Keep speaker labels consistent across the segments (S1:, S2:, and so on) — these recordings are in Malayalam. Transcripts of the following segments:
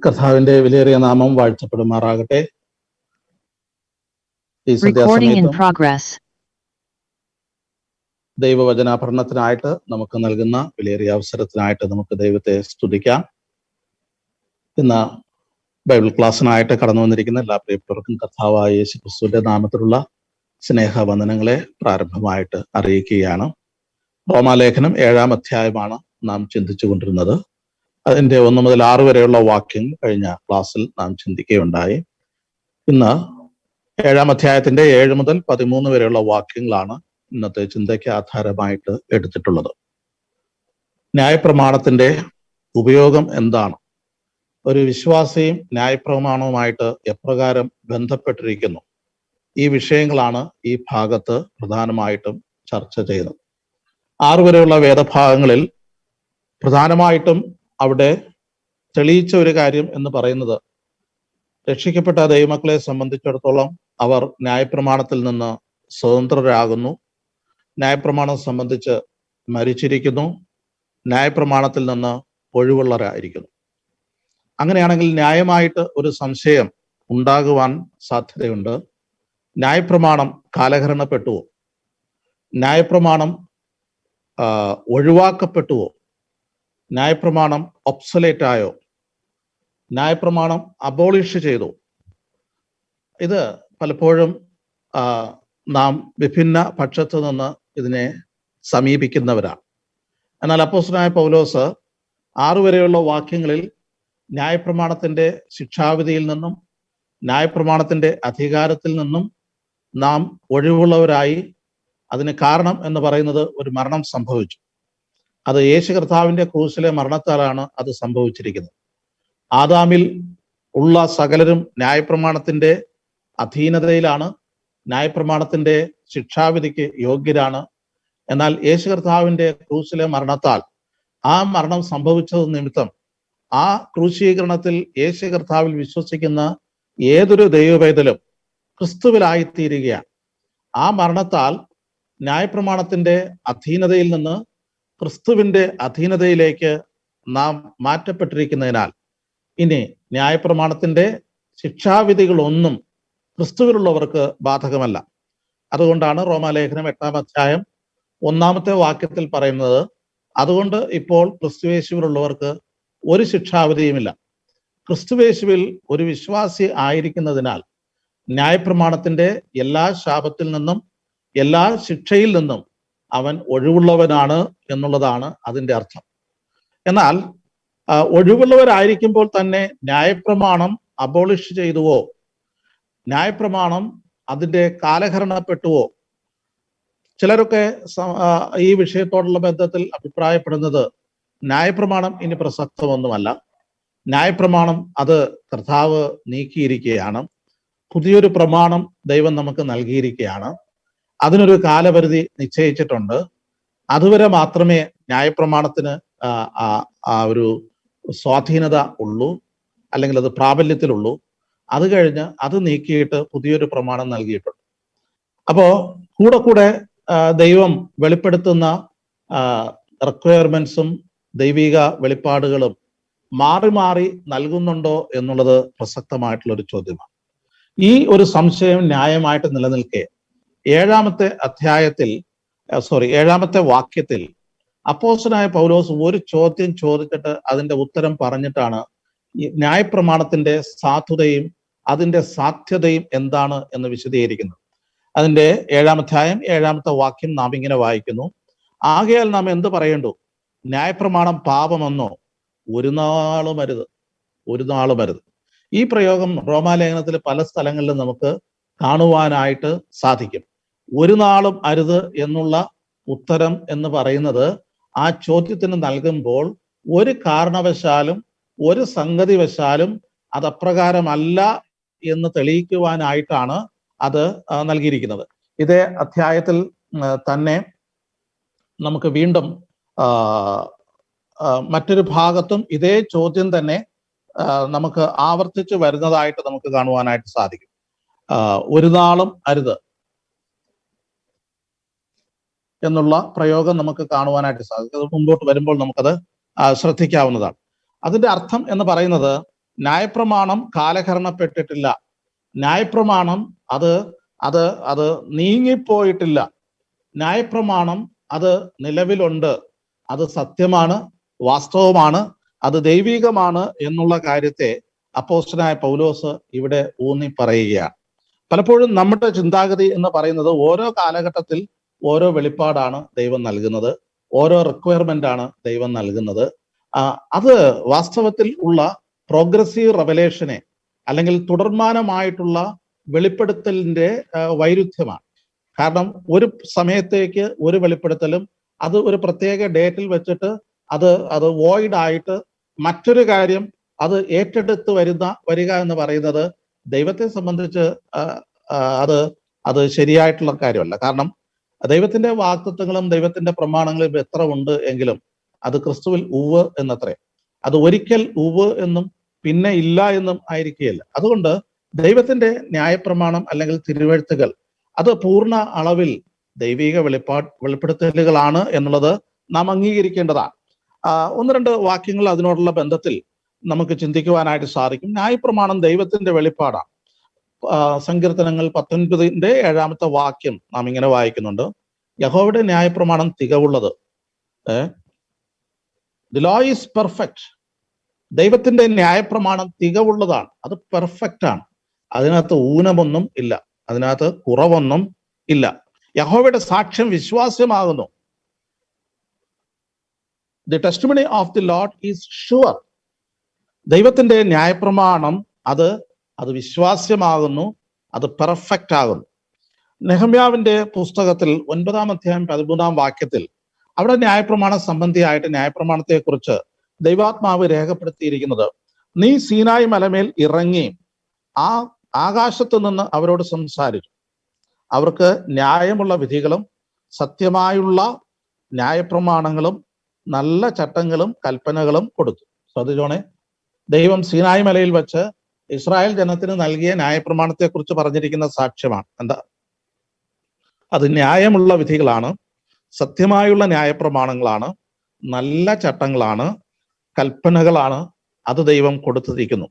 S1: കർത്താവിന്റെ വിലയേറിയ നാമം വാഴ്ത്തപ്പെടുമാറാകട്ടെ. ഈ സന്ധ്യാസമയത്തും ദൈവവചന പഠനത്തിനായിട്ട് നമുക്ക് നൽകുന്ന വിലയേറിയ അവസരത്തിനായിട്ട് നമുക്ക് ദൈവത്തെ സ്തുതിക്കാം. ഇന്ന് ബൈബിൾ ക്ലാസ്സിനായിട്ട് കടന്നു വന്നിരിക്കുന്ന എല്ലാ പ്രിയപ്പെട്ടവർക്കും കർത്താവായ യേശു ക്രിസ്തുവിന്റെ നാമത്തിലുള്ള സ്നേഹവന്ദനങ്ങളെ പ്രാരംഭമായിട്ട് അറിയിക്കുകയാണ്. റോമാലേഖനം 7-ാം അധ്യായമാണ് നാം ചിന്തിച്ചു കൊണ്ടിരുന്നത്. അതിന്റെ 1 മുതൽ 6 വരെയുള്ള വാക്യങ്ങൾ കഴിഞ്ഞ ക്ലാസ്സിൽ നാം ചിന്തിക്കുകയുണ്ടായി. ഇന്ന് 7-ാം അധ്യായത്തിന്റെ 7 മുതൽ 13 വരെയുള്ള വാക്യങ്ങളാണ് ഇന്നത്തെ ചിന്തയ്ക്ക് ആധാരമായിട്ട് എടുത്തിട്ടുള്ളത്. ന്യായപ്രമാണത്തിന്റെ ഉപയോഗം എന്താണ്? ഒരു വിശ്വാസിയും ന്യായപ്രമാണവുമായിട്ട് എപ്രകാരം ബന്ധപ്പെട്ടിരിക്കുന്നു? ഈ വിഷയങ്ങളാണ് ഈ ഭാഗത്ത് പ്രധാനമായിട്ടും ചർച്ച ചെയ്യുന്നത്. 6 വരെയുള്ള വേദഭാഗങ്ങളിൽ പ്രധാനമായിട്ടും അവിടെ തെളിയിച്ച ഒരു കാര്യം എന്ന് പറയുന്നത്, രക്ഷിക്കപ്പെട്ട ദൈവമക്കളെ സംബന്ധിച്ചിടത്തോളം അവർ ന്യായപ്രമാണത്തിൽ നിന്ന് സ്വതന്ത്രരാകുന്നു, ന്യായപ്രമാണം സംബന്ധിച്ച് മരിച്ചിരിക്കുന്നു, ന്യായപ്രമാണത്തിൽ നിന്ന് ഒഴിവുള്ളവരായിരിക്കുന്നു. അങ്ങനെയാണെങ്കിൽ ന്യായമായിട്ട് ഒരു സംശയം ഉണ്ടാകുവാൻ സാധ്യതയുണ്ട്. ന്യായപ്രമാണം കാലഹരണപ്പെട്ടുവോ? ന്യായപ്രമാണം ഒഴിവാക്കപ്പെട്ടുവോ? ന്യായപ്രമാണം ഒബ്സൊലേറ്റ് ആയോ? ന്യായപ്രമാണം അബോളിഷ് ചെയ്തു? ഇത് പലപ്പോഴും നാം വിഭിന്ന പക്ഷത്തു നിന്ന് ഇതിനെ സമീപിക്കുന്നവരാണ്. എന്നാൽ അപ്പോസ്തലനായ പൗലോസ് 6 വരെയുള്ള വാക്യങ്ങളിൽ ന്യായപ്രമാണത്തിന്റെ ശിക്ഷാവിധിയിൽ നിന്നും ന്യായപ്രമാണത്തിന്റെ അധികാരത്തിൽ നിന്നും നാം ഒഴിവുള്ളവരായി, അതിന് കാരണം എന്ന് പറയുന്നത് ഒരു മരണം സംഭവിച്ചു. അത് യേശു കർത്താവിന്റെ ക്രൂശിലെ മരണത്താലാണ് അത് സംഭവിച്ചിരിക്കുന്നത്. ആദാമിൽ ഉള്ള സകലരും ന്യായപ്രമാണത്തിന്റെ അധീനതയിലാണ്, ന്യായപ്രമാണത്തിന്റെ ശിക്ഷാവിധിക്ക് യോഗ്യരാണ്. എന്നാൽ യേശു കർത്താവിന്റെ ക്രൂശിലെ മരണത്താൽ ആ മരണം സംഭവിച്ചത് നിമിത്തം ആ ക്രൂശീകരണത്തിൽ യേശു കർത്താവിൽ വിശ്വസിക്കുന്ന ഏതൊരു ദൈവപൈതലും ക്രിസ്തുവിലായിത്തീരുകയാണ്. ആ മരണത്താൽ ന്യായപ്രമാണത്തിന്റെ അധീനതയിൽ നിന്ന് ക്രിസ്തുവിന്റെ അധീനതയിലേക്ക് നാം മാറ്റപ്പെട്ടിരിക്കുന്നതിനാൽ ഇനി ന്യായപ്രമാണത്തിന്റെ ശിക്ഷാവിധികളൊന്നും ക്രിസ്തുവിലുള്ളവർക്ക് ബാധകമല്ല. അതുകൊണ്ടാണ് റോമാലേഖനം 8-ാം അധ്യായം 1-ാമത്തെ വാക്യത്തിൽ പറയുന്നത്, അതുകൊണ്ട് ഇപ്പോൾ ക്രിസ്തുയേശുവിലുള്ളവർക്ക് ഒരു ശിക്ഷാവിധിയുമില്ല. ക്രിസ്തുയേശുവിൽ ഒരു വിശ്വാസി ആയിരിക്കുന്നതിനാൽ ന്യായപ്രമാണത്തിന്റെ എല്ലാ ശാപത്തിൽ നിന്നും എല്ലാ ശിക്ഷയിൽ നിന്നും അവൻ ഒഴിവുള്ളവനാണ് എന്നുള്ളതാണ് അതിൻ്റെ അർത്ഥം. എന്നാൽ ഒഴിവുള്ളവരായിരിക്കുമ്പോൾ തന്നെ ന്യായപ്രമാണം അബോളിഷ് ചെയ്തുവോ? ന്യായപ്രമാണം അതിൻ്റെ കാലഹരണപ്പെട്ടുവോ? ചിലരൊക്കെ ഈ വിഷയത്തോടുള്ള ബന്ധത്തിൽ അഭിപ്രായപ്പെടുന്നത് ന്യായപ്രമാണം ഇനി പ്രസക്തമൊന്നുമല്ല, ന്യായപ്രമാണം അത് കർത്താവ് നീക്കിയിരിക്കുകയാണ്, പുതിയൊരു പ്രമാണം ദൈവം നമുക്ക് നൽകിയിരിക്കുകയാണ്, അതിനൊരു കാലപരിധി നിശ്ചയിച്ചിട്ടുണ്ട്, അതുവരെ മാത്രമേ ന്യായപ്രമാണത്തിന് ഒരു സ്വാധീനത ഉള്ളൂ, അല്ലെങ്കിൽ അത് പ്രാബല്യത്തിലുള്ളൂ. അത് കഴിഞ്ഞ് അത് നീക്കിയിട്ട് പുതിയൊരു പ്രമാണം നൽകിയിട്ടുണ്ട്. അപ്പോ കൂടെ ദൈവം വെളിപ്പെടുത്തുന്ന റിക്വയർമെന്റ്സും ദൈവിക വെളിപ്പാടുകളും മാറി മാറി നൽകുന്നുണ്ടോ എന്നുള്ളത് പ്രസക്തമായിട്ടുള്ള ഒരു ചോദ്യമാണ്. ഈ ഒരു സംശയം ന്യായമായിട്ട് നിലനിൽക്കെ 7-ാമത്തെ വാക്യത്തിൽ അപ്പോസ്തലനായ പൗലോസ് ഒരു ചോദ്യം ചോദിച്ചിട്ട് അതിന്റെ ഉത്തരം പറഞ്ഞിട്ടാണ് ഈ ന്യായപ്രമാണത്തിന്റെ സാധുതയും അതിന്റെ സാധ്യതയും എന്താണ് എന്ന് വിശദീകരിക്കുന്നത്. അതിന്റെ 7-ാം അധ്യായം 7-ാമത്തെ വാക്യം നാം ഇങ്ങനെ വായിക്കുന്നു, ആകയാൽ നാം എന്ത് പറയേണ്ടു? ന്യായപ്രമാണം പാപമെന്നോ? ഒരു നാളും അരുത്. ഈ പ്രയോഗം റോമാലേഖനത്തിൽ പല സ്ഥലങ്ങളിലും നമുക്ക് കാണുവാനായിട്ട് സാധിക്കും. ഒരു നാളും അരുത് എന്നുള്ള ഉത്തരം എന്ന് പറയുന്നത് ആ ചോദ്യത്തിന് നൽകുമ്പോൾ ഒരു കാരണവശാലും ഒരു സംഗതിവശാലും അത് അപ്രകാരമല്ല എന്ന് തെളിയിക്കുവാനായിട്ടാണ് അത് നൽകിയിരിക്കുന്നത്. ഇതേ അധ്യായത്തിൽ തന്നെ നമുക്ക് വീണ്ടും മറ്റൊരു ഭാഗത്തും ഇതേ ചോദ്യം തന്നെ നമുക്ക് ആവർത്തിച്ച് വരുന്നതായിട്ട് നമുക്ക് കാണുവാനായിട്ട് സാധിക്കും. ഒരു നാളും അരുത് എന്നുള്ള പ്രയോഗം നമുക്ക് കാണുവാനായിട്ട് സാധിക്കും. അത് മുമ്പോട്ട് വരുമ്പോൾ നമുക്കത് ശ്രദ്ധിക്കാവുന്നതാണ്. അതിന്റെ അർത്ഥം എന്ന് പറയുന്നത് ന്യായപ്രമാണം കാലഹരണപ്പെട്ടിട്ടില്ല. ന്യായപ്രമാണം അത് അത് അത് നീങ്ങിപ്പോയിട്ടില്ല. ന്യായപ്രമാണം അത് നിലവിലുണ്ട്. അത് സത്യമാണ്, വാസ്തവമാണ്, അത് ദൈവികമാണ് എന്നുള്ള കാര്യത്തെ അപ്പോസ്തലനായ പൗലോസ് ഇവിടെ ഊന്നി പറയുകയാണ്. പലപ്പോഴും നമ്മുടെ ചിന്താഗതി എന്ന് പറയുന്നത് ഓരോ കാലഘട്ടത്തിൽ ഓരോ വെളിപ്പാടാണ് ദൈവം നൽകുന്നത്, ഓരോ റിക്വയർമെന്റ് ആണ് ദൈവം നൽകുന്നത്. അത് വാസ്തവത്തിൽ ഉള്ള പ്രോഗ്രസീവ് റെവലേഷനെ അല്ലെങ്കിൽ തുടർമാനമായിട്ടുള്ള വെളിപ്പെടുത്തലിന്റെ വൈരുദ്ധ്യമാണ്. കാരണം ഒരു സമയത്തേക്ക് ഒരു വെളിപ്പെടുത്തലും അത് ഒരു പ്രത്യേക ഡേറ്റിൽ വെച്ചിട്ട് അത് വോയിഡ് ആയിട്ട് മറ്റൊരു കാര്യം അത് ഏറ്റെടുത്ത് വരിക എന്ന് പറയുന്നത് ദൈവത്തെ സംബന്ധിച്ച് അത് ശരിയായിട്ടുള്ള കാര്യമല്ല. കാരണം ദൈവത്തിന്റെ വാഗ്ദത്തങ്ങളും ദൈവത്തിന്റെ പ്രമാണങ്ങളും എത്ര ഉണ്ട് എങ്കിലും അത് ക്രിസ്തുവിൽ ഉവ് എന്നത്രേ. അത് ഒരിക്കൽ ഉവ് എന്നും പിന്നെ ഇല്ല എന്നും ആയിരിക്കുകയില്ല. അതുകൊണ്ട് ദൈവത്തിന്റെ ന്യായപ്രമാണം അല്ലെങ്കിൽ തിരുവെഴുത്തുകൾ അത് പൂർണ്ണ അളവിൽ ദൈവിക വെളിപ്പെടുത്തലുകളാണ് എന്നുള്ളത് നാം അംഗീകരിക്കേണ്ടതാണ്. ഒന്ന് രണ്ട് വാക്യങ്ങൾ അതിനോടുള്ള ബന്ധത്തിൽ നമുക്ക് ചിന്തിക്കുവാനായിട്ട് സാധിക്കും. ന്യായപ്രമാണം ദൈവത്തിന്റെ വെളിപ്പാടാണ്. സങ്കീർത്തനങ്ങൾ 19:7 വാക്യം നാം ഇങ്ങനെ വായിക്കുന്നുണ്ട്: യഹോവയുടെ ന്യായപ്രമാണം തികവുള്ളത്. The law is perfect. ദൈവത്തിന്റെ ന്യായപ്രമാണം തികവുള്ളതാണ്, അത് പെർഫെക്റ്റ് ആണ്. അതിനകത്ത് ഊനമൊന്നും ഇല്ല, അതിനകത്ത് കുറവൊന്നും ഇല്ല. യഹോവയുടെ സാക്ഷ്യം വിശ്വാസ്യമാകുന്നു. The testimony of the Lord is sure. ദൈവത്തിന്റെ ന്യായപ്രമാണം അത് വിശ്വാസ്യമാകുന്നു, അത് പെർഫെക്റ്റ് ആകുന്നു. നെഹമ്യാവിന്റെ പുസ്തകത്തിൽ 9-13 വാക്യത്തിൽ അവിടെ ന്യായപ്രമാണ സംബന്ധിയായിട്ട് ന്യായപ്രമാണത്തെ കുറിച്ച് ദൈവാത്മാവ് രേഖപ്പെടുത്തിയിരിക്കുന്നത്: നീ സീനായി മലമേൽ ഇറങ്ങി ആ ആകാശത്തു നിന്ന് അവരോട് സംസാരിച്ചു, അവർക്ക് ന്യായമുള്ള വിധികളും സത്യമായുള്ള ന്യായപ്രമാണങ്ങളും നല്ല ചട്ടങ്ങളും കൽപ്പനകളും കൊടുത്തു. ശ്രദ്ധിച്ചോണേ, ദൈവം സീനായി മലയിൽ വെച്ച് ഇസ്രായേൽ ജനത്തിന് നൽകിയ ന്യായപ്രമാണത്തെ കുറിച്ച് പറഞ്ഞിരിക്കുന്ന സാക്ഷ്യമാണ്. എന്താ? അത് ന്യായമുള്ള വിധികളാണ്, സത്യമായുള്ള ന്യായപ്രമാണങ്ങളാണ്, നല്ല ചട്ടങ്ങളാണ്, കൽപ്പനകളാണ്. അത് ദൈവം കൊടുത്തിരിക്കുന്നു.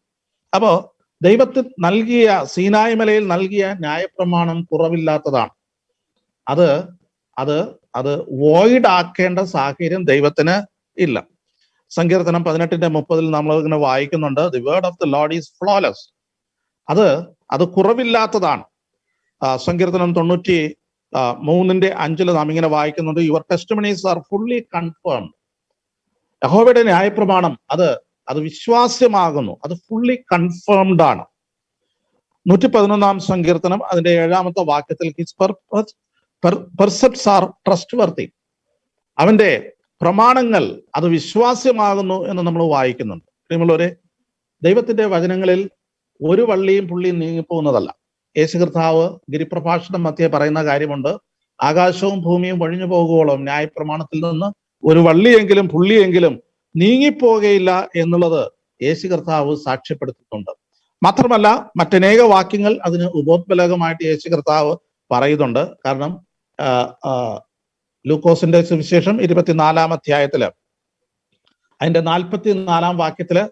S1: അപ്പോ ദൈവത്തിൽ നൽകിയ സീനായി മലയിൽ നൽകിയ ന്യായപ്രമാണം കുറവില്ലാത്തതാണ്. അത് വോയിഡ് ആക്കേണ്ട സാഹചര്യം ദൈവത്തിന് ഇല്ല. സങ്കീർത്തനം 18:30 നമ്മൾ ഇങ്ങനെ വായിക്കുന്നുണ്ട്: the word of the Lord is flawless. അത് കുറവില്ലാത്തതാണ്. സങ്കീർത്തനം 93:5 നാം ഇങ്ങനെ വായിക്കുന്നുണ്ട്: your testimonies R fully confirmed. യഹോവയുടെ ന്യായപ്രമാണം അത് വിശ്വാസ്യമാകുന്നു, അത് ഫുള്ളി കൺഫേംഡ് ആണ്. 111 സങ്കീർത്തനം അതിന്റെ 7 വാക്യത്തിൽ ഹിസ് പെർസെപ്റ്റ്സ് ആർ ട്രസ്റ്റ് വർത്തി. അവന്റെ പ്രമാണങ്ങൾ അത് വിശ്വാസ്യമാകുന്നു എന്ന് നമ്മൾ വായിക്കുന്നുണ്ട്. പ്രിയമുള്ളവരെ, ദൈവത്തിന്റെ വചനങ്ങളിൽ ഒരു വള്ളിയും പുള്ളിയും നീങ്ങിപ്പോകുന്നതല്ല. യേശു കർത്താവ് ഗിരിപ്രഭാഷണം മധ്യേ പറയുന്ന കാര്യമുണ്ട്: ആകാശവും ഭൂമിയും ഒഴിഞ്ഞു പോകുവോളം ന്യായപ്രമാണത്തിൽ നിന്ന് ഒരു വള്ളിയെങ്കിലും പുള്ളിയെങ്കിലും നീങ്ങിപ്പോകുകയില്ല എന്നുള്ളത് യേശു കർത്താവ് സാക്ഷ്യപ്പെടുത്തിയിട്ടുണ്ട്. മാത്രമല്ല മറ്റനേക വാക്യങ്ങൾ അതിന് ഉപോത്ബലകമായിട്ട് യേശു കർത്താവ് പറയുന്നുണ്ട്. കാരണം ലൂക്കോസിന്റെ സുവിശേഷം 24 അതിന്റെ 44 വാക്യത്തില്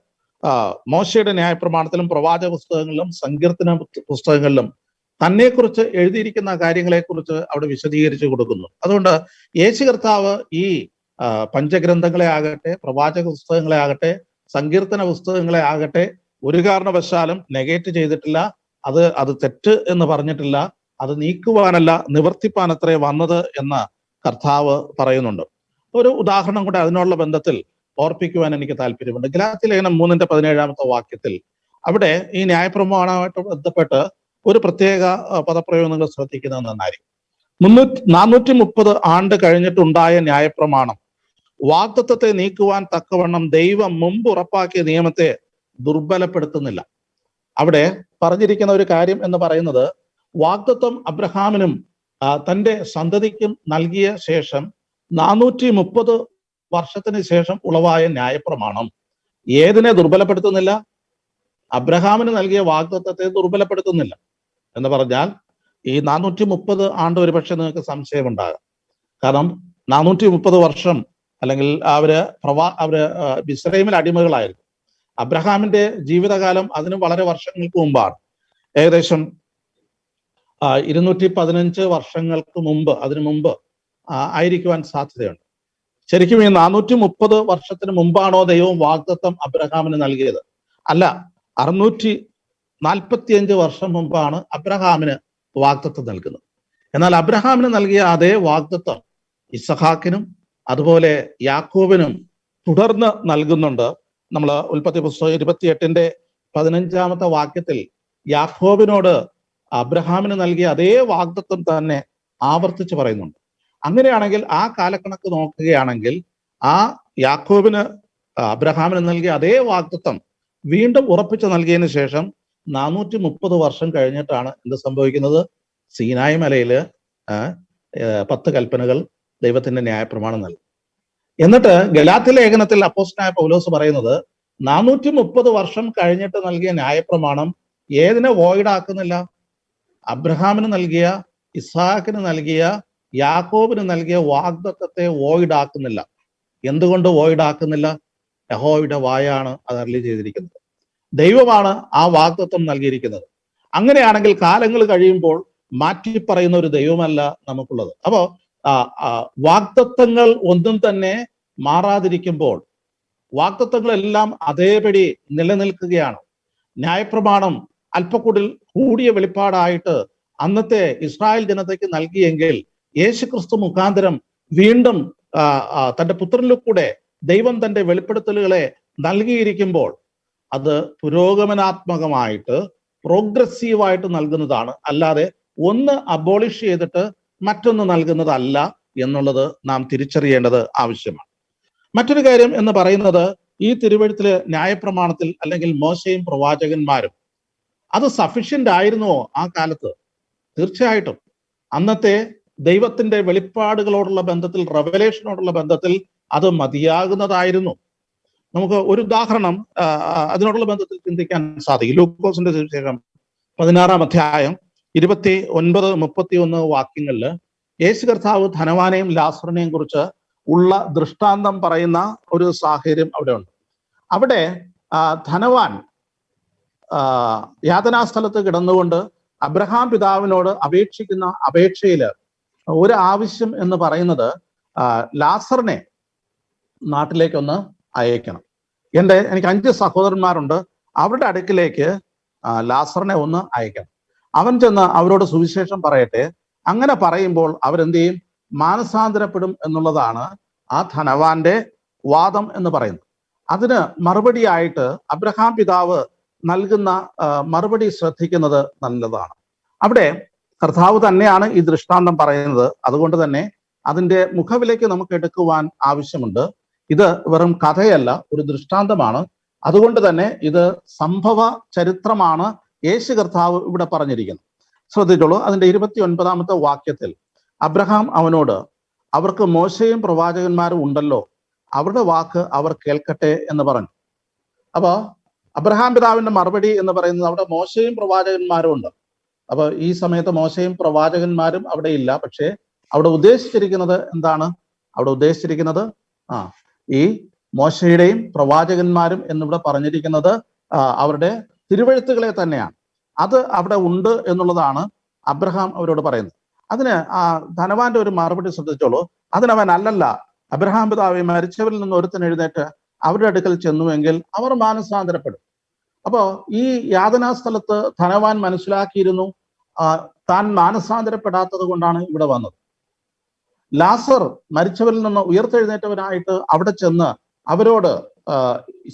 S1: മോശയുടെ ന്യായപ്രമാണത്തിലും പ്രവാചക പുസ്തകങ്ങളിലും സങ്കീർത്തന പുസ്തകങ്ങളിലും തന്നെക്കുറിച്ച് എഴുതിയിരിക്കുന്ന കാര്യങ്ങളെക്കുറിച്ച് അവിടെ വിശദീകരിച്ചു കൊടുക്കുന്നു. അതുകൊണ്ട് യേശു കർത്താവ് ഈ പഞ്ചഗ്രന്ഥങ്ങളെ ആകട്ടെ, പ്രവാചക പുസ്തകങ്ങളെ ആകട്ടെ, സങ്കീർത്തന പുസ്തകങ്ങളെ ആകട്ടെ ഒരു കാരണവശാലും നെഗേറ്റ് ചെയ്തിട്ടില്ല. അത് തെറ്റ് എന്ന് പറഞ്ഞിട്ടില്ല. അത് നീക്കുവാനല്ല, നിവർത്തിപ്പാനത്രേ വന്നത് എന്ന് കർത്താവ് പറയുന്നുണ്ട്. ഒരു ഉദാഹരണം കൂടെ അതിനുള്ള ബന്ധത്തിൽ ഓർപ്പിക്കുവാൻ എനിക്ക് താല്പര്യമുണ്ട്. ഗലാത്യലേഖനം 3:17 വാക്യത്തിൽ അവിടെ ഈ ന്യായപ്രമാണവുമായിട്ട് ബന്ധപ്പെട്ട് ഒരു പ്രത്യേക പദപ്രയോഗം നിങ്ങൾ ശ്രദ്ധിക്കുന്നത് നന്നായിരിക്കും. 430 ആണ്ട് കഴിഞ്ഞിട്ടുണ്ടായ ന്യായപ്രമാണം വാഗ്ദത്തത്തെ നീക്കുവാൻ തക്കവണ്ണം ദൈവം മുമ്പ് ഉറപ്പാക്കിയ നിയമത്തെ ദുർബലപ്പെടുത്തുന്നില്ല. അവിടെ പറഞ്ഞിരിക്കുന്ന ഒരു കാര്യം എന്ന് പറയുന്നത്, വാഗ്ദത്തം അബ്രഹാമിനും തൻ്റെ സന്തതിക്കും നൽകിയ ശേഷം 430 വർഷത്തിന് ശേഷം ഉളവായ ന്യായപ്രമാണം ഏതിനെ ദുർബലപ്പെടുത്തുന്നില്ല? അബ്രഹാമിന് നൽകിയ വാഗ്ദത്തത്തെ ദുർബലപ്പെടുത്തുന്നില്ല. എന്ന് പറഞ്ഞാൽ ഈ 430 ആണ്ട് ഒരുപക്ഷെ നിങ്ങൾക്ക് സംശയമുണ്ടാകാം. കാരണം 430 വർഷം അല്ലെങ്കിൽ അവര് മിസ്രൈമിൽ അടിമകളായിരുന്നു. അബ്രഹാമിന്റെ ജീവിതകാലം അതിന് വളരെ വർഷങ്ങൾക്ക് മുമ്പാണ്. ഏകദേശം 215 വർഷങ്ങൾക്ക് മുമ്പ്, അതിനു മുമ്പ് ആയിരിക്കുവാൻ സാധ്യതയുണ്ട്. ശരിക്കും ഈ 430 വർഷത്തിന് മുമ്പാണോ ദൈവം വാഗ്ദത്തം അബ്രഹാമിന് നൽകിയത്? അല്ല, 645 വർഷം മുമ്പാണ് അബ്രഹാമിന് വാഗ്ദത്തം നൽകുന്നത്. എന്നാൽ അബ്രഹാമിന് നൽകിയ അതേ വാഗ്ദത്തം ഇസഹാക്കിനും അതുപോലെ യാക്കോബിനും തുടർന്ന് നൽകുന്നുണ്ട്. നമ്മൾ ഉൽപ്പത്തി പുസ്തകം 28-15 വാക്യത്തിൽ യാക്കോബിനോട് അബ്രഹാമിന് നൽകിയ അതേ വാഗ്ദത്തം തന്നെ ആവർത്തിച്ച് പറയുന്നുണ്ട്. അങ്ങനെയാണെങ്കിൽ ആ കാലക്കണക്ക് നോക്കുകയാണെങ്കിൽ ആ യാക്കോബിന് അബ്രഹാമിന് നൽകിയ അതേ വാഗ്ദത്തം വീണ്ടും ഉറപ്പിച്ചു നൽകിയതിനു ശേഷം 430 വർഷം കഴിഞ്ഞിട്ടാണ് എന്ത് സംഭവിക്കുന്നത്? സീനായി മലയില് 10 കൽപ്പനകൾ, ദൈവത്തിന്റെ ന്യായപ്രമാണം നൽകി. എന്നിട്ട് ഗലാത്യ ലേഖനത്തിൽ അപ്പോസ്തലനായ പൗലോസ് പറയുന്നത് 430 വർഷം കഴിഞ്ഞിട്ട് നൽകിയ ന്യായപ്രമാണം ഏതിനെ വോയിഡ് ആക്കുന്നില്ല? അബ്രഹാമിന് നൽകിയ, ഇസ്ഹാക്കിന് നൽകിയ, യാക്കോബിന് നൽകിയ വാഗ്ദത്തത്തെ വോയിഡ് ആക്കുന്നില്ല. എന്തുകൊണ്ട് വോയിഡ് ആക്കുന്നില്ല? യഹോവയുടെ വായാണ് അത് അരുളി ചെയ്തിരിക്കുന്നത്. ദൈവമാണ് ആ വാഗ്ദത്തം നൽകിയിരിക്കുന്നത്. അങ്ങനെയാണെങ്കിൽ കാലങ്ങൾ കഴിയുമ്പോൾ മാറ്റി പറയുന്ന ഒരു ദൈവമല്ല നമുക്കുള്ളത്. അപ്പോ വാഗ്ദത്തങ്ങൾ ഒന്നും തന്നെ മാറാതിരിക്കുമ്പോൾ, വാഗ്ദത്തങ്ങളെല്ലാം അതേപടി നിലനിൽക്കുകയാണ്. ന്യായപ്രമാണം അല്പക്കൂടിൽ കൂടിയ വെളിപ്പാടായിട്ട് അന്നത്തെ ഇസ്രായേൽ ജനതയ്ക്ക് നൽകിയെങ്കിൽ യേശുക്രിസ്തു മുഖാന്തരം വീണ്ടും തന്റെ പുത്രനിൽ കൂടെ ദൈവം തന്റെ വെളിപ്പെടുത്തലുകളെ നൽകിയിരിക്കുമ്പോൾ അത് പുരോഗമനാത്മകമായിട്ട്, പ്രോഗ്രസീവായിട്ട് നൽകുന്നതാണ്. അല്ലാതെ ഒന്ന് അബോളിഷ് ചെയ്തിട്ട് മറ്റൊന്ന് നൽകുന്നതല്ല എന്നുള്ളത് നാം തിരിച്ചറിയേണ്ടത് ആവശ്യമാണ്. മറ്റൊരു കാര്യം എന്ന് പറയുന്നത്, ഈ തിരുവെഴുത്തില് ന്യായപ്രമാണത്തിൽ അല്ലെങ്കിൽ മോശയും പ്രവാചകന്മാരും അത് സഫിഷ്യന്റ് ആയിരുന്നുവോ ആ കാലത്ത്? തീർച്ചയായിട്ടും അന്നത്തെ ദൈവത്തിന്റെ വെളിപ്പാടുകളോടുള്ള ബന്ധത്തിൽ, റെവലേഷനോടുള്ള ബന്ധത്തിൽ അത് മതിയാകുന്നതായിരുന്നു. നമുക്ക് ഒരു ഉദാഹരണം അതിനോടുള്ള ബന്ധത്തിൽ ചിന്തിക്കാൻ സാധിക്കും. ലൂക്കോസിന്റെ സുവിശേഷം 16-ാം അധ്യായം 29-31 വാക്യങ്ങളിൽ യേശു കർത്താവ് ധനവാനെയും ലാസറിനെയും കുറിച്ച് ഉള്ള ദൃഷ്ടാന്തം പറയുന്ന ഒരു സാഹചര്യം അവിടെ ഉണ്ട്. അവിടെ ധനവാൻ യാതനാസ്ഥലത്ത് കിടന്നുകൊണ്ട് അബ്രഹാം പിതാവിനോട് അപേക്ഷിക്കുന്ന അപേക്ഷയില് ഒരു ആവശ്യം എന്ന് പറയുന്നത് ലാസറിനെ നാട്ടിലേക്കൊന്ന് അയക്കണം. എനിക്ക് 5 സഹോദരന്മാരുണ്ട്, അവരുടെ അടുക്കിലേക്ക് ലാസറിനെ ഒന്ന് അയക്കണം. അവൻ ചെന്ന് അവരോട് സുവിശേഷം പറയട്ടെ. അങ്ങനെ പറയുമ്പോൾ അവരെന്ത് ചെയ്യും? മാനസാന്തരപ്പെടും എന്നുള്ളതാണ് ആ ധനവാന്റെ വാദം എന്ന് പറയുന്നത്. അതിന് മറുപടിയായിട്ട് അബ്രഹാം പിതാവ് നൽകുന്ന മറുപടി ശ്രദ്ധിക്കുന്നത് നല്ലതാണ്. അവിടെ കർത്താവ് തന്നെയാണ് ഈ ദൃഷ്ടാന്തം പറയുന്നത്. അതുകൊണ്ട് തന്നെ അതിന്റെ മുഖവിലേക്ക് നമുക്ക് എടുക്കുവാൻ ആവശ്യമുണ്ട്. ഇത് വെറും കഥയല്ല, ഒരു ദൃഷ്ടാന്തമാണ്. അതുകൊണ്ട് തന്നെ ഇത് സംഭവ ചരിത്രമാണ് യേശു കർത്താവ് ഇവിടെ പറഞ്ഞിരിക്കുന്നത്. ശ്രദ്ധിച്ചോളൂ, അതിന്റെ 29-ാമത്തെ വാക്യത്തിൽ അബ്രഹാം അവനോട്, അവർക്ക് മോശയും പ്രവാചകന്മാരും ഉണ്ടല്ലോ, അവരുടെ വാക്ക് അവർ കേൾക്കട്ടെ എന്ന് പറഞ്ഞു. അപ്പോ അബ്രഹാം പിതാവിന്റെ മറുപടി എന്ന് പറയുന്നത് അവിടെ മോശയും പ്രവാചകന്മാരും ഉണ്ട്. അപ്പൊ ഈ സമയത്ത് മോശയും പ്രവാചകന്മാരും അവിടെ ഇല്ല. പക്ഷേ അവിടെ ഉദ്ദേശിച്ചിരിക്കുന്നത് എന്താണ്? അവിടെ ഉദ്ദേശിച്ചിരിക്കുന്നത് ഈ മോശയുടെയും പ്രവാചകന്മാരും എന്നിവിടെ പറഞ്ഞിരിക്കുന്നത് അവരുടെ തിരുവെഴുത്തുകളെ തന്നെയാണ്. അത് അവിടെ ഉണ്ട് എന്നുള്ളതാണ് അബ്രഹാം അവരോട് പറയുന്നത്. അതിന് ധനവാന്റെ ഒരു മറുപടി ശ്രദ്ധിച്ചോളൂ. അതിനവൻ, അല്ലല്ല, അബ്രഹാം പിതാവെ, മരിച്ചവരിൽ നിന്ന് ഒരുത്തൻ എഴുന്നേറ്റ് അവരുടെ അടുക്കൽ ചെന്നുവെങ്കിൽ അവർ മാനസാന്തരപ്പെടും. അപ്പോ ഈ യാതനാ സ്ഥലത്ത് ധനവാൻ മനസ്സിലാക്കിയിരുന്നു താൻ മാനസാന്തരപ്പെടാത്തത് കൊണ്ടാണ് ഇവിടെ വന്നത്. ലാസർ മരിച്ചവരിൽ നിന്ന് ഉയർത്തെഴുന്നേറ്റവനായിട്ട് അവിടെ ചെന്ന് അവരോട്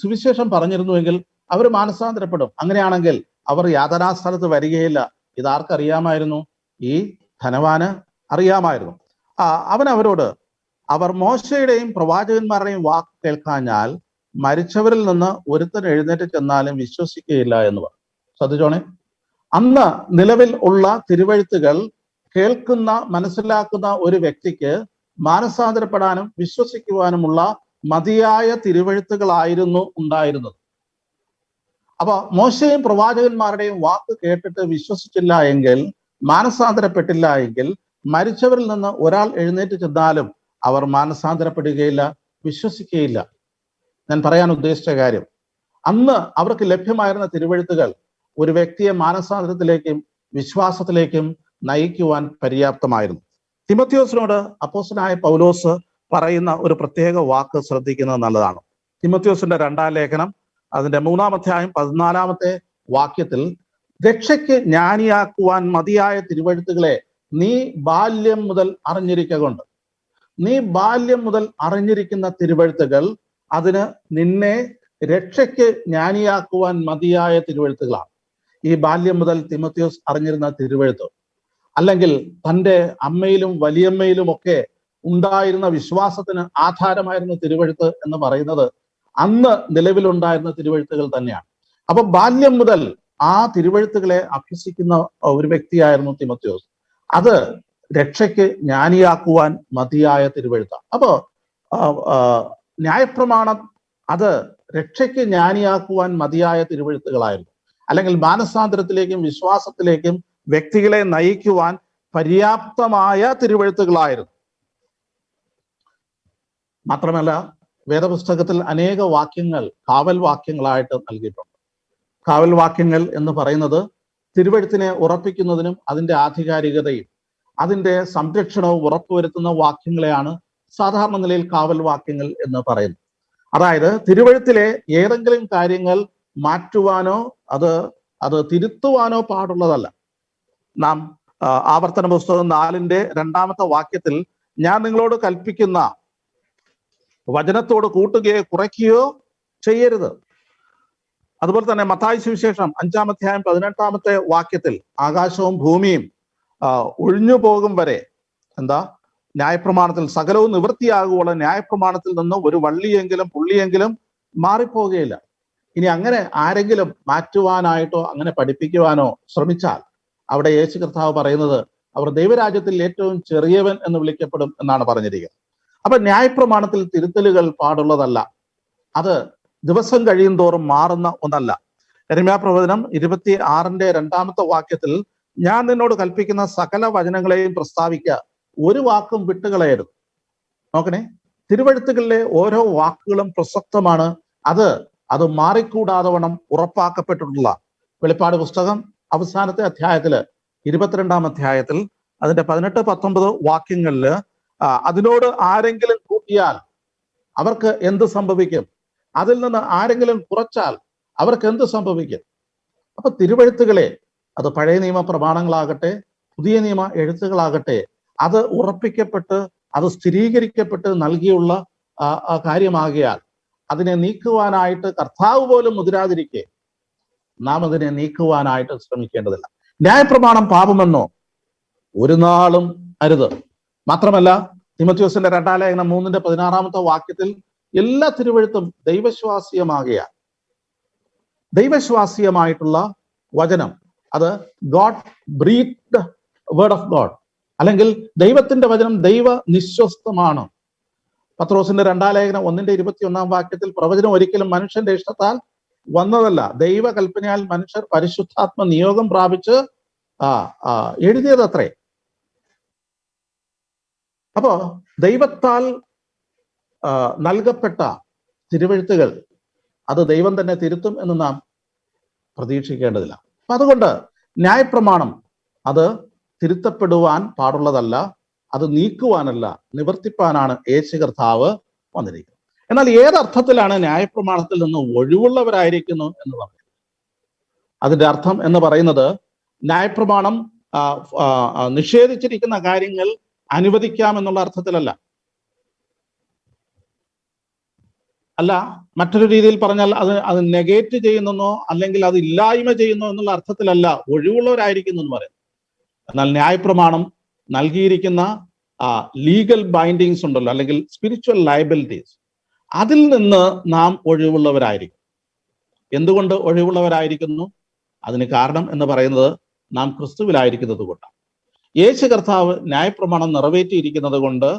S1: സുവിശേഷം പറഞ്ഞിരുന്നുവെങ്കിൽ അവർ മാനസാന്തരപ്പെടും. അങ്ങനെയാണെങ്കിൽ അവർ യാതനാ സ്ഥലത്ത് വരികയില്ല. ഇതാർക്കറിയാമായിരുന്നു? ഈ ധനവാന് അറിയാമായിരുന്നു. അവൻ അവരോട്, അവർ മോശയുടെയും പ്രവാചകന്മാരുടെയും വാക്ക് കേൾക്കാഞ്ഞാൽ മരിച്ചവരിൽ നിന്ന് ഒരുത്തൻ എഴുന്നേറ്റ് ചെന്നാലും വിശ്വസിക്കുകയില്ല എന്ന് പറഞ്ഞു. ശ്രദ്ധിച്ചോണേ, അന്ന് നിലവിൽ ഉള്ള തിരുവെഴുത്തുകൾ കേൾക്കുന്ന, മനസ്സിലാക്കുന്ന ഒരു വ്യക്തിക്ക് മാനസാന്തരപ്പെടാനും വിശ്വസിക്കുവാനുമുള്ള മതിയായ തിരുവെഴുത്തുകളായിരുന്നു ഉണ്ടായിരുന്നത്. അപ്പൊ മോശയും പ്രവാചകന്മാരുടെയും വാക്ക് കേട്ടിട്ട് വിശ്വസിച്ചില്ല എങ്കിൽ, മാനസാന്തരപ്പെട്ടില്ല എങ്കിൽ, മരിച്ചവരിൽ നിന്ന് ഒരാൾ എഴുന്നേറ്റ് ചെന്നാലും അവർ മാനസാന്തരപ്പെടുകയില്ല, വിശ്വസിക്കുകയില്ല. ഞാൻ പറയാൻ ഉദ്ദേശിച്ച കാര്യം, അന്ന് അവർക്ക് ലഭ്യമായിരുന്ന തിരുവെഴുത്തുകൾ ഒരു വ്യക്തിയെ മാനസാന്തരത്തിലേക്കും വിശ്വാസത്തിലേക്കും നയിക്കുവാൻ പര്യാപ്തമായിരുന്നു. തിമോത്തിയോസിനോട് അപ്പോസ്തലനായ പൗലോസ് പറയുന്ന ഒരു പ്രത്യേക വാക്ക് ശ്രദ്ധിക്കുന്നത് നല്ലതാണ്. തിമോത്തിയോസിന്റെ 2-ാം ലേഖനം അതിന്റെ 3-ാം അധ്യായം 14-ാമത്തെ വാക്യത്തിൽ, രക്ഷയ്ക്ക് ജ്ഞാനിയാക്കുവാൻ മതിയായ തിരുവെഴുത്തുകളെ നീ ബാല്യം മുതൽ അറിഞ്ഞിരിക്കൊണ്ട്. നീ ബാല്യം മുതൽ അറിഞ്ഞിരിക്കുന്ന തിരുവെഴുത്തുകൾ അതിന് നിന്നെ രക്ഷയ്ക്ക് ജ്ഞാനിയാക്കുവാൻ മതിയായ തിരുവെഴുത്തുകളാണ്. ഈ ബാല്യം മുതൽ തിമോത്തിയോസ് അറിഞ്ഞിരുന്ന തിരുവെഴുത്ത്, അല്ലെങ്കിൽ തൻ്റെ അമ്മയിലും വലിയമ്മയിലും ഒക്കെ ഉണ്ടായിരുന്ന വിശ്വാസത്തിന് ആധാരമായിരുന്ന തിരുവെഴുത്ത് എന്ന് പറയുന്നത് അന്ന് നിലവിലുണ്ടായിരുന്ന തിരുവെഴുത്തുകൾ തന്നെയാണ്. അപ്പൊ ബാല്യം മുതൽ ആ തിരുവെഴുത്തുകളെ അഭ്യസിക്കുന്ന ഒരു വ്യക്തിയായിരുന്നു തിമോത്തിയോസ്. അത് രക്ഷയ്ക്ക് ജ്ഞാനിയാക്കുവാൻ മതിയായ തിരുവെഴുത്താണ്. അപ്പോ ന്യായപ്രമാണം അത് രക്ഷയ്ക്ക് ജ്ഞാനിയാക്കുവാൻ മതിയായ തിരുവെഴുത്തുകളായിരുന്നു, അല്ലെങ്കിൽ മാനസാന്തരത്തിലേക്കും വിശ്വാസത്തിലേക്കും വ്യക്തികളെ നയിക്കുവാൻ പര്യാപ്തമായ തിരുവെഴുത്തുകളായിരുന്നു. മാത്രമല്ല, വേദപുസ്തകത്തിൽ അനേക വാക്യങ്ങൾ കാവൽ വാക്യങ്ങളായിട്ട് നൽകിയിട്ടുണ്ട്. കാവൽ വാക്യങ്ങൾ എന്ന് പറയുന്നത് തിരുവെഴുത്തിനെ ഉറപ്പിക്കുന്നതിനും അതിൻ്റെ ആധികാരികതയും അതിൻ്റെ സംരക്ഷണവും ഉറപ്പുവരുത്തുന്ന വാക്യങ്ങളെയാണ് സാധാരണ നിലയിൽ കാവൽ വാക്യങ്ങൾ എന്ന് പറയുന്നത്. അതായത് തിരുവെഴുത്തിലെ ഏതെങ്കിലും കാര്യങ്ങൾ മാറ്റുവാനോ അത് തിരുത്തുവാനോ പാടുള്ളതല്ല. നാം ആവർത്തന പുസ്തകം 4-ന്റെ 2-ാമത്തെ വാക്യത്തിൽ, ഞാൻ നിങ്ങളോട് കൽപ്പിക്കുന്ന വചനത്തോട് കൂട്ടുകയോ കുറയ്ക്കുകയോ ചെയ്യരുത്. അതുപോലെ തന്നെ മത്തായി സുവിശേഷം 5-ാം അധ്യായം 18-ാമത്തെ വാക്യത്തിൽ, ആകാശവും ഭൂമിയും ഒഴിഞ്ഞു പോകും വരെ ന്യായപ്രമാണത്തിൽ സകലവും നിവൃത്തിയാകുവോളം ന്യായപ്രമാണത്തിൽ നിന്ന് ഒരു വള്ളിയെങ്കിലും പുള്ളിയെങ്കിലും മാറിപ്പോകുകയില്ല. ഇനി അങ്ങനെ ആരെങ്കിലും മാറ്റുവാനായിട്ടോ അങ്ങനെ പഠിപ്പിക്കുവാനോ ശ്രമിച്ചാൽ അവിടെ യേശു കർത്താവ് പറയുന്നത് അവർ ദൈവരാജ്യത്തിൽ ഏറ്റവും ചെറിയവൻ എന്ന് വിളിക്കപ്പെടും എന്നാണ് പറഞ്ഞിരിക്കുന്നത്. അപ്പൊ ന്യായപ്രമാണത്തിൽ തിരുത്തലുകൾ പാടുള്ളതല്ല. അത് ദിവസം കഴിയും തോറും മാറുന്ന ഒന്നല്ല. യെരമ്യാ പ്രവചനം 26-ന്റെ 2-ാമത്തെ വാക്യത്തിൽ, ഞാൻ നിന്നോട് കൽപ്പിക്കുന്ന സകല വചനങ്ങളെയും പ്രസ്താവിക്കുക, ഒരു വാക്കും വിട്ടുകളയരുത്. നോക്കണേ, തിരുവെഴുത്തുകളിലെ ഓരോ വാക്കുകളും പ്രസക്തമാണ്. അത് മാറിക്കൂടാതെ വണ്ണം ഉറപ്പാക്കപ്പെട്ടിട്ടുള്ള. വെളിപ്പാട് പുസ്തകം അവസാനത്തെ അധ്യായത്തില് 22-ാം അധ്യായത്തിൽ അതിന്റെ 18-19 വാക്യങ്ങളില് അതിനോട് ആരെങ്കിലും കൂട്ടിയാൽ അവർക്ക് എന്ത് സംഭവിക്കും, അതിൽ നിന്ന് ആരെങ്കിലും കുറച്ചാൽ അവർക്ക് എന്ത് സംഭവിക്കും. അപ്പൊ തിരുവെഴുത്തുകളെ, അത് പഴയ നിയമ പ്രമാണങ്ങളാകട്ടെ പുതിയ നിയമ എഴുത്തുകളാകട്ടെ, അത് ഉറപ്പിക്കപ്പെട്ട് അത് സ്ഥിരീകരിക്കപ്പെട്ട് നൽകിയുള്ള കാര്യമാകിയാൽ അതിനെ നീക്കുവാനായിട്ട് കർത്താവ് പോലും മുതിരാതിരിക്കെ നാം അതിനെ നീക്കുവാനായിട്ട് ശ്രമിക്കേണ്ടതില്ല. ന്യായപ്രമാണം പാപമെന്നോ ഒരു നാളും അരുത്. മാത്രമല്ല, തിമോത്തിയോസിന്റെ 2-ാം ലേഖനം 3-ന്റെ 16-ാമത്തെ വാക്യത്തിൽ, എല്ലാ തിരുവെഴുത്തും ദൈവശ്വാസീയമാകിയാൽ, ദൈവശ്വാസീയമായിട്ടുള്ള വചനം, അത് God breathed word of God, അല്ലെങ്കിൽ ദൈവത്തിന്റെ വചനം ദൈവ നിശ്വസ്തമാണ്. പത്രോസിന്റെ 2-ാം ലേഖനം 1-ന്റെ 21-ാം വാക്യത്തിൽ, പ്രവചനം ഒരിക്കലും മനുഷ്യന്റെ ഇഷ്ടത്താൽ വന്നതല്ല, ദൈവകൽപ്പനയാൽ മനുഷ്യർ പരിശുദ്ധാത്മ നിയോഗം പ്രാപിച്ച് എഴുതിയതത്രേ. അപ്പോ ദൈവത്താൽ നൽകപ്പെട്ട തിരുവെഴുത്തുകൾ അത് ദൈവം തന്നെ തിരുത്തും എന്ന് നാം പ്രതീക്ഷിക്കേണ്ടതില്ല. അപ്പൊ അതുകൊണ്ട് ന്യായപ്രമാണം അത് തിരുത്തപ്പെടുവാൻ പാടുള്ളതല്ല, അത് നീക്കുവാനല്ല, നിവർത്തിപ്പാനാണ് യേശു കർത്താവ് വന്നിരിക്കുന്നത്. എന്നാൽ ഏതർത്ഥത്തിലാണ് ന്യായപ്രമാണത്തിൽ നിന്ന് ഒഴിവുള്ളവരായിരിക്കുന്നു എന്ന് പറയുന്നത്? അതിന്റെ അർത്ഥം എന്ന് പറയുന്നത് ന്യായപ്രമാണം നിഷേധിച്ചിരിക്കുന്ന കാര്യങ്ങൾ അനുവദിക്കാമെന്നുള്ള അർത്ഥത്തിലല്ല. അല്ല, മറ്റൊരു രീതിയിൽ പറഞ്ഞാൽ അത് നെഗേറ്റ് ചെയ്യുന്നെന്നോ അല്ലെങ്കിൽ അത് ഇല്ലായ്മ ചെയ്യുന്നോ എന്നുള്ള അർത്ഥത്തിലല്ല ഒഴിവുള്ളവരായിരിക്കുന്നു എന്ന് പറയുന്നത്. എന്നാൽ ന്യായപ്രമാണം നൽകിയിരിക്കുന്ന ലീഗൽ ബൈൻഡിങ്സ് ഉണ്ടല്ലോ, അല്ലെങ്കിൽ സ്പിരിച്വൽ ലയബിലിറ്റീസ്, അതിൽ നിന്ന് നാം ഒഴിവുള്ളവരായിരിക്കും. എന്തുകൊണ്ട് ഒഴിവുള്ളവരായിരിക്കുന്നു? അതിന് കാരണം എന്ന് പറയുന്നത് നാം ക്രിസ്തുവിലായിരിക്കുന്നത് കൊണ്ടാണ്. യേശു കർത്താവ് ന്യായപ്രമാണം നിറവേറ്റിയിരിക്കുന്നത് കൊണ്ട്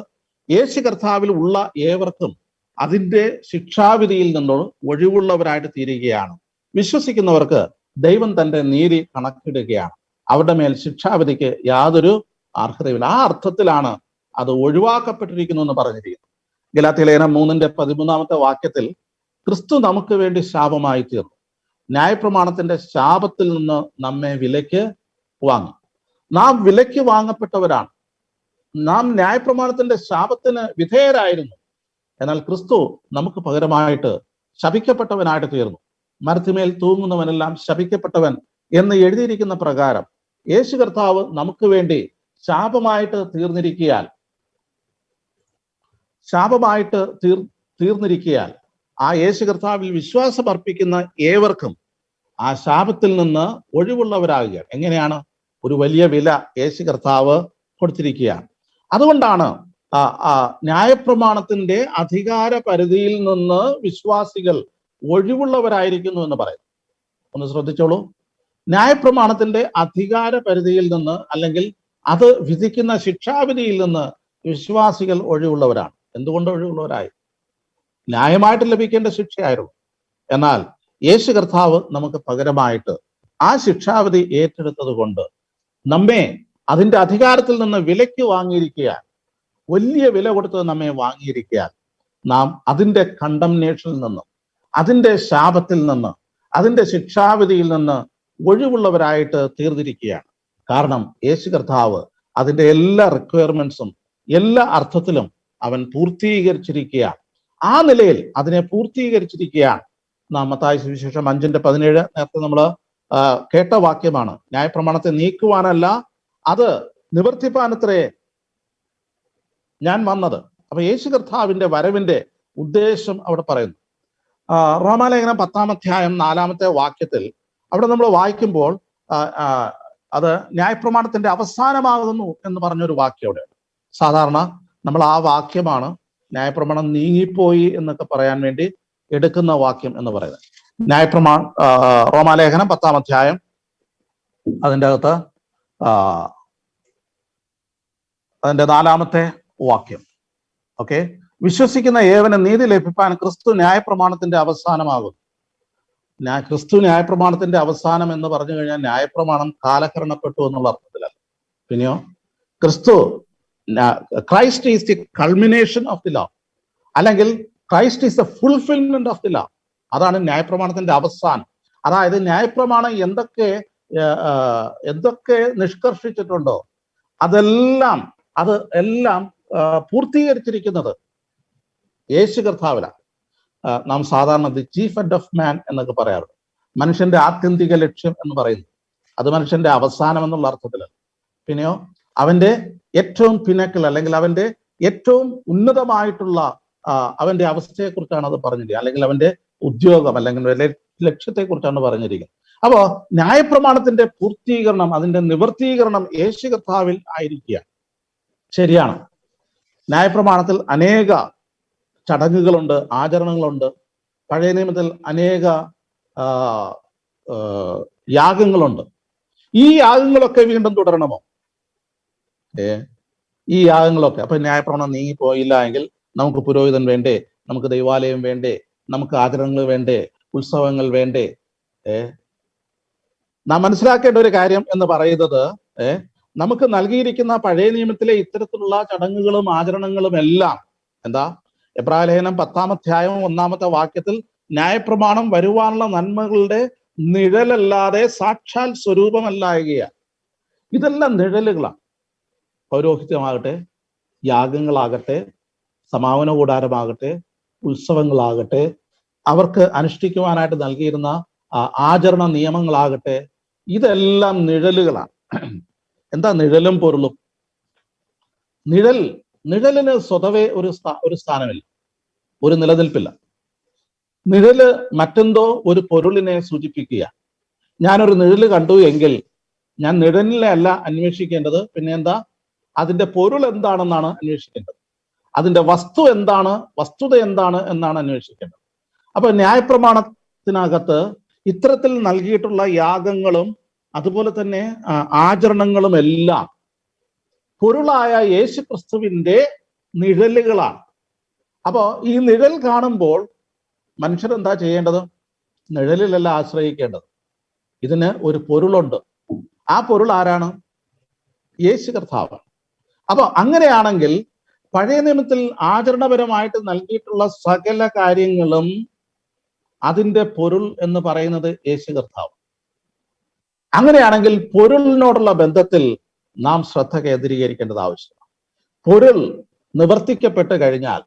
S1: യേശു കർത്താവിൽ ഉള്ള ഏവർക്കും അതിൻ്റെ ശിക്ഷാവിധിയിൽ നിന്ന് ഒഴിവുള്ളവരായിട്ട് തീരുകയാണ്. വിശ്വസിക്കുന്നവർക്ക് ദൈവം തന്റെ നീതി കണക്കിടുകയാണ്. അവരുടെ മേൽ ശിക്ഷാവിധിക്ക് യാതൊരു അർഹതയില്ല. ആ അർത്ഥത്തിലാണ് അത് ഒഴിവാക്കപ്പെട്ടിരിക്കുന്നു എന്ന് പറഞ്ഞിരിക്കുന്നത്. ഗലാത്യലേഖനം 3-ന്റെ 13-ാമത്തെ വാക്യത്തിൽ, ക്രിസ്തു നമുക്ക് വേണ്ടി ശാപമായി തീർന്നു. ന്യായപ്രമാണത്തിന്റെ ശാപത്തിൽ നിന്ന് നമ്മെ വിലയ്ക്ക് വാങ്ങി. നാം വിലയ്ക്ക് വാങ്ങപ്പെട്ടവരാണ്. നാം ന്യായപ്രമാണത്തിന്റെ ശാപത്തിന് വിധേയരായിരുന്നു. എന്നാൽ ക്രിസ്തു നമുക്ക് പകരമായിട്ട് ശപിക്കപ്പെട്ടവനായിട്ട് തീർന്നു. മരത്തിന്മേൽ തൂങ്ങുന്നവനെല്ലാം ശപിക്കപ്പെട്ടവൻ എന്ന് എഴുതിയിരിക്കുന്ന പ്രകാരം യേശു കർത്താവ് നമുക്ക് വേണ്ടി ശാപമായിട്ട് തീർന്നിരിക്കയാൽ ആ യേശു കർത്താവിൽ വിശ്വാസം അർപ്പിക്കുന്ന ഏവർക്കും ആ ശാപത്തിൽ നിന്ന് ഒഴിവുള്ളവരാകുക. എങ്ങനെയാണ്? ഒരു വലിയ വില യേശു കർത്താവ് കൊടുത്തിരിക്കുകയാണ്. അതുകൊണ്ടാണ് ന്യായപ്രമാണത്തിന്റെ അധികാര പരിധിയിൽ നിന്ന് വിശ്വാസികൾ ഒഴിവുള്ളവരായിരിക്കുന്നു എന്ന് പറയുന്നു. ഒന്ന് ശ്രദ്ധിച്ചോളൂ. ന്യായപ്രമാണത്തിന്റെ അധികാര പരിധിയിൽ നിന്ന്, അല്ലെങ്കിൽ അത് വിധിക്കുന്ന ശിക്ഷാവിധിയിൽ നിന്ന് വിശ്വാസികൾ ഒഴിവുള്ളവരാണ്. എന്തുകൊണ്ട് ഒഴിവുള്ളവരായി? ന്യായമായിട്ട് ലഭിക്കേണ്ട ശിക്ഷയായിരുന്നു. എന്നാൽ യേശു കർത്താവ് നമുക്ക് പകരമായിട്ട് ആ ശിക്ഷാവിധി ഏറ്റെടുത്തത് കൊണ്ട് നമ്മെ അതിന്റെ അധികാരത്തിൽ നിന്ന് വിലയ്ക്ക് വാങ്ങിയിരിക്കുകയാൽ, വലിയ വില കൊടുത്ത് നമ്മെ വാങ്ങിയിരിക്കുകയാൽ, നാം അതിന്റെ കണ്ടംനേഷനിൽ നിന്ന്, അതിന്റെ ശാപത്തിൽ നിന്ന്, അതിന്റെ ശിക്ഷാവിധിയിൽ നിന്ന് ഒഴിവുള്ളവരായിട്ട് തീർന്നിരിക്കുകയാണ്. കാരണം യേശു കർത്താവ് അതിന്റെ എല്ലാ റിക്വയർമെന്റ്സും എല്ലാ അർത്ഥത്തിലും അവൻ പൂർത്തീകരിച്ചിരിക്കുകയാണ്. ആ നിലയിൽ അതിനെ പൂർത്തീകരിച്ചിരിക്കുകയാണ്. നാം മത്തായി സുവിശേഷം 5:17 നേരത്തെ നമ്മൾ കേട്ട വാക്യമാണ്. ന്യായപ്രമാണത്തെ നീക്കുവാനല്ല, അത് നിവർത്തിപ്പാനത്രേ ഞാൻ വന്നത്. അപ്പൊ യേശു കർത്താവിന്റെ വരവിന്റെ ഉദ്ദേശം അവിടെ പറയുന്നു. റോമാലേഖനം 10-ാം അധ്യായം 4-ാമത്തെ വാക്യത്തിൽ അവിടെ നമ്മൾ വായിക്കുമ്പോൾ അത് ന്യായപ്രമാണത്തിന്റെ അവസാനമാകുന്നു എന്ന് പറഞ്ഞൊരു വാക്യം അവിടെയുണ്ട്. സാധാരണ നമ്മൾ ആ വാക്യമാണ് ന്യായപ്രമാണം നീങ്ങിപ്പോയി എന്നൊക്കെ പറയാൻ വേണ്ടി എടുക്കുന്ന വാക്യം എന്ന് പറയുന്നത്. റോമാലേഖനം 10-ാം അധ്യായം അതിൻ്റെ അകത്ത് അതിന്റെ 4-ാമത്തെ വാക്യം. ഓക്കെ, വിശ്വസിക്കുന്ന ഏവന് നീതി ലഭിപ്പാൻ ക്രിസ്തു ന്യായപ്രമാണത്തിന്റെ അവസാനമാകും. ക്രിസ്തു ന്യായപ്രമാണത്തിന്റെ അവസാനം എന്ന് പറഞ്ഞു കഴിഞ്ഞാൽ ന്യായപ്രമാണം കാലഹരണപ്പെട്ടു എന്നുള്ള അർത്ഥത്തിലല്ല. പിന്നെയോ Christ is the culmination of the law, അല്ലെങ്കിൽ Christ is the fulfilment of the law. അതാണ് ന്യായപ്രമാണത്തിന്റെ അവസാനം. അതായത് ന്യായപ്രമാണം എന്തൊക്കെ നിഷ്കർഷിച്ചിട്ടുണ്ടോ അതെല്ലാം പൂർത്തീകരിച്ചിരിക്കുന്നത് യേശു കർത്താവിലാണ്. നാം സാധാരണ ദി ചീഫ് എൻഡ് ഓഫ് മാൻ എന്നൊക്കെ പറയാറുണ്ട്. മനുഷ്യന്റെ ആത്യന്തിക ലക്ഷ്യം എന്ന് പറയുന്നത് അത് മനുഷ്യന്റെ അവസാനം എന്നുള്ള അർത്ഥത്തിലാണ്. പിന്നെയോ അവന്റെ ഏറ്റവും പിന്നക്കൽ, അല്ലെങ്കിൽ അവന്റെ ഏറ്റവും ഉന്നതമായിട്ടുള്ള അവന്റെ അവസ്ഥയെക്കുറിച്ചാണ് അത് പറഞ്ഞിരിക്കുന്നത്, അല്ലെങ്കിൽ അവന്റെ ഉദ്യോഗം അല്ലെങ്കിൽ ലക്ഷ്യത്തെക്കുറിച്ചാണ് പറഞ്ഞിരിക്കുന്നത്. അപ്പോ ന്യായപ്രമാണത്തിന്റെ പൂർത്തീകരണം, അതിന്റെ നിവർത്തീകരണം യേശു കർത്താവിൽ ആയിരിക്കുക. ശരിയാണ്, ന്യായപ്രമാണത്തിൽ അനേക ചടങ്ങുകളുണ്ട്, ആചരണങ്ങളുണ്ട്. പഴയ നിയമത്തിൽ അനേക യാഗങ്ങളുണ്ട്. ഈ യാഗങ്ങളൊക്കെ വീണ്ടും തുടരണമോ? ഈ യാഗങ്ങളൊക്കെ അപ്പൊ ന്യായപ്രമാണം നീങ്ങിപ്പോയില്ല എങ്കിൽ നമുക്ക് പുരോഹിതൻ വേണ്ടേ? നമുക്ക് ദൈവാലയം വേണ്ടേ? നമുക്ക് ആചരണങ്ങൾ വേണ്ടേ? ഉത്സവങ്ങൾ വേണ്ടേ? നാം മനസ്സിലാക്കേണ്ട ഒരു കാര്യം എന്ന് പറയുന്നത്, നമുക്ക് നൽകിയിരിക്കുന്ന പഴയ നിയമത്തിലെ ഇത്തരത്തിലുള്ള ചടങ്ങുകളും ആചരണങ്ങളും എല്ലാം എന്താ? എബ്രായലേഖനം 10-ാം അധ്യായം 1-ാമത്തെ വാക്യത്തിൽ ന്യായപ്രമാണം വരുവാനുള്ള നന്മകളുടെ നിഴലല്ലാതെ സാക്ഷാൽ സ്വരൂപമല്ലായകയാണ്. ഇതെല്ലാം നിഴലുകളാണ്. പൗരോഹിത്യമാകട്ടെ, യാഗങ്ങളാകട്ടെ, സമാപന കൂടാരമാകട്ടെ, ഉത്സവങ്ങളാകട്ടെ, അവർക്ക് അനുഷ്ഠിക്കുവാനായിട്ട് നൽകിയിരുന്ന ആചരണ നിയമങ്ങളാകട്ടെ, ഇതെല്ലാം നിഴലുകളാണ്. എന്താ നിഴലും പൊരുളും? നിഴലിന് സ്വതവേ ഒരു സ്ഥാനമില്ല, ഒരു നിലനിൽപ്പില്ല. നിഴല് മറ്റെന്തോ ഒരു പൊരുളിനെ സൂചിപ്പിക്കുക. ഞാനൊരു നിഴല് കണ്ടു എങ്കിൽ ഞാൻ നിഴലിനെ അല്ല അന്വേഷിക്കേണ്ടത്, പിന്നെ എന്താ? അതിന്റെ പൊരുൾ എന്താണെന്നാണ് അന്വേഷിക്കേണ്ടത്. അതിന്റെ വസ്തുത എന്താണ് എന്നാണ് അന്വേഷിക്കേണ്ടത്. അപ്പൊ ന്യായപ്രമാണത്തിനകത്ത് ഇത്തരത്തിൽ നൽകിയിട്ടുള്ള യാഗങ്ങളും അതുപോലെ തന്നെ ആചരണങ്ങളും എല്ലാം പൊരുളായ യേശു ക്രിസ്തുവിന്റെ നിഴലുകളാണ്. അപ്പോ ഈ നിഴൽ കാണുമ്പോൾ മനുഷ്യർ എന്താ ചെയ്യേണ്ടത്? നിഴലിലല്ല ആശ്രയിക്കേണ്ടത്. ഇതിന് ഒരു പൊരുളുണ്ട്. ആ പൊരുൾ ആരാണ്? യേശു കർത്താവ്. അപ്പൊ അങ്ങനെയാണെങ്കിൽ പഴയ നിയമത്തിൽ ആചരണപരമായിട്ട് നൽകിയിട്ടുള്ള സകല കാര്യങ്ങളും അതിന്റെ പൊരുൾ എന്ന് പറയുന്നത് യേശു കർത്താവ്. അങ്ങനെയാണെങ്കിൽ പൊരുളിനോടുള്ള ബന്ധത്തിൽ നാം ശ്രദ്ധ കേന്ദ്രീകരിക്കേണ്ടത് ആവശ്യമാണ്. പൊരുൾ നിവർത്തിക്കപ്പെട്ട് കഴിഞ്ഞാൽ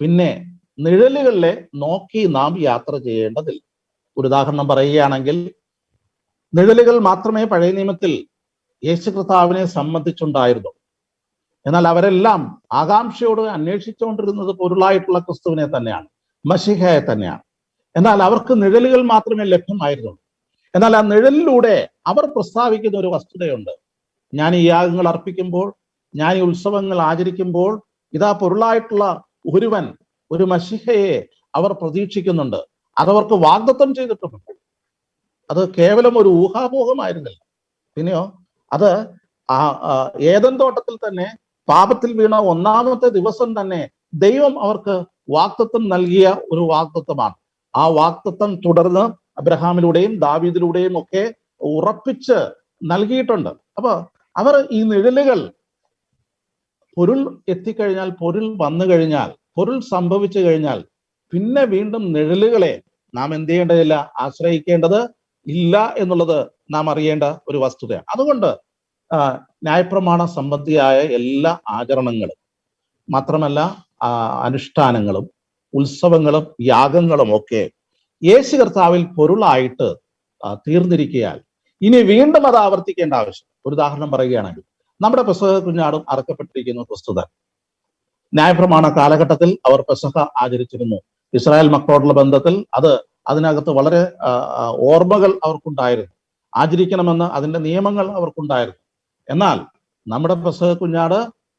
S1: പിന്നെ നിഴലുകളിലെ നോക്കി നാം യാത്ര ചെയ്യേണ്ടതില്ല. ഒരു ഉദാഹരണം പറയുകയാണെങ്കിൽ, നിഴലുകൾ മാത്രമേ പഴയ നിയമത്തിൽ യേശു കർത്താവിനെ സംബന്ധിച്ചുണ്ടായിരുന്നു. എന്നാൽ അവരെല്ലാം ആകാംക്ഷയോട് അന്വേഷിച്ചുകൊണ്ടിരുന്നത് പൊരുളായിട്ടുള്ള ക്രിസ്തുവിനെ തന്നെയാണ്, മശീഹയെ തന്നെയാണ്. എന്നാൽ അവർക്ക് നിഴലുകൾ മാത്രമേ ലഭ്യമായിരുന്നുള്ളൂ. എന്നാൽ ആ നിഴലിലൂടെ അവർ പ്രസ്താവിക്കുന്ന ഒരു വസ്തുതയുണ്ട്. ഞാൻ ഈ യാഗങ്ങൾ അർപ്പിക്കുമ്പോൾ, ഞാൻ ഈ ഉത്സവങ്ങൾ ആചരിക്കുമ്പോൾ, ഇതാ പൊരുളായിട്ടുള്ള ഒരുവൻ, ഒരു മശീഹയെ അവർ പ്രതീക്ഷിക്കുന്നുണ്ട്. അതവർക്ക് വാഗ്ദത്തം ചെയ്തിട്ടുണ്ട്. അത് കേവലം ഒരു ഊഹാപോഹമായിരുന്നില്ല. പിന്നെയോ അത് ഏദൻ തോട്ടത്തിൽ തന്നെ പാപത്തിൽ വീണ ഒന്നാമത്തെ ദിവസം തന്നെ ദൈവം അവർക്ക് വാഗ്ദത്തം നൽകിയ ഒരു വാഗ്ദത്തമാണ്. ആ വാഗ്ദത്തം തുടർന്ന് അബ്രഹാമിലൂടെയും ദാവീദിലൂടെയും ഒക്കെ ഉറപ്പിച്ച് നൽകിയിട്ടുണ്ട്. അപ്പൊ അവർ ഈ നിഴലുകൾ, പൊരുൾ എത്തിക്കഴിഞ്ഞാൽ, പൊരുൾ വന്നു കഴിഞ്ഞാൽ, പൊരുൾ സംഭവിച്ചു കഴിഞ്ഞാൽ പിന്നെ വീണ്ടും നിഴലുകളെ നാം എന്ത് ചെയ്യേണ്ടതില്ല, ആശ്രയിക്കേണ്ടത് ഇല്ല എന്നുള്ളത് നാം അറിയേണ്ട ഒരു വസ്തുതയാണ്. അതുകൊണ്ട് ന്യായപ്രമാണ സംബന്ധിയായ എല്ലാ ആചരണങ്ങളും, മാത്രമല്ല അനുഷ്ഠാനങ്ങളും ഉത്സവങ്ങളും യാഗങ്ങളും ഒക്കെ യേശു കർത്താവിൽ പൊരുളായിട്ട് തീർന്നിരിക്കയാൽ ഇനി വീണ്ടും അത് ആവർത്തിക്കേണ്ട ആവശ്യം. ഒരു ഉദാഹരണം പറയുകയാണെങ്കിൽ, നമ്മുടെ പെസഹ കുഞ്ഞാടും അറക്കപ്പെട്ടിരിക്കുന്നു ക്രിസ്തുതൻ. ന്യായപ്രമാണ കാലഘട്ടത്തിൽ അവർ പെസഹ ആചരിച്ചിരുന്നു. ഇസ്രായേൽ മക്കളോടുള്ള ബന്ധത്തിൽ അതിനകത്ത് വളരെ ഓർമ്മകൾ അവർക്കുണ്ടായിരുന്നു, ആചരിക്കണമെന്ന് അതിന്റെ നിയമങ്ങൾ അവർക്കുണ്ടായിരുന്നു. എന്നാൽ നമ്മുടെ പെസഹ കുഞ്ഞാട്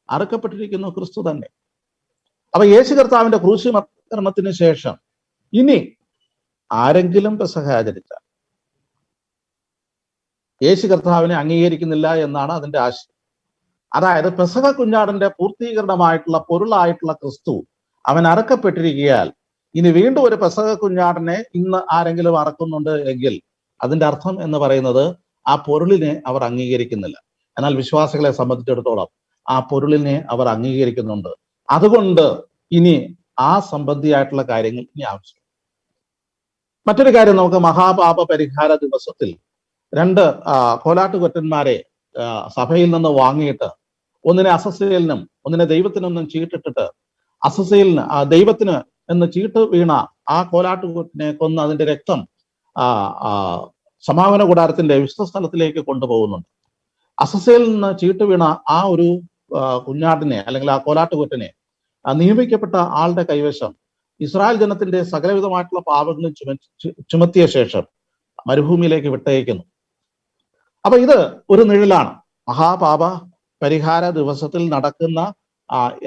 S1: അറക്കപ്പെട്ടിരിക്കുന്നു ക്രിസ്തു തന്നെ. അപ്പൊ യേശു കർത്താവിന്റെ ക്രൂശീകരണത്തിന് ശേഷം ഇനി ആരെങ്കിലും പെസഹ ആചരിച്ചാൽ യേശു കർത്താവിനെ അംഗീകരിക്കുന്നില്ല എന്നാണ് അതിന്റെ ആശയം. അതായത് പെസഹ കുഞ്ഞാടിന്റെ പൂർത്തീകരണമായിട്ടുള്ള പൊരുളായിട്ടുള്ള ക്രിസ്തു അവൻ അറക്കപ്പെട്ടിരിക്കയാൽ ഇനി വീണ്ടും ഒരു പെസഹ കുഞ്ഞാടിനെ ഇന്ന് ആരെങ്കിലും അറക്കുന്നുണ്ട് എങ്കിൽ അതിന്റെ അർത്ഥം എന്ന് പറയുന്നത് ആ പൊരുളിനെ അവർ അംഗീകരിക്കുന്നില്ല. എന്നാൽ വിശ്വാസികളെ സംബന്ധിച്ചിടത്തോളം ആ പൊരുളിനെ അവർ അംഗീകരിക്കുന്നുണ്ട്. അതുകൊണ്ട് ഇനി ആ സംബന്ധിയായിട്ടുള്ള കാര്യങ്ങൾ ഇനി ആവശ്യം. മറ്റൊരു കാര്യം, നമുക്ക് മഹാപാപ പരിഹാര ദിവസത്തിൽ 2 കോലാട്ടുകൊറ്റന്മാരെ സഭയിൽ നിന്ന് വാങ്ങിയിട്ട് ഒന്നിനെ അസസ്സേലിനും ഒന്നിനെ ദൈവത്തിനൊന്നും ചീട്ടിട്ടിട്ട്, അസസ്സേലിന് ദൈവത്തിന് എന്ന് ചീട്ട് വീണ ആ കോലാട്ടുകൊറ്റനെ കൊന്ന് അതിന്റെ രക്തം സമാഗമന കൂടാരത്തിന്റെ വിശുദ്ധ സ്ഥലത്തിലേക്ക് കൊണ്ടുപോകുന്നുണ്ട്. അസസ്സേലിൽ നിന്ന് ചീട്ട് വീണ ആ ഒരു കുഞ്ഞാടിനെ അല്ലെങ്കിൽ ആ കോലാട്ടുകൊറ്റനെ നിയമിക്കപ്പെട്ട ആളുടെ കൈവശം ഇസ്രായേൽ ജനത്തിന്റെ സകലവിധമായിട്ടുള്ള പാപങ്ങളും ചുമത്തിയ ശേഷം മരുഭൂമിയിലേക്ക് വിട്ടയക്കുന്നു. അപ്പൊ ഇത് ഒരു നിഴലാണ്. മഹാപാപ പരിഹാര ദിവസത്തിൽ നടക്കുന്ന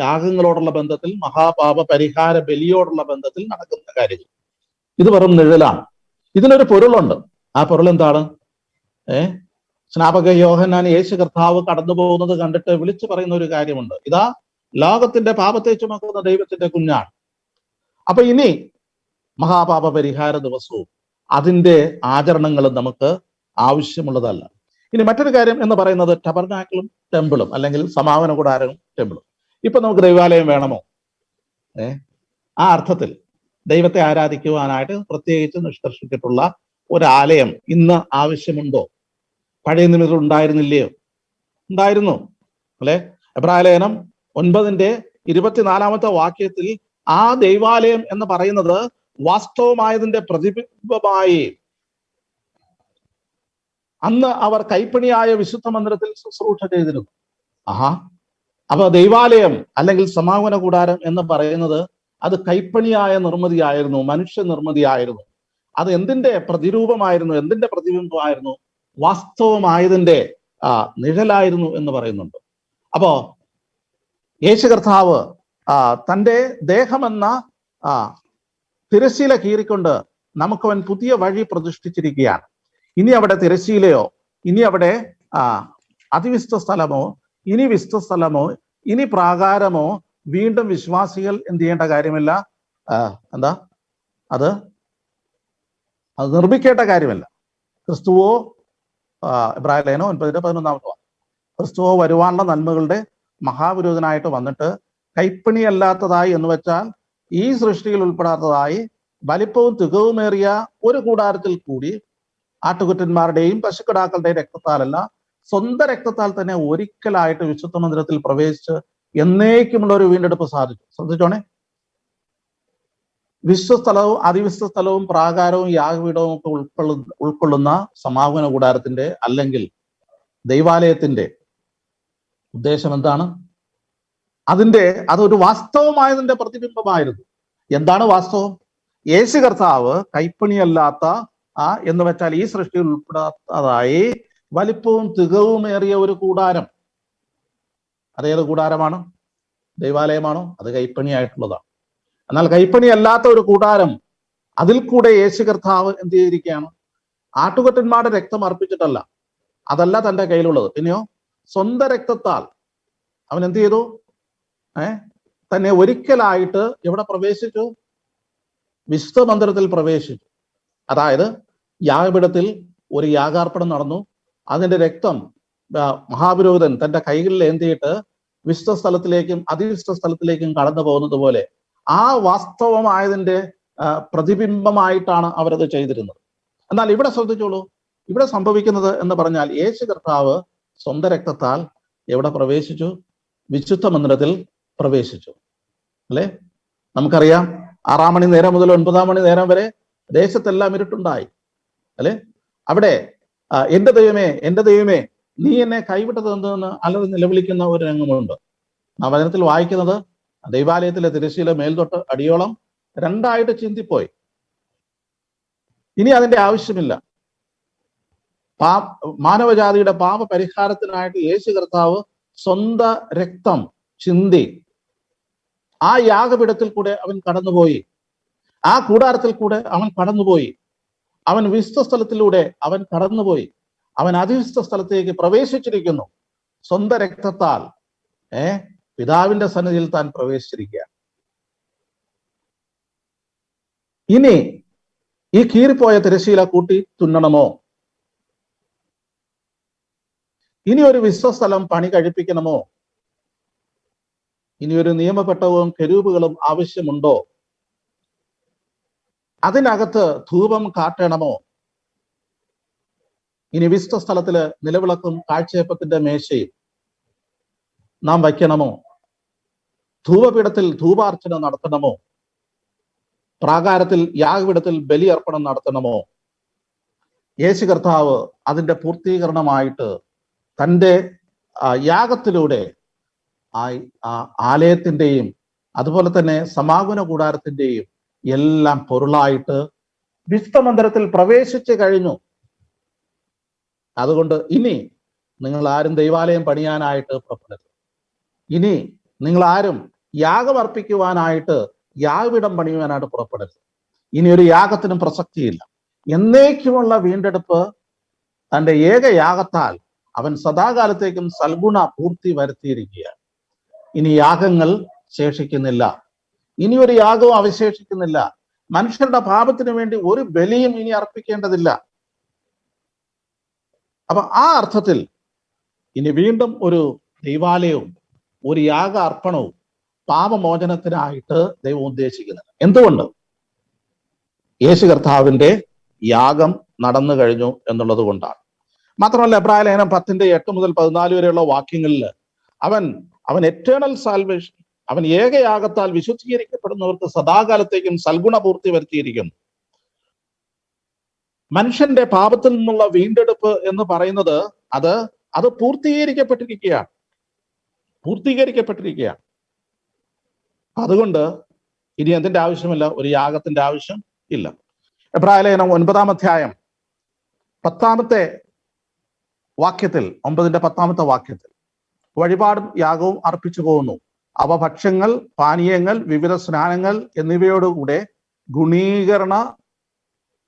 S1: യാഗങ്ങളോടുള്ള ബന്ധത്തിൽ, മഹാപാപ പരിഹാര ബലിയോടുള്ള ബന്ധത്തിൽ നടക്കുന്ന കാര്യങ്ങൾ, ഇത് വെറും നിഴലാണ്. ഇതിനൊരു പൊരുളുണ്ട്. ആ പൊരുൾ എന്താണ്? സ്നാപക യോഹന്നാൻ യേശു കർത്താവ് കടന്നു പോകുന്നത് കണ്ടിട്ട് വിളിച്ചു പറയുന്ന ഒരു കാര്യമുണ്ട്. ഇതാ ലോകത്തിന്റെ പാപത്തെ ചുമക്കുന്ന ദൈവത്തിന്റെ കുഞ്ഞാണ്. അപ്പൊ ഇനി മഹാപാപ പരിഹാര ദിവസവും അതിന്റെ ആചരണങ്ങളും നമുക്ക് ആവശ്യമുള്ളതല്ല. ഇനി മറ്റൊരു കാര്യം എന്ന് പറയുന്നത് ടബർനാക്കിളും ടെമ്പിളും അല്ലെങ്കിൽ സമാഗമന കൂടാരവും ടെമ്പിളും. ഇപ്പൊ നമുക്ക് ദൈവാലയം വേണമോ? ആ അർത്ഥത്തിൽ ദൈവത്തെ ആരാധിക്കുവാനായിട്ട് പ്രത്യേകിച്ച് നിഷ്കർഷിച്ചിട്ടുള്ള ഒരാലയം ഇന്ന് ആവശ്യമുണ്ടോ? പഴയ നിമിഷം ഉണ്ടായിരുന്നില്ലയോ? ഉണ്ടായിരുന്നു അല്ലെ? എബ്രായ ലേഖനം 9:24 വാക്യത്തിൽ ആ ദൈവാലയം എന്ന് പറയുന്നത് വാസ്തവമായതിന്റെ പ്രതിബിംബമായി അന്ന് അവർ കൈപ്പണിയായ വിശുദ്ധ മന്ദിരത്തിൽ ശുശ്രൂഷ ചെയ്തിരുന്നു. അപ്പൊ ദൈവാലയം അല്ലെങ്കിൽ സമാഗമന കൂടാരം എന്ന് പറയുന്നത് അത് കൈപ്പണിയായ നിർമ്മിതിയായിരുന്നു, മനുഷ്യ നിർമ്മിതിയായിരുന്നു. അത് എന്തിന്റെ പ്രതിരൂപമായിരുന്നു, എന്തിന്റെ പ്രതിബിംബമായിരുന്നു? വാസ്തവമായതിന്റെ നിഴലായിരുന്നു എന്ന് പറയുന്നുണ്ട്. അപ്പോ യേശു കർത്താവ് തൻ്റെ ദേഹമെന്ന തിരശ്ശീല കീറിക്കൊണ്ട് നമുക്കവൻ പുതിയ വഴി പ്രതിഷ്ഠിച്ചിരിക്കുകയാണ്. ഇനി അവിടെ തിരശ്ശീലയോ, ഇനി അവിടെ അതിവിശുദ്ധ സ്ഥലമോ, ഇനി വിശുദ്ധ സ്ഥലമോ, ഇനി പ്രാകാരമോ വീണ്ടും വിശ്വാസികൾ എന്ത് ചെയ്യേണ്ട കാര്യമില്ല. അത് നിർമ്മിക്കേണ്ട കാര്യമല്ല. ക്രിസ്തുവോ, എബ്രായ ലേഖനം 9:11 ക്രിസ്തുവോ വരുവാനുള്ള നന്മകളുടെ മഹാപുരോഹിതനായിട്ട് വന്നിട്ട് കൈപ്പണിയല്ലാത്തതായി എന്ന് വെച്ചാൽ ഈ സൃഷ്ടിയിൽ ഉൾപ്പെടാത്തതായി വലിപ്പവും തികവുമേറിയ ഒരു കൂടാരത്തിൽ കൂടി ആട്ടുകുറ്റന്മാരുടെയും പശുക്കിടാക്കളുടെയും രക്തത്താലല്ല, സ്വന്തം രക്തത്താൽ തന്നെ ഒരിക്കലായിട്ട് വിശുദ്ധ മന്ദിരത്തിൽ പ്രവേശിച്ച് എന്നേക്കുമുള്ള ഒരു വീണ്ടെടുപ്പ് സാധിച്ചു. ശ്രദ്ധിച്ചോണേ, വിശ്വസ്ഥലവും അതിവിശ്വ സ്ഥലവും പ്രാകാരവും യാഗപീഠവും ഒക്കെ ഉൾക്കൊള്ളുന്ന സമാഗമന കൂടാരത്തിന്റെ അല്ലെങ്കിൽ ദൈവാലയത്തിന്റെ ഉദ്ദേശം എന്താണ്? അതൊരു വാസ്തവമായതിന്റെ പ്രതിബിംബമായിരുന്നു. എന്താണ് വാസ്തവം? യേശു കർത്താവ് കൈപ്പണിയല്ലാത്ത എന്ന് വെച്ചാൽ ഈ സൃഷ്ടിയിൽ ഉൾപ്പെടാത്തതായി വലിപ്പവും തികവുമേറിയ ഒരു കൂടാരം. അതേത് കൂടാരമാണ്? ദൈവാലയമാണോ? അത് കൈപ്പണിയായിട്ടുള്ളതാണ്. എന്നാൽ കൈപ്പണി അല്ലാത്ത ഒരു കൂടാരം, അതിൽ കൂടെ യേശു കർത്താവ് എന്ത് ചെയ്തിരിക്കുകയാണ്? ആട്ടുകൊറ്റന്മാരുടെ രക്തം അർപ്പിച്ചിട്ടല്ല, അതല്ല തൻ്റെ കയ്യിലുള്ളത്. പിന്നെയോ സ്വന്തം രക്തത്താൽ അവൻ എന്ത് ചെയ്തു? തന്നെ ഒരിക്കലായിട്ട് എവിടെ പ്രവേശിച്ചു? വിശുദ്ധ മന്ദിരത്തിൽ പ്രവേശിച്ചു. അതായത് യാഗപീഠത്തിൽ ഒരു യാഗാർപ്പണം നടന്നു. അതിന്റെ രക്തം മഹാപുരോഹിതൻ തന്റെ കൈകളിൽ ഏന്തിയിട്ട് വിശുദ്ധ സ്ഥലത്തിലേക്കും അതിവിശുദ്ധ സ്ഥലത്തിലേക്കും കടന്നു പോകുന്നത് പോലെ ആ വാസ്തവമായതിന്റെ പ്രതിബിംബമായിട്ടാണ് അവരത് ചെയ്തിരുന്നത്. എന്നാൽ ഇവിടെ ശ്രദ്ധിച്ചോളൂ, ഇവിടെ സംഭവിക്കുന്നത് എന്ന് പറഞ്ഞാൽ യേശു കർത്താവ് സ്വന്തം രക്തത്താൽ എവിടെ പ്രവേശിച്ചു? വിശുദ്ധ മന്ദിരത്തിൽ പ്രവേശിച്ചു. അല്ലെ? നമുക്കറിയാം 6 മണി നേരം മുതൽ 9 മണി നേരം വരെ ദേശത്തെല്ലാം ഇരുട്ടുണ്ടായി. അല്ലെ? അവിടെ എന്റെ ദൈവമേ നീ എന്നെ കൈവിട്ടത് എന്തെന്ന് അലറി നിലവിളിക്കുന്ന ഒരു രംഗമുണ്ട്. ആ വചനത്തിൽ വായിക്കുന്നത് ദൈവാലയത്തിലെ തിരശ്ശീല മേൽതൊട്ട് അടിയോളം 2 ചിന്തിപ്പോയി. ഇനി അതിന്റെ ആവശ്യമില്ല. മാനവജാതിയുടെ പാപ പരിഹാരത്തിനായിട്ട് യേശു കർത്താവ് സ്വന്തം രക്തം ചിന്തി ആ യാഗപീഠത്തിൽ കൂടെ അവൻ കടന്നുപോയി. ആ കൂടാരത്തിൽ കൂടെ അവൻ കടന്നുപോയി. അവൻ വിശുദ്ധ സ്ഥലത്തിലൂടെ അവൻ കടന്നുപോയി. അവൻ അതിവിശുദ്ധ സ്ഥലത്തേക്ക് പ്രവേശിച്ചിരിക്കുന്നു. സ്വന്തം രക്തത്താൽ പിതാവിന്റെ സന്നിധിയിൽ താൻ പ്രവേശിച്ചിരിക്കുക. ഇനി ഈ കീറിപ്പോയ തിരശ്ശീല കൂട്ടി തുന്നണമോ? ഇനി ഒരു വിശ്വസ്ഥലം പണി കഴിപ്പിക്കണമോ? ഇനി ഒരു നിയമപ്പെട്ടവും കെരൂബുകളും ആവശ്യമുണ്ടോ? അതിനകത്ത് ധൂപം കാട്ടണമോ? ഇനി വിശുദ്ധ സ്ഥലത്തില് നിലവിളക്കും കാഴ്ചയപ്പത്തിന്റെ മേശയും നാം വയ്ക്കണമോ? ധൂപപീഠത്തിൽ ധൂപാർച്ചന നടത്തണമോ? പ്രാകാരത്തിൽ യാഗപീഠത്തിൽ ബലിയർപ്പണം നടത്തണമോ? യേശു കർത്താവ് അതിന്റെ പൂർത്തീകരണമായിട്ട് തൻ്റെ യാഗത്തിലൂടെ ആലയത്തിന്റെയും അതുപോലെ തന്നെ സമാഗമന കൂടാരത്തിന്റെയും എല്ലാം പൊരുളായിട്ട് വിശുദ്ധ മന്ദിരത്തിൽ പ്രവേശിച്ചു കഴിഞ്ഞു. അതുകൊണ്ട് ഇനി നിങ്ങൾ ആരും ദൈവാലയം പണിയാനായിട്ട് പുറപ്പെടരുത്. ഇനി നിങ്ങൾ ആരും യാഗം അർപ്പിക്കുവാനായിട്ട് യാഗപീഠം പണിയുവാനായിട്ട് പുറപ്പെടരുത്. ഇനി ഒരു യാഗത്തിനും പ്രസക്തിയില്ല. എന്നേക്കുമുള്ള വീണ്ടെടുപ്പ് തൻ്റെ ഏക യാഗത്താൽ അവൻ സദാകാലത്തേക്കും സൽഗുണ പൂർത്തി വരുത്തിയിരിക്കുകയാണ്. ഇനി യാഗങ്ങൾ ശേഷിക്കുന്നില്ല. ഇനി ഒരു യാഗവും അവശേഷിക്കുന്നില്ല. മനുഷ്യരുടെ പാപത്തിന് വേണ്ടി ഒരു ബലിയും ഇനി അർപ്പിക്കേണ്ടതില്ല. അപ്പൊ ആ അർത്ഥത്തിൽ ഇനി വീണ്ടും ഒരു ദൈവാലയവും ഒരു യാഗ അർപ്പണവും പാപമോചനത്തിനായിട്ട് ദൈവം ഉദ്ദേശിക്കുന്നത്. എന്തുകൊണ്ട്? യേശു കർത്താവിന്റെ യാഗം നടന്നു കഴിഞ്ഞു എന്നുള്ളത് കൊണ്ടാണ്. മാത്രമല്ല എബ്രായ ലേഖനം 10:8 മുതൽ 14 വരെയുള്ള വാക്യങ്ങളിൽ അവൻ എറ്റേണൽ സാൽവേഷൻ, അവൻ ഏകയാഗത്താൽ വിശുദ്ധീകരിക്കപ്പെടുന്നവർക്ക് സദാകാലത്തേക്കും സൽഗുണ പൂർത്തി വരുത്തിയിരിക്കുന്നു. മനുഷ്യന്റെ പാപത്തിൽ നിന്നുള്ള വീണ്ടെടുപ്പ് എന്ന് പറയുന്നത് അത് പൂർത്തീകരിക്കപ്പെട്ടിരിക്കുകയാണ്. അതുകൊണ്ട് ഇനി എന്തിന്റെ ആവശ്യമില്ല? ഒരു യാഗത്തിന്റെ ആവശ്യം ഇല്ല. എബ്രായ ലേഖനം 9-ാം അധ്യായം 10-ാമത്തെ വാക്യത്തിൽ 9-ന്റെ വാക്യത്തിൽ വഴിപാടും യാഗവും അർപ്പിച്ചു പോകുന്നു. അവ ഭക്ഷ്യങ്ങൾ, പാനീയങ്ങൾ, വിവിധ സ്നാനങ്ങൾ എന്നിവയോടുകൂടെ ഗുണീകരണ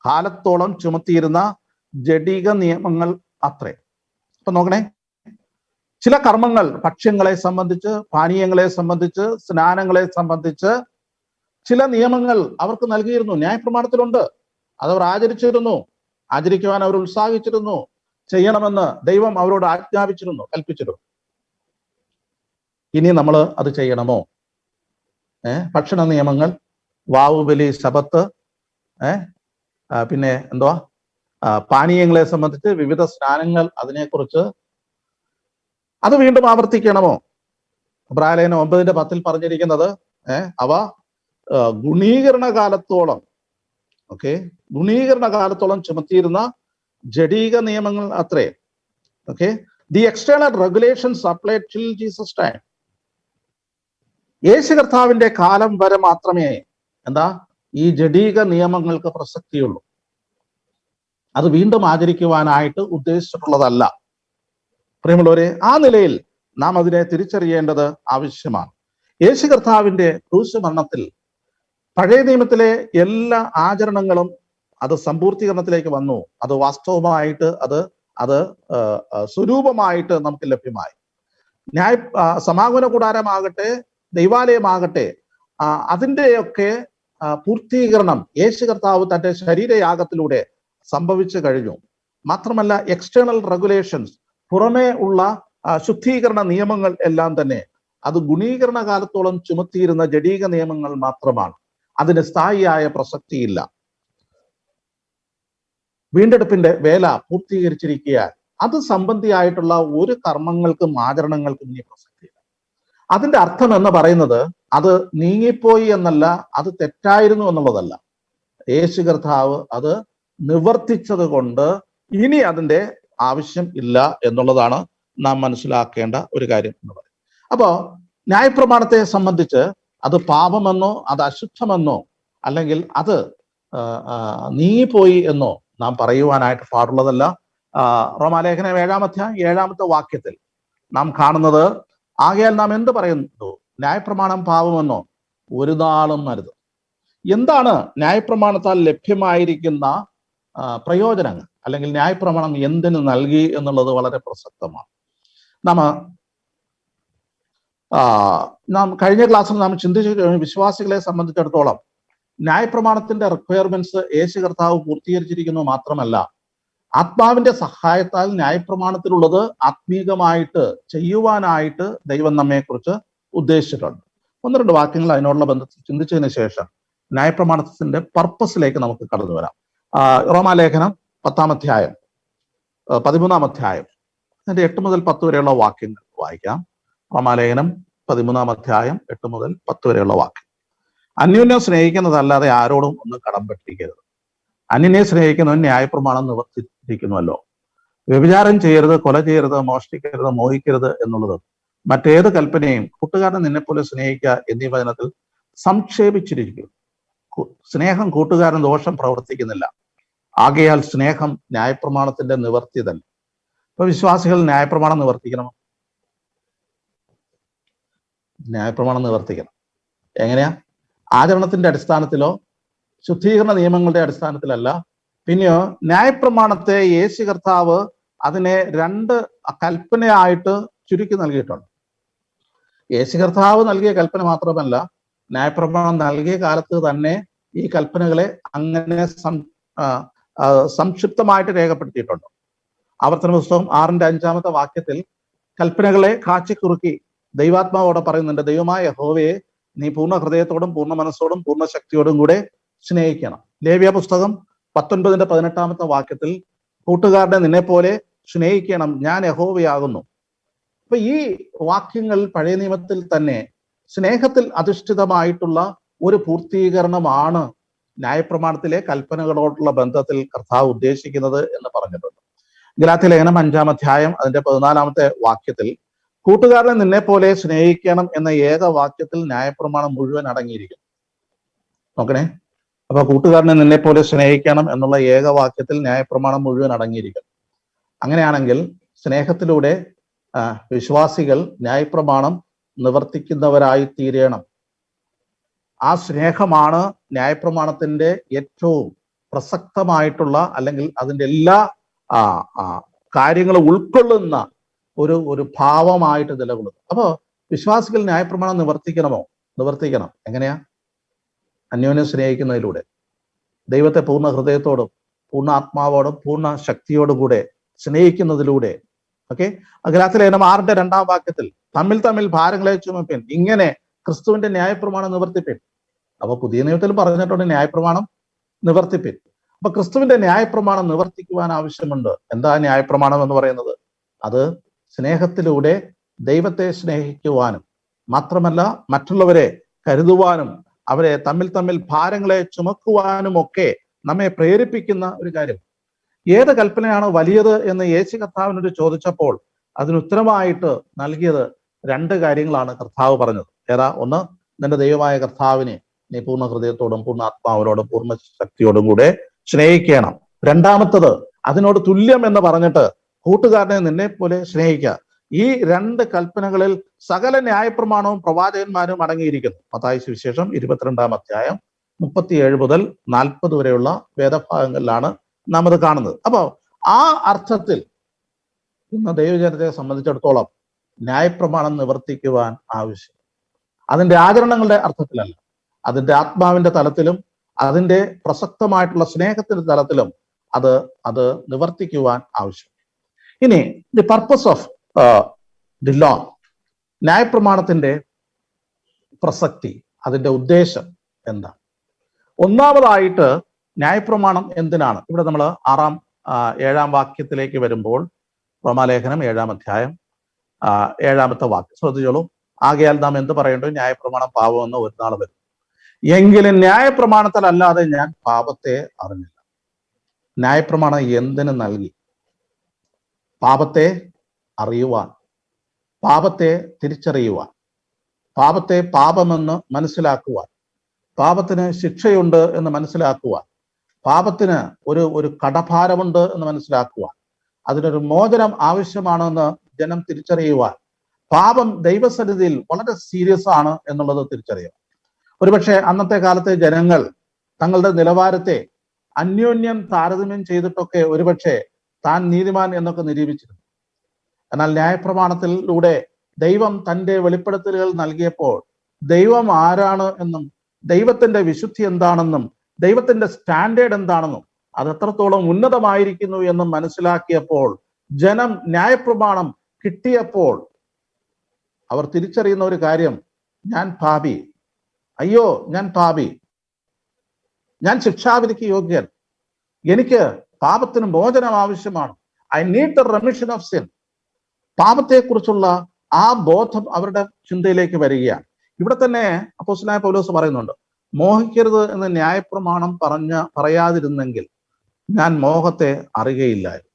S1: കാലത്തോളം ചുമത്തിയിരുന്ന ജഡിക നിയമങ്ങൾ അത്രേ. അപ്പൊ നോക്കണേ, ചില കർമ്മങ്ങൾ ഭക്ഷ്യങ്ങളെ സംബന്ധിച്ച്, പാനീയങ്ങളെ സംബന്ധിച്ച്, സ്നാനങ്ങളെ സംബന്ധിച്ച് ചില നിയമങ്ങൾ അവർക്ക് നൽകിയിരുന്നു. ന്യായപ്രമാണത്തിലുണ്ട്. അതവർ ആചരിച്ചിരുന്നു. ആചരിക്കുവാൻ അവർ ഉത്സാഹിച്ചിരുന്നു. ചെയ്യണമെന്ന് ദൈവം അവരോട് ആജ്ഞാപിച്ചിരുന്നു, കൽപ്പിച്ചിരുന്നു. ഇനി നമ്മൾ അത് ചെയ്യണമോ? ഭക്ഷണ നിയമങ്ങൾ, വാവുബലി, ശബത്ത്, പിന്നെ എന്തുവാ പാനീയങ്ങളെ സംബന്ധിച്ച് വിവിധ സ്നാനങ്ങൾ, അതിനെക്കുറിച്ച് അത് വീണ്ടും ആവർത്തിക്കണമോ? എബ്രായലേഖനം 9:10 പറഞ്ഞിരിക്കുന്നത് അവ ഗുണീകരണ കാലത്തോളം ഗുണീകരണ കാലത്തോളം ചുമത്തിയിരുന്ന ജഡീക നിയമങ്ങൾ അത്രേ. The external regulations applied till Jesus time. യേശു കർത്താവിന്റെ കാലം വരെ മാത്രമേ ഈ ജഡീക നിയമങ്ങൾക്ക് പ്രസക്തിയുള്ളൂ. അത് വീണ്ടും ആചരിക്കുവാനായിട്ട് ഉദ്ദേശിച്ചിട്ടുള്ളതല്ല. പ്രിയമുള്ളവരെ, ആ നിലയിൽ നാം അതിനെ തിരിച്ചറിയേണ്ടത് ആവശ്യമാണ്. യേശു കർത്താവിന്റെ ക്രൂശ് മരണത്തിൽ പഴയ നിയമത്തിലെ എല്ലാ ആചരണങ്ങളും അത് സമ്പൂർത്തീകരണത്തിലേക്ക് വന്നു. അത് വാസ്തവമായിട്ട് അത് സ്വരൂപമായിട്ട് നമുക്ക് ലഭ്യമായി. സമാഗമന കൂടാരമാകട്ടെ, ദൈവാലയമാകട്ടെ, അതിൻ്റെയൊക്കെ പൂർത്തീകരണം യേശു കർത്താവ് തന്റെ ശരീരയാഗത്തിലൂടെ സംഭവിച്ചു കഴിഞ്ഞു. മാത്രമല്ല, എക്സ്റ്റേണൽ റെഗുലേഷൻസ്, പുറമേ ഉള്ള ശുദ്ധീകരണ നിയമങ്ങൾ എല്ലാം തന്നെ അത് ഗുണീകരണ കാലത്തോളം ചുമത്തിയിരുന്ന ജഡീക നിയമങ്ങൾ മാത്രമാണ്. അതിന് സ്ഥായിയായ പ്രസക്തിയില്ല. വീണ്ടെടുപ്പിന്റെ വേല പൂർത്തീകരിച്ചിരിക്കാൻ അത് സംബന്ധിയായിട്ടുള്ള ഒരു കർമ്മങ്ങൾക്കും ആചരണങ്ങൾക്കും ഇനി പ്രസക്തിയില്ല. അതിന്റെ അർത്ഥം എന്ന് പറയുന്നത് അത് നീങ്ങിപ്പോയി എന്നല്ല, അത് തെറ്റായിരുന്നു എന്നുള്ളതല്ല. യേശു കർത്താവ് അത് നിവർത്തിച്ചത് കൊണ്ട് ഇനി അതിന്റെ ആവശ്യം ഇല്ല എന്നുള്ളതാണ് നാം മനസ്സിലാക്കേണ്ട ഒരു കാര്യം എന്ന് പറയുന്നത്. അപ്പോ ന്യായപ്രമാണത്തെ സംബന്ധിച്ച് അത് പാപമെന്നോ അത് അശുദ്ധമെന്നോ അല്ലെങ്കിൽ അത് നീങ്ങിപ്പോയി എന്നോ നാം പറയുവാനായിട്ട് പാടുള്ളതല്ല. റോമാലേഖനം 7-ാം അധ്യായം 7-ാമത്തെ വാക്യത്തിൽ നാം കാണുന്നത്, ആകയാൽ നാം എന്ത് പറയുന്നു? ന്യായപ്രമാണം പാപമെന്നോ ഒരു നാളും അരുത്. എന്താണ് ന്യായപ്രമാണത്താൽ ലഭ്യമായിരിക്കുന്ന പ്രയോജനങ്ങൾ, അല്ലെങ്കിൽ ന്യായപ്രമാണം എന്തിനു നൽകി എന്നുള്ളത് വളരെ പ്രസക്തമാണ്. നാം കഴിഞ്ഞ ക്ലാസ്സിൽ നാം ചിന്തിച്ചു, വിശ്വാസികളെ സംബന്ധിച്ചിടത്തോളം ന്യായപ്രമാണത്തിന്റെ റിക്വയർമെന്റ്സ് യേശു കർത്താവ് പൂർത്തീകരിച്ചിരിക്കുന്നു. മാത്രമല്ല, ആത്മാവിന്റെ സഹായത്താൽ ന്യായപ്രമാണത്തിലുള്ളത് ആത്മീകമായിട്ട് ചെയ്യുവാനായിട്ട് ദൈവം നമ്മെക്കുറിച്ച് ഉദ്ദേശിച്ചിട്ടുണ്ട്. 1-2 വാക്യങ്ങൾ അതിനോടുള്ള ബന്ധത്തിൽ ചിന്തിച്ചതിന് ശേഷം ന്യായപ്രമാണത്തിന്റെ പർപ്പസിലേക്ക് നമുക്ക് കടന്നു വരാം. റോമാലേഖനം 10-ാം അധ്യായം 13-ാം അധ്യായം അതിന്റെ 8 മുതൽ 10 വരെയുള്ള വാക്യങ്ങൾ വായിക്കാം. റോമാലേഖനം 13-ാം അധ്യായം 8 മുതൽ 10 വരെയുള്ള വാക്യം. അന്യോന്യം സ്നേഹിക്കുന്നതല്ലാതെ ആരോടും ഒന്നും കടംപെട്ടിരിക്കരുത്. അന്യനെ സ്നേഹിക്കുന്നവൻ ന്യായപ്രമാണം നിവർത്തിയിരിക്കുന്നുവല്ലോ. വ്യഭിചാരം ചെയ്യരുത്, കൊല ചെയ്യരുത്, മോഷ്ടിക്കരുത്, മോഹിക്കരുത് എന്നുള്ളത് മറ്റേത് കൽപ്പനയും കൂട്ടുകാരനെ നിന്നെപ്പോലെ സ്നേഹിക്കുക എന്നീ വചനത്തിൽ സംക്ഷേപിച്ചിരിക്കും. സ്നേഹം കൂട്ടുകാരൻ ദോഷം പ്രവർത്തിക്കുന്നില്ല. ആകയാൽ സ്നേഹം ന്യായപ്രമാണത്തിന്റെ നിവർത്തി തന്നെ. ഇപ്പൊ വിശ്വാസികൾ ന്യായപ്രമാണം നിവർത്തിക്കണം. ന്യായപ്രമാണം നിവർത്തിക്കണം. എങ്ങനെയാ? ആചരണത്തിന്റെ അടിസ്ഥാനത്തിലോ ശുദ്ധീകരണ നിയമങ്ങളുടെ അടിസ്ഥാനത്തിലല്ല. പിന്നെയോ ന്യായപ്രമാണത്തെ യേശു കർത്താവ് അതിനെ 2 കൽപ്പനയായിട്ട് ചുരുക്കി നൽകിയിട്ടുണ്ട്. യേശു കർത്താവ് നൽകിയ കൽപ്പന മാത്രമല്ല, ന്യായപ്രമാണം നൽകിയ കാലത്ത് തന്നെ ഈ കൽപ്പനകളെ അങ്ങനെ സംക്ഷിപ്തമായിട്ട് രേഖപ്പെടുത്തിയിട്ടുണ്ട്. ആവർത്തന പുസ്തകം 6-ന്റെ 5-ാമത്തെ വാക്യത്തിൽ കൽപ്പനകളെ കാച്ചിക്കുറുക്കി ദൈവാത്മാവോടെ പറയുന്നുണ്ട്, ദൈവമായ യഹോവയെ നീ പൂർണ്ണ ഹൃദയത്തോടും പൂർണ്ണ മനസ്സോടും പൂർണ്ണ ശക്തിയോടും കൂടെ സ്നേഹിക്കണം. ലേവ്യ പുസ്തകം 19-ന്റെ 18-ാമത്തെ വാക്യത്തിൽ കൂട്ടുകാരനെ നിന്നെ പോലെ സ്നേഹിക്കണം, ഞാൻ യഹോവയാകുന്നു. അപ്പൊ ഈ വാക്യങ്ങൾ പഴയ നിയമത്തിൽ തന്നെ സ്നേഹത്തിൽ അധിഷ്ഠിതമായിട്ടുള്ള ഒരു പൂർത്തീകരണമാണ് ന്യായപ്രമാണത്തിലെ കൽപ്പനകളോടുള്ള ബന്ധത്തിൽ കർത്താവ് ഉദ്ദേശിക്കുന്നത് എന്ന് പറഞ്ഞിട്ടുണ്ട്. ഗലാത്യ ലേഖനം 5-ാം അധ്യായം അതിന്റെ 14-ാമത്തെ വാക്യത്തിൽ കൂട്ടുകാരനെ നിന്നെ പോലെ സ്നേഹിക്കണം എന്ന ഏക വാക്യത്തിൽ ന്യായപ്രമാണം മുഴുവൻ അടങ്ങിയിരിക്കുന്നു. നോക്കണേ, അപ്പൊ കൂട്ടുകാരനെ നിന്നെ പോലെ സ്നേഹിക്കണം എന്നുള്ള ഏക വാക്യത്തിൽ ന്യായപ്രമാണം മുഴുവൻ അടങ്ങിയിരിക്കുന്നു. അങ്ങനെയാണെങ്കിൽ സ്നേഹത്തിലൂടെ വിശ്വാസികൾ ന്യായപ്രമാണം നിവർത്തിക്കുന്നവരായി തീരണം. ആ സ്നേഹമാണ് ന്യായപ്രമാണത്തിന്റെ ഏറ്റവും പ്രസക്തമായിട്ടുള്ള, അല്ലെങ്കിൽ അതിൻ്റെ എല്ലാ കാര്യങ്ങളും ഉൾക്കൊള്ളുന്ന ഒരു ഭാവമായിട്ട് നിലകൊള്ളുന്നു. അപ്പോ വിശ്വാസികൾ ന്യായപ്രമാണം നിവർത്തിക്കണമോ? നിവർത്തിക്കണം. എങ്ങനെയാ? അന്യോന്യം സ്നേഹിക്കുന്നതിലൂടെ, ദൈവത്തെ പൂർണ്ണ ഹൃദയത്തോടും പൂർണ്ണ ആത്മാവോടും പൂർണ്ണ ശക്തിയോടും കൂടെ സ്നേഹിക്കുന്നതിലൂടെ. ഗലാത്യ ലേഖനം 6-ന്റെ 2-ാം വാക്യത്തിൽ തമ്മിൽ തമ്മിൽ ഭാരങ്ങളെ ചുമപ്പിൻ, ഇങ്ങനെ ക്രിസ്തുവിന്റെ ന്യായപ്രമാണം നിവർത്തിപ്പിൻ. അപ്പൊ പുതിയ നിയമത്തിൽ പറഞ്ഞിട്ടുണ്ട് ന്യായപ്രമാണം നിവർത്തിപ്പിൻ. അപ്പൊ ക്രിസ്തുവിന്റെ ന്യായപ്രമാണം നിവർത്തിക്കുവാൻ ആവശ്യമുണ്ട്. എന്താ ന്യായപ്രമാണം എന്ന് പറയുന്നത്? അത് സ്നേഹത്തിലൂടെ ദൈവത്തെ സ്നേഹിക്കുവാനും മാത്രമല്ല മറ്റുള്ളവരെ കരുതുവാനും അവരെ തമ്മിൽ ഭാരങ്ങളെ ചുമക്കുവാനും ഒക്കെ നമ്മെ പ്രേരിപ്പിക്കുന്ന ഒരു കാര്യം. ഏത് കൽപ്പനയാണ് വലിയത് എന്ന് യേശു കർത്താവിനോട് ചോദിച്ചപ്പോൾ അതിനുത്തരമായിട്ട് നൽകിയത് 2 കാര്യങ്ങളാണ് കർത്താവ് പറഞ്ഞത്. ഏതാ? ഒന്ന്, നിന്റെ ദൈവമായ കർത്താവിനെ നീ പൂർണ്ണ ഹൃദയത്തോടും പൂർണ്ണ ആത്മാവിനോടും പൂർണ്ണ ശക്തിയോടും കൂടെ സ്നേഹിക്കണം. രണ്ടാമത്തത്, അതിനോട് തുല്യം എന്ന് പറഞ്ഞിട്ട് കൂട്ടുകാരനെ നിന്നെ പോലെ സ്നേഹിക്കുക. ഈ 2 കൽപ്പനകളിൽ സകല ന്യായപ്രമാണവും പ്രവാചകന്മാരും അടങ്ങിയിരിക്കുന്നു. മത്തായി സുവിശേഷം 22-ാം അധ്യായം 37 മുതൽ 40 വരെയുള്ള വേദഭാഗങ്ങളിലാണ് നാം അത് കാണുന്നത്. അപ്പോ ആ അർത്ഥത്തിൽ ഇന്ന് ദൈവജനത്തെ സംബന്ധിച്ചിടത്തോളം ന്യായപ്രമാണം നിവർത്തിക്കുവാൻ ആവശ്യം അതിന്റെ ആചരണങ്ങളുടെ അർത്ഥത്തിലല്ല, അതിന്റെ ആത്മാവിന്റെ തലത്തിലും അതിന്റെ പ്രസക്തമായിട്ടുള്ള സ്നേഹത്തിന്റെ തലത്തിലും അത് നിവർത്തിക്കുവാൻ ആവശ്യം. ഇനി the purpose of the law, ന്യായപ്രമാണത്തിന്റെ പ്രസക്തി, അതിന്റെ ഉദ്ദേശം എന്താ? ഒന്നാമതായിട്ട് ന്യായപ്രമാണം എന്തിനാണ്? ഇവിടെ നമ്മൾ 7-ാം വാക്യത്തിലേക്ക് വരുമ്പോൾ റോമാലേഖനം 7-ാം അധ്യായം 7-ാമത്തെ വാക്യം ശ്രദ്ധിച്ചോളൂ. ആകയാൽ നാം എന്ത് പറയേണ്ടു? ന്യായപ്രമാണം പാപമെന്ന് ഒരു നാൾ വരും, എങ്കിലും ന്യായപ്രമാണത്തിൽ അല്ലാതെ ഞാൻ പാപത്തെ അറിഞ്ഞില്ല. ന്യായപ്രമാണം എന്തിനു നൽകി? പാപത്തെ അറിയുവാൻ, പാപത്തെ തിരിച്ചറിയുവാൻ, പാപത്തെ പാപമെന്ന് മനസ്സിലാക്കുവാൻ, പാപത്തിന് ശിക്ഷയുണ്ട് എന്ന് മനസ്സിലാക്കുവാൻ, പാപത്തിന് ഒരു കടഭാരമുണ്ട് എന്ന് മനസ്സിലാക്കുവാൻ, അതിനൊരു മോചനം ആവശ്യമാണെന്ന് ജനം തിരിച്ചറിയുവാൻ, പാപം ദൈവസന്നിധിയിൽ വളരെ സീരിയസ് ആണ് എന്നുള്ളത് തിരിച്ചറിയുക. ഒരുപക്ഷെ അന്നത്തെ കാലത്തെ ജനങ്ങൾ തങ്ങളുടെ നിലവാരത്തെ അന്യോന്യം താരതമ്യം ചെയ്തിട്ടൊക്കെ ഒരുപക്ഷെ താൻ നീതിമാൻ എന്നൊക്കെ നിരൂപിച്ചിരുന്നു. എന്നാൽ ന്യായപ്രമാണത്തിലൂടെ ദൈവം തന്റെ വെളിപ്പെടുത്തലുകൾ നൽകിയപ്പോൾ ദൈവം ആരാണ് എന്നും ദൈവത്തിന്റെ വിശുദ്ധി എന്താണെന്നും ദൈവത്തിന്റെ സ്റ്റാൻഡേർഡ് എന്താണെന്നും അത് എത്രത്തോളം ഉന്നതമായിരിക്കുന്നു എന്നും മനസ്സിലാക്കിയപ്പോൾ ജനം ന്യായപ്രമാണം കിട്ടിയപ്പോൾ അവർ തിരിച്ചറിയുന്ന ഒരു കാര്യം, ഞാൻ പാപി, അയ്യോ ഞാൻ പാപി, ഞാൻ ശിക്ഷാവിധിക്ക് യോഗ്യൻ, എനിക്ക് പാപത്തിന് മോചനം ആവശ്യമാണ്, I need the remission of sin. പാപത്തെക്കുറിച്ചുള്ള ആ ബോധം അവരുടെ ചിന്തയിലേക്ക് വരികയാണ്. ഇവിടെ തന്നെ അപ്പോസ്തലനായ പൗലോസ് പറയുന്നുണ്ട്, മോഹിക്കരുത് എന്ന് ന്യായപ്രമാണം പറയാതിരുന്നെങ്കിൽ ഞാൻ മോഹത്തെ അറിയുകയില്ലായിരുന്നു.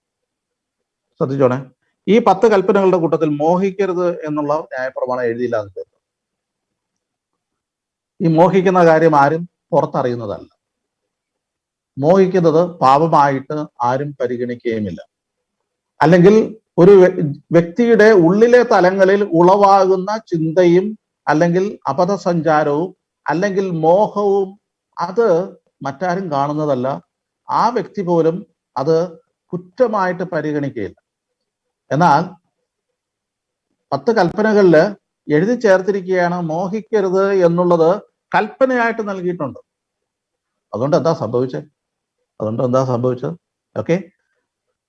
S1: ശ്രദ്ധിച്ചോണേ, ഈ 10 കൽപ്പനകളുടെ കൂട്ടത്തിൽ മോഹിക്കരുത് എന്നുള്ള ന്യായപ്രമാണം എഴുതിയില്ല എന്ന് കേട്ടു. ഈ മോഹിക്കുന്ന കാര്യം ആരും പുറത്തറിയുന്നതല്ല. മോഹിക്കുന്നത് പാപമായിട്ട് ആരും പരിഗണിക്കുകയുമില്ല. അല്ലെങ്കിൽ ഒരു വ്യക്തിയുടെ ഉള്ളിലെ തലങ്ങളിൽ ഉളവാകുന്ന ചിന്തയും അല്ലെങ്കിൽ അബദ്ധസഞ്ചാരവും അല്ലെങ്കിൽ മോഹവും അത് മറ്റാരും കാണുന്നതല്ല. ആ വ്യക്തി പോലും അത് കുറ്റമായിട്ട് പരിഗണിക്കുകയില്ല. എന്നാൽ 10 കൽപ്പനകളിൽ എഴുതി ചേർത്തിരിക്കുകയാണ് മോഹിക്കരുത് എന്നുള്ളത് കൽപ്പനയായിട്ട് നൽകിയിട്ടുണ്ട്. അതുകൊണ്ട് എന്താ സംഭവിച്ചത്? ഓക്കെ,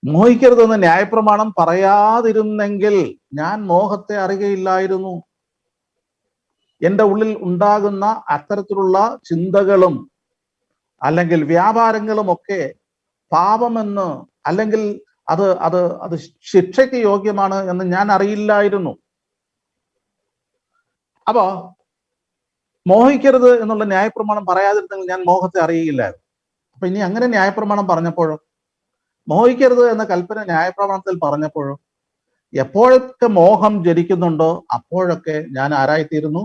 S1: മോഹിക്കരുതെന്ന് ന്യായപ്രമാണം പറയാതിരുന്നെങ്കിൽ ഞാൻ മോഹത്തെ അറിയുകയില്ലായിരുന്നു. എൻ്റെ ഉള്ളിൽ ഉണ്ടാകുന്ന അത്തരത്തിലുള്ള ചിന്തകളും അല്ലെങ്കിൽ വ്യാപാരങ്ങളും ഒക്കെ പാപമെന്ന് അല്ലെങ്കിൽ അത് ശിക്ഷയ്ക്ക് യോഗ്യമാണ് എന്ന് ഞാൻ അറിയില്ലായിരുന്നു. അപ്പോ മോഹിക്കരുത് എന്നുള്ള ന്യായപ്രമാണം പറയാതിരുന്നെങ്കിൽ ഞാൻ മോഹത്തെ അറിയില്ലായിരുന്നു. അപ്പൊ ഇനി അങ്ങനെ ന്യായപ്രമാണം പറഞ്ഞപ്പോഴോ, മോഹിക്കരുത് എന്ന കൽപ്പന ന്യായപ്രമാണത്തിൽ പറഞ്ഞപ്പോഴോ, എപ്പോഴൊക്കെ മോഹം ജനിക്കുന്നുണ്ടോ അപ്പോഴൊക്കെ ഞാൻ ആരായിത്തീരുന്നു?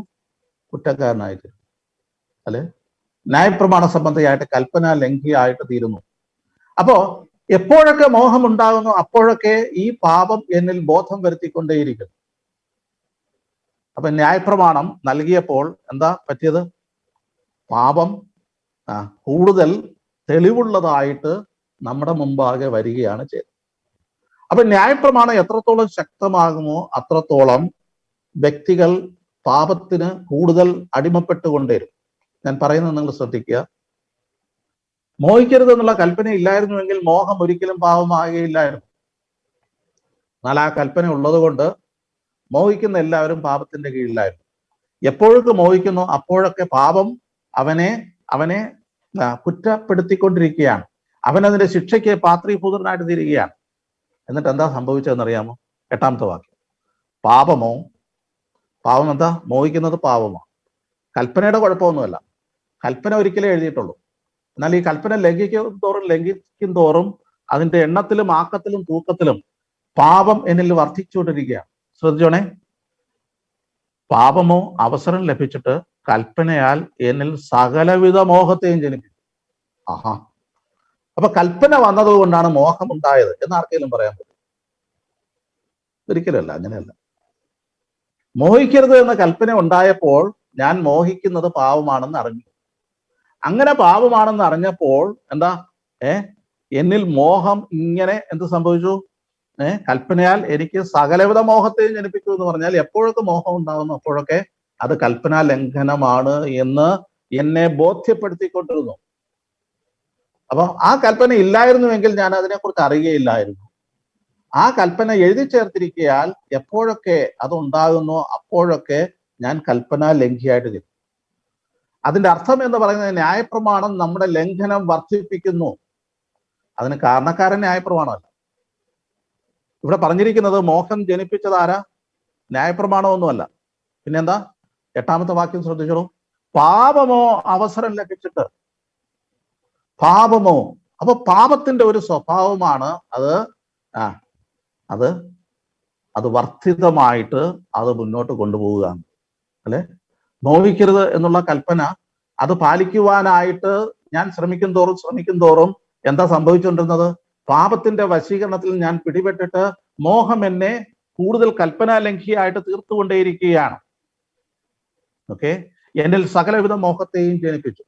S1: കുറ്റക്കാരനായിത്തീരുന്നു. അല്ലെ? ന്യായപ്രമാണ സംബന്ധിയായിട്ട് കൽപ്പന ലംഘിയായിട്ട് തീരുന്നു. അപ്പോ എപ്പോഴൊക്കെ മോഹം ഉണ്ടാകുന്നു അപ്പോഴൊക്കെ ഈ പാപം എന്നിൽ ബോധം വരുത്തിക്കൊണ്ടേയിരിക്കുന്നു. അപ്പൊ ന്യായപ്രമാണം നൽകിയപ്പോൾ എന്താ പറ്റിയത്? പാപം കൂടുതൽ തെളിവുള്ളതായിട്ട് നമ്മുടെ മുമ്പാകെ വരികയാണ് ചെയ്തത്. അപ്പൊ ന്യായപ്രമാണം എത്രത്തോളം ശക്തമാകുമോ അത്രത്തോളം വ്യക്തികൾ പാപത്തിന് കൂടുതൽ അടിമപ്പെട്ടുകൊണ്ടേരും. ഞാൻ പറയുന്നത് നിങ്ങൾ ശ്രദ്ധിക്കുക. മോഹിക്കരുത് എന്നുള്ള കൽപ്പന ഇല്ലായിരുന്നുവെങ്കിൽ മോഹം ഒരിക്കലും പാപമാകുകയില്ലായിരുന്നു. എന്നാൽ ആ കൽപ്പന ഉള്ളത് കൊണ്ട് മോഹിക്കുന്ന എല്ലാവരും പാപത്തിന്റെ കീഴിലായിരുന്നു. എപ്പോഴൊക്കെ മോഹിക്കുന്നു അപ്പോഴൊക്കെ പാപം അവനെ കുറ്റപ്പെടുത്തിക്കൊണ്ടിരിക്കുകയാണ്. അവൻ അതിന്റെ ശിക്ഷയ്ക്ക് പാത്രീഭൂതനായിട്ട് തീരുകയാണ്. എന്നിട്ട് എന്താ സംഭവിച്ചതെന്നറിയാമോ? 8ാമത്തെ വാക്യം. പാപം എന്താ? മോഹിക്കുന്നത് പാപമാണ്. കൽപ്പനയുടെ കുഴപ്പമൊന്നുമല്ല. കൽപ്പന ഒരിക്കലേ എഴുതിയിട്ടുള്ളൂ. എന്നാൽ ഈ കൽപ്പന ലംഘിക്കും തോറും അതിന്റെ എണ്ണത്തിലും ആക്കത്തിലും തൂക്കത്തിലും പാപം എന്നിൽ വർദ്ധിച്ചുകൊണ്ടിരിക്കുകയാണ്. ശ്രദ്ധിച്ചോണേ. പാപമോ അവസരം ലഭിച്ചിട്ട് കൽപ്പനയാൽ എന്നിൽ സകലവിധ മോഹത്തെയും ജനിപ്പിച്ചു. ആഹാ. അപ്പൊ കൽപ്പന വന്നതുകൊണ്ടാണ് മോഹം ഉണ്ടായത് എന്ന് ആർക്കെങ്കിലും പറയാൻ പറ്റും? ഒരിക്കലല്ല, അങ്ങനെയല്ല. മോഹിക്കരുത് എന്ന കൽപ്പന ഉണ്ടായപ്പോൾ ഞാൻ മോഹിക്കുന്നത് പാപമാണെന്ന് അറിഞ്ഞു. അങ്ങനെ പാപമാണെന്ന് അറിഞ്ഞപ്പോൾ എന്താ എന്നിൽ മോഹം ഇങ്ങനെ എന്ത് സംഭവിച്ചു? കൽപ്പനയാൽ എനിക്ക് സകലവിധ മോഹത്തെയും ജനിപ്പിച്ചു എന്ന് പറഞ്ഞാൽ എപ്പോഴൊക്കെ മോഹം ഉണ്ടാകുന്നു അപ്പോഴൊക്കെ അത് കൽപ്പനാ ലംഘനമാണ് എന്ന് എന്നെ ബോധ്യപ്പെടുത്തിക്കൊണ്ടിരുന്നു. അപ്പൊ ആ കൽപ്പന ഇല്ലായിരുന്നുവെങ്കിൽ ഞാൻ അതിനെക്കുറിച്ച് അറിയുകയില്ലായിരുന്നു. ആ കൽപ്പന എഴുതി ചേർത്തിരിക്കയാൽ എപ്പോഴൊക്കെ അതുണ്ടാകുന്നോ അപ്പോഴൊക്കെ ഞാൻ കൽപ്പനാ ലംഘിയായിട്ട് തീരും. അതിന്റെ അർത്ഥം എന്ന് പറയുന്നത് ന്യായപ്രമാണം നമ്മുടെ ലംഘനം വർദ്ധിപ്പിക്കുന്നു. അതിന് കാരണക്കാരൻ ന്യായപ്രമാണമല്ല. ഇവിടെ പറഞ്ഞിരിക്കുന്നത് മോഹം ജനിപ്പിച്ചത് ആരാ? ന്യായപ്രമാണമൊന്നുമല്ല. പിന്നെന്താ? 8ാമത്തെ വാക്യം ശ്രദ്ധിച്ചോളൂ. പാപമോ അവസരം ലഭിച്ചിട്ട്. പാപമോ, അപ്പൊ പാപത്തിന്റെ ഒരു സ്വഭാവമാണ് അത് വർദ്ധിതമായിട്ട് അത് മുന്നോട്ട് കൊണ്ടുപോവുക, അല്ലെ? മോഹിക്കരുത് എന്നുള്ള കൽപ്പന അത് പാലിക്കുവാനായിട്ട് ഞാൻ ശ്രമിക്കും തോറും എന്താ സംഭവിച്ചുകൊണ്ടിരുന്നത്? പാപത്തിന്റെ വശീകരണത്തിൽ ഞാൻ പിടിപെട്ടിട്ട് മോഹം എന്നെ കൂടുതൽ കൽപ്പനാ ലംഘിയായിട്ട് തീർത്തുകൊണ്ടേയിരിക്കുകയാണ്. ഓക്കെ, എന്നിൽ സകലവിധ മോഹത്തെയും ജനിപ്പിച്ചു.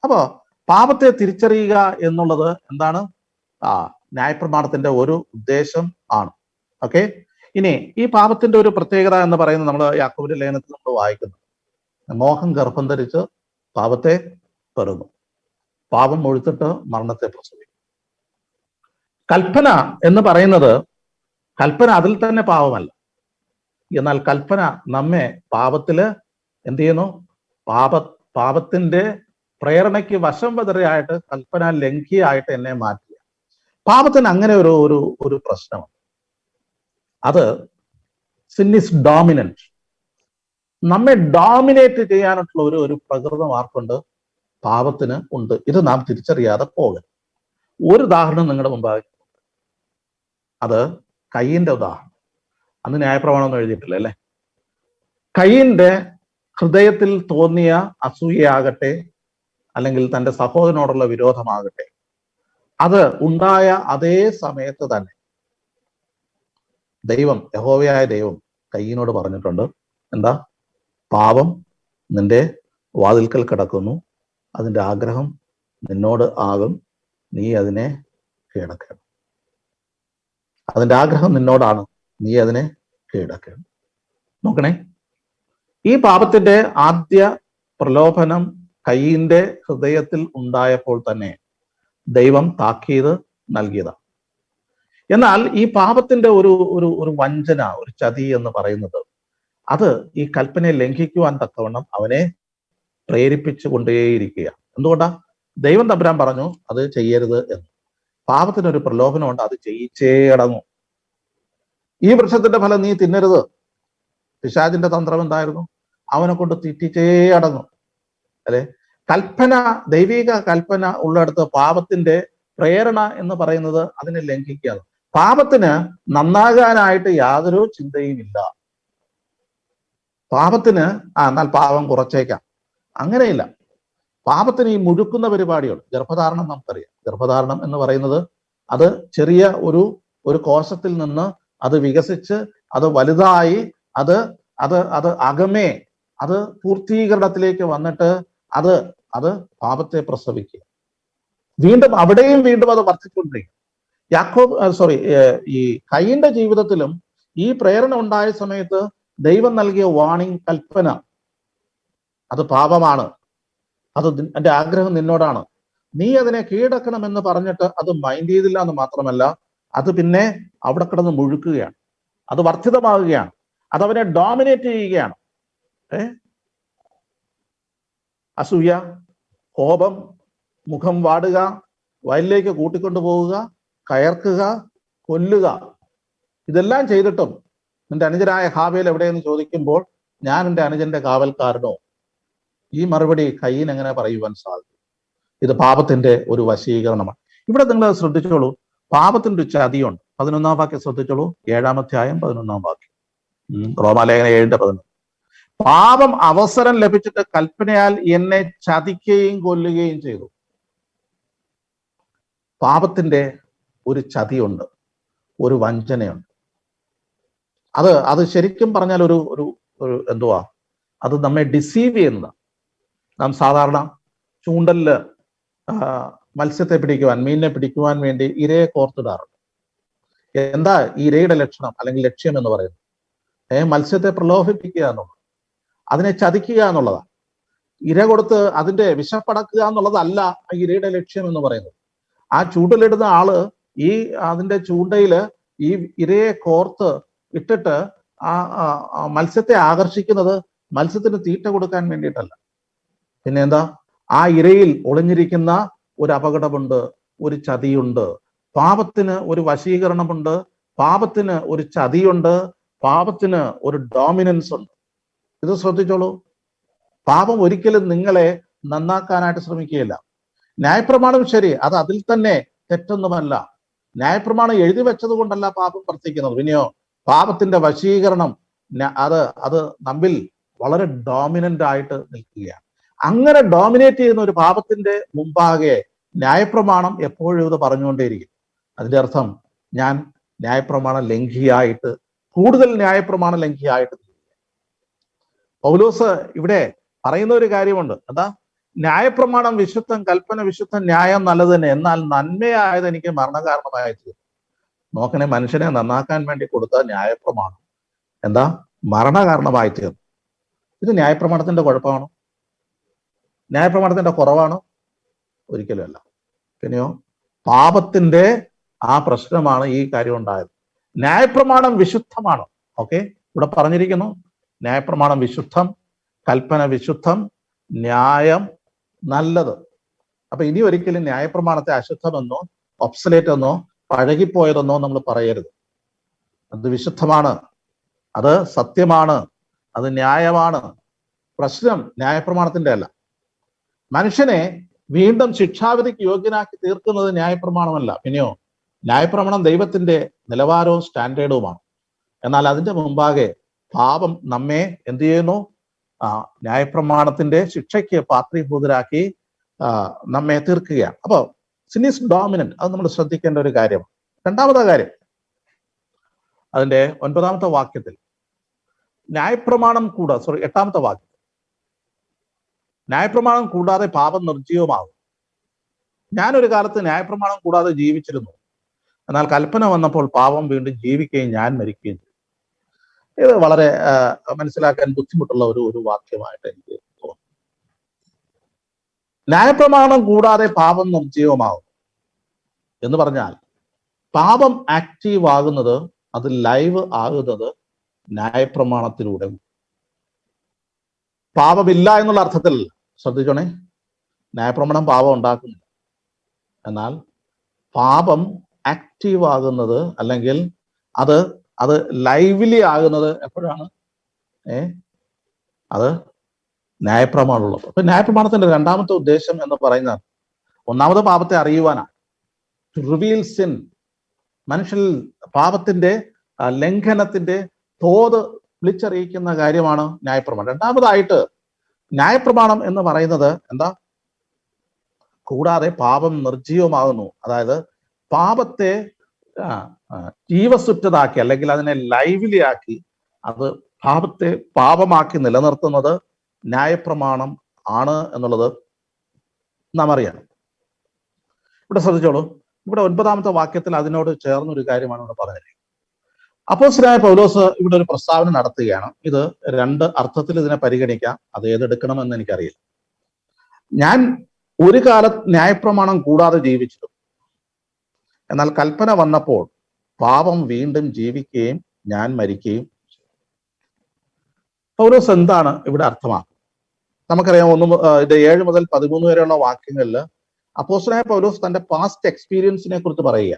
S1: അപ്പോ പാപത്തെ തിരിച്ചറിയുക എന്നുള്ളത് എന്താണ്? ന്യായപ്രമാണത്തിന്റെ ഒരു ഉദ്ദേശം ആണ്. ഓക്കെ, ഇനി ഈ പാപത്തിന്റെ ഒരു പ്രത്യേകത എന്ന് പറയുന്നത് നമ്മൾ യാക്കോബിന്റെ ലേഖനത്തിൽ നമ്മൾ വായിക്കുന്നു. മോഹം ഗർഭം ധരിച്ച് പാപത്തെ പെറുന്നു, പാപം മുഴുത്തിട്ട് മരണത്തെ പ്രസവിക്കും. കൽപ്പന എന്ന് പറയുന്നത്, കൽപ്പന അതിൽ തന്നെ പാപമല്ല. എന്നാൽ കൽപ്പന നമ്മെ പാപത്തില് എന്ത് ചെയ്യുന്നു? പാപത്തിന്റെ പ്രേരണയ്ക്ക് വശംവദരയായിട്ട് കൽപ്പന ലംഘിയായിട്ട് എന്നെ മാറ്റുക. പാപത്തിന് അങ്ങനെ ഒരു പ്രശ്നമാണ്. അത് സിൻ ഈസ് ഡോമിനന്റ്. നമ്മെ ഡോമിനേറ്റ് ചെയ്യാനായിട്ടുള്ള ഒരു പ്രകൃതം ആർക്കുണ്ട്? പാപത്തിന് ഉണ്ട്. ഇത് നാം തിരിച്ചറിയാതെ പോകരുത്. ഒരു ഉദാഹരണം നിങ്ങളുടെ മുമ്പാകെ, അത് കയ്യിന്റെ ഉദാഹരണം. അന്ന് ന്യായപ്രമാണമൊന്നും എഴുതിയിട്ടില്ല, അല്ലെ? കയ്യിന്റെ ഹൃദയത്തിൽ തോന്നിയ അസൂയയാകട്ടെ, അല്ലെങ്കിൽ തൻ്റെ സഹോദരനോടുള്ള വിരോധമാകട്ടെ, അത് ഉണ്ടായ അതേ സമയത്ത് തന്നെ യഹോവയായ ദൈവം കയ്യിനോട് പറഞ്ഞിട്ടുണ്ട്, എന്താ? പാപം നിന്റെ വാതിൽക്കൽ കിടക്കുന്നു, അതിൻ്റെ ആഗ്രഹം നിന്നോട് ആകും, നീ അതിനെ കീഴടക്കണം. അതിൻ്റെ ആഗ്രഹം നിന്നോടാണ്, നീ അതിനെ കീഴടക്കണം. നോക്കണേ, ഈ പാപത്തിന്റെ ആദ്യ പ്രലോഭനം കയ്യിന്റെ ഹൃദയത്തിൽ ഉണ്ടായപ്പോൾ തന്നെ ദൈവം താക്കീത് നൽകിയതാണ്. എന്നാൽ ഈ പാപത്തിന്റെ ഒരു വഞ്ചന, ഒരു ചതി എന്ന് പറയുന്നത്, അത് ഈ കൽപ്പനയെ ലംഘിക്കുവാൻ തക്കവണ്ണം അവനെ പ്രേരിപ്പിച്ചു കൊണ്ടേയിരിക്കുക. എന്തുകൊണ്ടാ? ദൈവം തമ്പുരാൻ പറഞ്ഞു അത് ചെയ്യരുത് എന്ന്. പാപത്തിനൊരു പ്രലോഭനമുണ്ട്, അത് ചെയ്യിച്ചേ അടങ്ങും. ഈ വൃക്ഷത്തിന്റെ ഫലം നീ തിന്നരുത്. പിശാചിന്റെ തന്ത്രം എന്തായിരുന്നു? അവനെ കൊണ്ട് തെറ്റിച്ചേ അടങ്ങും, അല്ലെ? കൽപ്പന, ദൈവിക കൽപ്പന ഉള്ളിടത്ത് പാപത്തിന്റെ പ്രേരണ എന്ന് പറയുന്നത് അതിനെ ലംഘിക്കുകയാണ്. പാപത്തിന് നന്നാകാനായിട്ട് യാതൊരു ചിന്തയും ഇല്ല. പാപത്തിന് എന്നാൽ പാപം കുറച്ചേക്കാം, അങ്ങനെയില്ല. പാപത്തിന് ഈ മുഴുക്കുന്ന പരിപാടിയുണ്ട്. ഗർഭധാരണം നമുക്കറിയാം. ഗർഭധാരണം എന്ന് പറയുന്നത് അത് ചെറിയ ഒരു കോശത്തിൽ നിന്ന് അത് വികസിച്ച് അത് വലുതായി അത് അകമേ അത് പൂർത്തീകരണത്തിലേക്ക് വന്നിട്ട് അത് പാപത്തെ പ്രസവിക്കുക. വീണ്ടും അവിടെയും വീണ്ടും അത് വർദ്ധിച്ചുകൊണ്ടിരിക്കും. ഈ കയ്യിന്റെ ജീവിതത്തിലും ഈ പ്രേരണ ഉണ്ടായ സമയത്ത് ദൈവം നൽകിയ വാണിംഗ്, കൽപ്പന, അത് പാപമാണ്, അത് എൻ്റെ ആഗ്രഹം നിന്നോടാണ്, നീ അതിനെ കീഴടക്കണമെന്ന് പറഞ്ഞിട്ട് അത് മൈൻഡ് ചെയ്തില്ല എന്ന് മാത്രമല്ല, അത് പിന്നെ അവിടെ കിടന്ന് മുഴുക്കുകയാണ്, അത് വർദ്ധിതമാകുകയാണ്, അതവനെ ഡോമിനേറ്റ് ചെയ്യുകയാണ്. അസൂയ, കോപം, മുഖം വാടുക, വയലിലേക്ക് കൂട്ടിക്കൊണ്ടു പോവുക, കയർക്കുക, കൊല്ലുക. ഇതെല്ലാം ചെയ്തിട്ടും നിന്റെ അനുജനായ ഹാബേൽ എവിടെയെന്ന് ചോദിക്കുമ്പോൾ ഞാൻ എൻ്റെ അനുജന്റെ കാവൽക്കാരനോ, ഈ മറുപടി കയ്യിന് എങ്ങനെ പറയുവാൻ സാധിക്കും? ഇത് പാപത്തിന്റെ ഒരു വശീകരണമാണ്. ഇവിടെ നിങ്ങൾ ശ്രദ്ധിച്ചോളൂ, പാപത്തിന്റെ ഒരു ചതിയുണ്ട്. 11-ാം വാക്യം ശ്രദ്ധിച്ചോളൂ, 7-ാം അധ്യായം 11-ാം വാക്യം, റോമാലേഖനം 7:11. പാപം അവസരം ലഭിച്ചിട്ട് കൽപ്പനയാൽ എന്നെ ചതിക്കുകയും കൊല്ലുകയും ചെയ്തു. പാപത്തിന്റെ ഒരു ചതിയുണ്ട്, ഒരു വഞ്ചനയുണ്ട്. അത് ശരിക്കും പറഞ്ഞാൽ ഒരു എന്തുവാ, അത് നമ്മെ ഡിസീവ് ചെയ്യുന്നതാണ്. നാം സാധാരണ ചൂണ്ടലില് മത്സ്യത്തെ പിടിക്കുവാൻ, മീനിനെ പിടിക്കുവാൻ വേണ്ടി ഇരയെ കോർത്തിടാറുണ്ട്. എന്താ ഈ ഇരയുടെ ലക്ഷണം അല്ലെങ്കിൽ ലക്ഷ്യം എന്ന് പറയുന്നത്? മത്സ്യത്തെ പ്രലോഭിപ്പിക്കുക എന്നുള്ളത്, അതിനെ ചതിക്കുക എന്നുള്ളതാണ്. ഇര കൊടുത്ത് അതിന്റെ വിശപ്പടക്കുക എന്നുള്ളതല്ല ഇരയുടെ ലക്ഷ്യം എന്ന് പറയുന്നത്. ആ ചൂണ്ടലിടുന്ന ആള് അതിന്റെ ചൂണ്ടയില് ഈ ഇരയെ കോർത്ത് ഇട്ടിട്ട് ആ മത്സ്യത്തെ ആകർഷിക്കുന്നത് മത്സ്യത്തിന് തീറ്റ കൊടുക്കാൻ വേണ്ടിയിട്ടല്ല. പിന്നെ എന്താ? ആ ഇരയിൽ ഒളിഞ്ഞിരിക്കുന്ന ഒരു അപകടമുണ്ട്, ഒരു ചതിയുണ്ട്. പാപത്തിന് ഒരു വശീകരണമുണ്ട്, പാപത്തിന് ഒരു ചതിയുണ്ട്, പാപത്തിന് ഒരു ഡോമിനൻസ് ഉണ്ട്. ഇത് ശ്രദ്ധിച്ചോളൂ. പാപം ഒരിക്കലും നിങ്ങളെ നന്നാക്കാനായിട്ട് ശ്രമിക്കുകയില്ല. ന്യായപ്രമാണം ശരി, അത് അതിൽ തന്നെ തെറ്റൊന്നുമല്ല. ന്യായപ്രമാണം എഴുതി വെച്ചത് കൊണ്ടല്ല പാപം വർദ്ധിക്കുന്നത്. പിന്നെയോ പാപത്തിന്റെ വശീകരണം അത് നമ്മിൽ വളരെ ഡോമിനന്റ് ആയിട്ട് നിൽക്കുകയാണ്. അങ്ങനെ ഡോമിനേറ്റ് ചെയ്യുന്ന ഒരു പാപത്തിന്റെ മുമ്പാകെ ന്യായപ്രമാണം എപ്പോഴും ഇത് പറഞ്ഞുകൊണ്ടേയിരിക്കും. അതിന്റെ അർത്ഥം ഞാൻ ന്യായപ്രമാണ ലംഘിയായിട്ട്, കൂടുതൽ ന്യായപ്രമാണ ലംഘിയായിട്ട്. പൗലോസ് ഇവിടെ പറയുന്ന ഒരു കാര്യമുണ്ട്. എന്താ? ന്യായപ്രമാണം വിശുദ്ധം, കൽപ്പന വിശുദ്ധം, ന്യായം നല്ലത് തന്നെ, എന്നാൽ നന്മയായത് എനിക്ക് മരണകാരണമായി തീർന്നു. നോക്കണേ, മനുഷ്യനെ നന്നാക്കാൻ വേണ്ടി കൊടുത്ത ന്യായപ്രമാണം എന്താ? മരണകാരണമായി തീർന്നു. ഇത് ന്യായപ്രമാണത്തിന്റെ കുഴപ്പമാണോ? ന്യായപ്രമാണത്തിന്റെ കുറവാണോ? ഒരിക്കലും അല്ല. പിന്നെയോ പാപത്തിന്റെ ആ പ്രശ്നമാണ് ഈ കാര്യം ഉണ്ടായത്. ന്യായപ്രമാണം വിശുദ്ധമാണ്. ഓക്കെ, ഇവിടെ പറഞ്ഞിരിക്കുന്നു ന്യായപ്രമാണം വിശുദ്ധം, കൽപ്പന വിശുദ്ധം, ന്യായം നല്ലത്. അപ്പൊ ഇനി ഒരിക്കലും ന്യായപ്രമാണത്തെ അശുദ്ധമെന്നോ ഒബ്സലേറ്റ് എന്നോ പഴകിപ്പോയതെന്നോ നമ്മൾ പറയരുത്. അത് വിശുദ്ധമാണ്, അത് സത്യമാണ്, അത് ന്യായമാണ്. പ്രശ്നം ന്യായപ്രമാണത്തിന്റെ അല്ല. മനുഷ്യനെ വീണ്ടും ശിക്ഷാവിധിക്ക് യോഗ്യനാക്കി തീർക്കുന്നത് ന്യായപ്രമാണമല്ല. പിന്നെയോ ന്യായപ്രമാണം ദൈവത്തിന്റെ നിലവാരവും സ്റ്റാൻഡേർഡുമാണ്. എന്നാൽ അതിന്റെ മുമ്പാകെ പാപം നമ്മെ എന്ത് ചെയ്യുന്നു? ന്യായപ്രമാണത്തിന്റെ ശിക്ഷയ്ക്ക് പാത്രീഭൂതരാക്കി നമ്മെ തീർക്കുകയാണ്. അപ്പോൾ സിൻ ഈസ് ഡോമിനന്റ്. അത് നമ്മൾ ശ്രദ്ധിക്കേണ്ട ഒരു കാര്യമാണ്. രണ്ടാമത്തെ കാര്യം, അതിന്റെ 9-ാമത്തെ വാക്യത്തിൽ ന്യായപ്രമാണം എട്ടാമത്തെ വാക്യം, ന്യായപ്രമാണം കൂടാതെ പാപം നിർജ്ജീവമാകും. ഞാനൊരു കാലത്ത് ന്യായപ്രമാണം കൂടാതെ ജീവിച്ചിരുന്നു, എന്നാൽ കൽപ്പന വന്നപ്പോൾ പാപം വീണ്ടും ജീവിക്കുകയും ഞാൻ മരിക്കുകയും ചെയ്തു. ഇത് വളരെ മനസ്സിലാക്കാൻ ബുദ്ധിമുട്ടുള്ള ഒരു വാക്യമായിട്ട് എനിക്ക് തോന്നുന്നു. ന്യായപ്രമാണം കൂടാതെ പാപം നിർജ്ജീവമാകും എന്ന് പറഞ്ഞാൽ പാപം ആക്റ്റീവ് ആകുന്നത്, അത് ലൈവ് ആകുന്നത് ന്യായപ്രമാണത്തിലൂടെ. പാപമില്ല എന്നുള്ള അർത്ഥത്തിൽ ശ്രദ്ധിച്ചോണേ, ന്യായപ്രമാണം പാപം ഉണ്ടാക്കുന്നില്ല. എന്നാൽ പാപം ആക്റ്റീവ് ആകുന്നത് അല്ലെങ്കിൽ അത് ലൈവ്ലി ആകുന്നത് എപ്പോഴാണ്? അത് ന്യായപ്രമാണമുള്ളപ്പോൾ. അപ്പൊ ന്യായപ്രമാണത്തിന്റെ രണ്ടാമത്തെ ഉദ്ദേശം എന്ന് പറയുന്നത്, ഒന്നാമത് പാപത്തെ അറിയുവാനാണ്, ടു റിവീൽ സിൻ. മനുഷ്യൽ പാപത്തിന്റെ ലംഘനത്തിന്റെ തോത് വിളിച്ചറിയിക്കുന്ന കാര്യമാണ് ന്യായപ്രമാണം. രണ്ടാമതായിട്ട് ന്യായപ്രമാണം എന്ന് പറയുന്നത് എന്താ? കൂടാതെ പാപം നിർജ്ജീവമാകുന്നു. അതായത് പാപത്തെ ജീവസുറ്റതാക്കി അല്ലെങ്കിൽ അതിനെ ലൈവ്ലി ആക്കി, അത് പാപത്തെ പാപമാക്കി നിലനിർത്തുന്നത് ന്യായപ്രമാണം ആണ് എന്നുള്ളത് നാം അറിയണം. ഇവിടെ ശ്രദ്ധിച്ചോളൂ, ഇവിടെ 9-ാമത്തെ വാക്യത്തിൽ അതിനോട് ചേർന്നൊരു കാര്യമാണ് ഇവിടെ പറഞ്ഞത്. അപ്പോസ്തലനായ പൗലോസ് ഇവിടെ ഒരു പ്രസ്താവന നടത്തുകയാണ്. ഇത് രണ്ട് അർത്ഥത്തിൽ ഇതിനെ പരിഗണിക്കാം. അത് ഏതെടുക്കണമെന്ന് എനിക്കറിയില്ല. ഞാൻ ഒരു കാലത്ത് ന്യായപ്രമാണം കൂടാതെ ജീവിച്ചിരുന്നു, എന്നാൽ കൽപ്പന വന്നപ്പോൾ പാപം വീണ്ടും ജീവിക്കുകയും ഞാൻ മരിക്കുകയും. പൗലോസ് എന്താണ് ഇവിടെ അർത്ഥമാക്കുന്നത്? നമുക്കറിയാം. ഇത് 7 മുതൽ 13 വരെയുള്ള വാക്യങ്ങളിൽ അപ്പോസ്തലനായ പൗലോസ് തന്റെ പാസ്റ്റ് എക്സ്പീരിയൻസിനെ കുറിച്ച് പറയുക.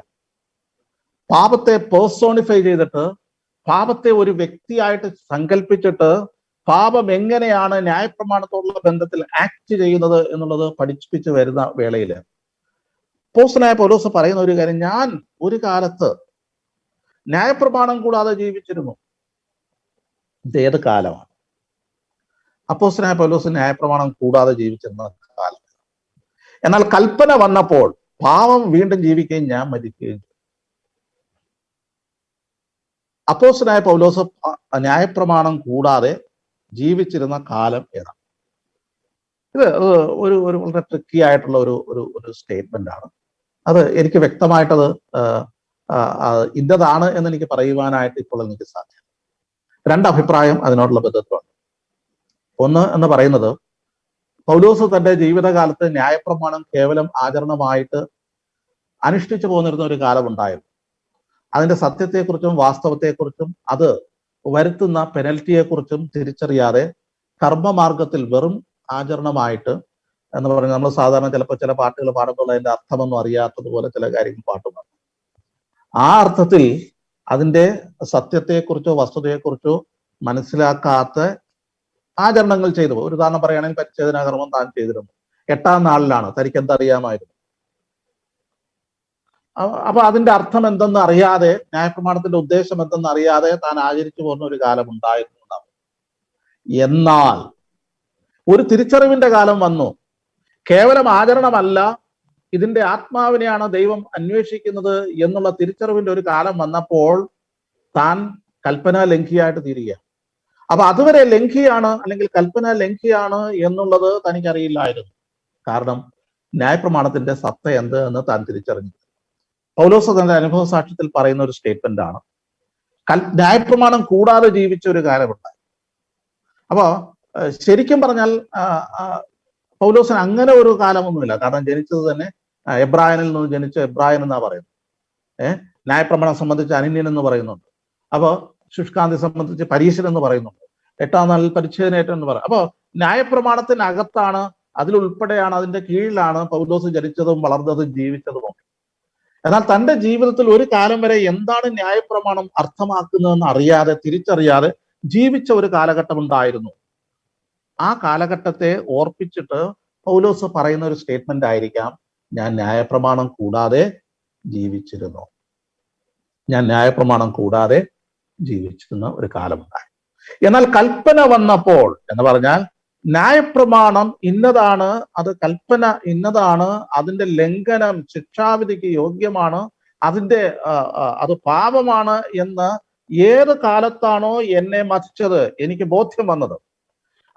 S1: പാപത്തെ പേഴ്സോണിഫൈ ചെയ്തിട്ട്, പാപത്തെ ഒരു വ്യക്തിയായിട്ട് സങ്കല്പിച്ചിട്ട്, പാപം എങ്ങനെയാണ് ന്യായപ്രമാണത്തോടുള്ള ബന്ധത്തിൽ ആക്ട് ചെയ്യുന്നത് എന്നുള്ളത് പഠിപ്പിച്ചു വരുന്ന വേളയിൽ അപ്പോസ്തലനായ പൗലോസ് പറയുന്ന ഒരു കാര്യം, ഞാൻ ഒരു കാലത്ത് ന്യായപ്രമാണം കൂടാതെ ജീവിച്ചിരുന്നു. ഇതേത് കാലമാണ്? അപ്പോസ്തലനായ പൗലോസ് ന്യായപ്രമാണം കൂടാതെ ജീവിച്ചിരുന്ന കാലം. എന്നാൽ കൽപ്പന വന്നപ്പോൾ പാപം വീണ്ടും ജീവിക്കുകയും ഞാൻ മരിക്കുകയും ചെയ്തു. അപ്പോസ്തലനായ പൗലോസ് ന്യായപ്രമാണം കൂടാതെ ജീവിച്ചിരുന്ന കാലം ഏതാണ്? ഇത് ഒരു വളരെ ട്രിക്കി ആയിട്ടുള്ള ഒരു സ്റ്റേറ്റ്മെന്റ് ആണ്. അത് എനിക്ക് വ്യക്തമായിട്ടത് ഇന്നതാണ് എന്ന് എനിക്ക് പറയുവാനായിട്ട് ഇപ്പോൾ എനിക്ക് സാധ്യത. രണ്ട് അഭിപ്രായം അതിനോടുള്ള ബന്ധത്തിലുണ്ട്. ഒന്ന് എന്ന് പറയുന്നത്, പൗലോസ് തന്റെ ജീവിതകാലത്ത് ന്യായപ്രമാണം കേവലം ആചരണമായിട്ട് അനുഷ്ഠിച്ചു പോന്നിരുന്ന ഒരു കാലം ഉണ്ടായിരുന്നു. അതിന്റെ സത്യത്തെക്കുറിച്ചും വാസ്തവത്തെക്കുറിച്ചും അത് വരുത്തുന്ന പെനൽറ്റിയെക്കുറിച്ചും തിരിച്ചറിയാതെ കർമ്മമാർഗത്തിൽ വെറും ആചരണമായിട്ട് എന്ന് പറഞ്ഞാൽ, നമ്മൾ സാധാരണ ചിലപ്പോൾ ചില പാട്ടുകൾ പാടുമ്പോൾ അതിന്റെ അർത്ഥമൊന്നും അറിയാത്തതുപോലെ ചില കാര്യങ്ങൾ പാട്ടുപാടും. ആ അർത്ഥത്തിൽ അതിന്റെ സത്യത്തെക്കുറിച്ചോ വസ്തുതയെക്കുറിച്ചോ മനസ്സിലാക്കാത്ത ആചരണങ്ങൾ ചെയ്തു. ഒരു ഉദാഹരണം പറയുകയാണെങ്കിൽ, പരിച്ഛേദന കർമ്മം താൻ ചെയ്തിരുന്നു, 8-ാം നാളിലാണ്, തനിക്ക് എന്തറിയാമായിരുന്നു. അപ്പൊ അതിന്റെ അർത്ഥം എന്തെന്ന് അറിയാതെ, ന്യായപ്രമാണത്തിന്റെ ഉദ്ദേശം എന്തെന്ന് അറിയാതെ താൻ ആചരിച്ചു പോകുന്ന ഒരു കാലം ഉണ്ടായിരുന്നു. എന്നാൽ ഒരു തിരിച്ചറിവിന്റെ കാലം വന്നു. കേവലം ആചരണമല്ല, ഇതിന്റെ ആത്മാവിനെയാണ് ദൈവം അന്വേഷിക്കുന്നത് എന്നുള്ള തിരിച്ചറിവിന്റെ ഒരു കാലം വന്നപ്പോൾ താൻ കൽപ്പന ലംഘിയായിട്ട് തീരുക. അപ്പൊ അതുവരെ ലംഘിയാണ് അല്ലെങ്കിൽ കൽപ്പന ലംഘിയാണ് എന്നുള്ളത് തനിക്കറിയില്ലായിരുന്നു. കാരണം ന്യായപ്രമാണത്തിന്റെ സത്ത എന്ത് എന്ന് താൻ തിരിച്ചറിഞ്ഞു. പൗലോസ് തന്റെ അനുഭവ സാക്ഷ്യത്തിൽ പറയുന്ന ഒരു സ്റ്റേറ്റ്മെന്റ് ആണ്, ന്യായപ്രമാണം കൂടാതെ ജീവിച്ച ഒരു കാലമുണ്ടായി. അപ്പോ ശരിക്കും പറഞ്ഞാൽ പൗലോസിന് അങ്ങനെ ഒരു കാലമൊന്നുമില്ല. കാരണം ജനിച്ചത് തന്നെ എബ്രായനിൽ നിന്ന് ജനിച്ച എബ്രായൻ എന്നാ പറയുന്നത്. ന്യായപ്രമാണം സംബന്ധിച്ച് അനന്യൻ എന്ന് പറയുന്നുണ്ട്. അപ്പോ ശുഷ്കാന്തി സംബന്ധിച്ച് പരീശൻ എന്ന് പറയുന്നുണ്ട്. 8-ാം നാളിൽ പരിച്ഛേദനേറ്റം എന്ന് പറയും. അപ്പോ ന്യായപ്രമാണത്തിനകത്താണ്, അതിലുൾപ്പെടെയാണ്, അതിന്റെ കീഴിലാണ് പൗലോസ് ജനിച്ചതും വളർന്നതും ജീവിച്ചതും. എന്നാൽ തന്റെ ജീവിതത്തിൽ ഒരു കാലം വരെ എന്താണ് ന്യായപ്രമാണം അർത്ഥമാക്കുന്നതെന്ന് അറിയാതെ, തിരിച്ചറിയാതെ ജീവിച്ച ഒരു കാലഘട്ടം ഉണ്ടായിരുന്നു. ആ കാലഘട്ടത്തെ ഓർപ്പിച്ചിട്ട് പൗലോസ് പറയുന്ന ഒരു സ്റ്റേറ്റ്മെന്റ് ആയിരിക്കാം, ഞാൻ ന്യായപ്രമാണം കൂടാതെ ജീവിച്ചിരുന്നു. ഞാൻ ന്യായപ്രമാണം കൂടാതെ ജീവിച്ചിരുന്ന ഒരു കാലമുണ്ടായി. എന്നാൽ കൽപ്പന വന്നപ്പോൾ എന്ന് പറഞ്ഞാൽ, ന്യായപ്രമാണം ഇന്നതാണ്, അത് കൽപ്പന ഇന്നതാണ്, അതിന്റെ ലംഘനം ശിക്ഷാവിധിക്ക് യോഗ്യമാണ്, അത് പാപമാണ് എന്ന് ഏത് കാലത്താണോ എന്നെ മതിച്ചത് എനിക്ക് ബോധ്യം വന്നത്,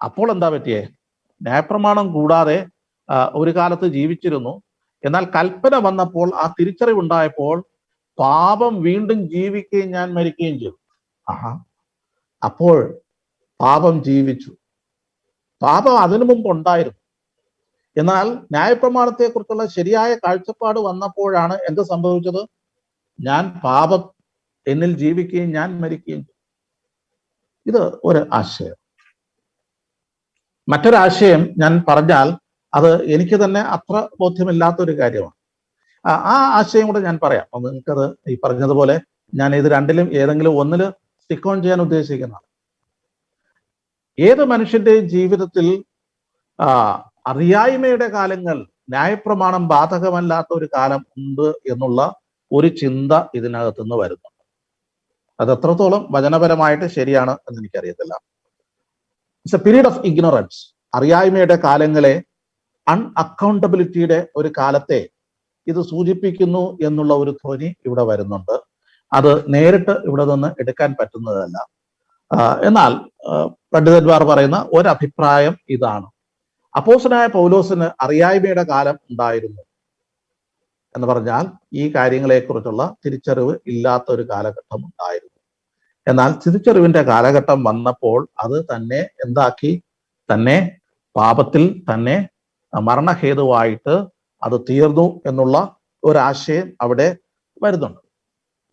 S1: അപ്പോൾ എന്താ പറ്റിയേ? ന്യായപ്രമാണം കൂടാതെ ഒരു കാലത്ത് ജീവിച്ചിരുന്നു. എന്നാൽ കൽപ്പന വന്നപ്പോൾ, ആ തിരിച്ചറിവുണ്ടായപ്പോൾ പാപം വീണ്ടും ജീവിക്കുകയും ഞാൻ മരിക്കുകയും ചെയ്തു. അപ്പോൾ പാപം ജീവിച്ചു. പാപം അതിനു മുമ്പ് ഉണ്ടായിരുന്നു. എന്നാൽ ന്യായപ്രമാണത്തെക്കുറിച്ചുള്ള ശരിയായ കാഴ്ചപ്പാട് വന്നപ്പോഴാണ് എന്ത് സംഭവിച്ചത്? പാപം എന്നിൽ ജീവിക്കുകയും ഞാൻ മരിക്കുകയും ചെയ്തു. ഇത് ഒരു ആശയം. മറ്റൊരാശയം ഞാൻ പറഞ്ഞാൽ അത് എനിക്ക് തന്നെ അത്ര ബോധ്യമില്ലാത്തൊരു കാര്യമാണ്. ആ ആശയം കൂടെ ഞാൻ പറയാം. നിങ്ങൾക്കത് ഈ പറഞ്ഞതുപോലെ ഞാൻ ഇത് രണ്ടിലും ഏതെങ്കിലും ഒന്നിൽ സ്റ്റിക്ക് ഓൺ ചെയ്യാൻ ഉദ്ദേശിക്കുന്നതാണ്. ഏത് മനുഷ്യന്റെയും ജീവിതത്തിൽ അറിയായ്മയുടെ കാലങ്ങൾ, ന്യായപ്രമാണം ബാധകമല്ലാത്ത ഒരു കാലം ഉണ്ട് എന്നുള്ള ഒരു ചിന്ത ഇതിനകത്തുനിന്ന് വരുന്നുണ്ട്. അത് എത്രത്തോളം വചനപരമായിട്ട് ശരിയാണ് എന്ന് എനിക്കറിയത്തില്ല. It's a period of ignorance. അറിയായ്മയുടെ കാലങ്ങളെ, അൺഅക്കൗണ്ടബിലിറ്റിയുടെ ഒരു കാലത്തെ ഇത് സൂചിപ്പിക്കുന്നു എന്നുള്ള ഒരു ധ്വനി ഇവിടെ വരുന്നുണ്ട്. അത് നേരിട്ട് ഇവിടെ നിന്ന് എടുക്കാൻ പറ്റുന്നതല്ല. എന്നാൽ പണ്ഡിതന്മാർ പറയുന്ന ഒരഭിപ്രായം ഇതാണ്, അപ്പോസ്തലനായ പൗലോസിന് അറിയായ്മയുടെ കാലം ഉണ്ടായിരുന്നു എന്ന് പറഞ്ഞാൽ ഈ കാര്യങ്ങളെക്കുറിച്ചുള്ള തിരിച്ചറിവ് ഇല്ലാത്ത ഒരു കാലഘട്ടം ഉണ്ടായിരുന്നു. എന്നാൽ തിരിച്ചറിവിന്റെ കാലഘട്ടം വന്നപ്പോൾ അത് തന്നെ എന്താക്കി? തന്നെ പാപത്തിൽ തന്നെ മരണഹേതുവായിട്ട് അത് തീർന്നു എന്നുള്ള ഒരാശയം അവിടെ വരുന്നുണ്ട്.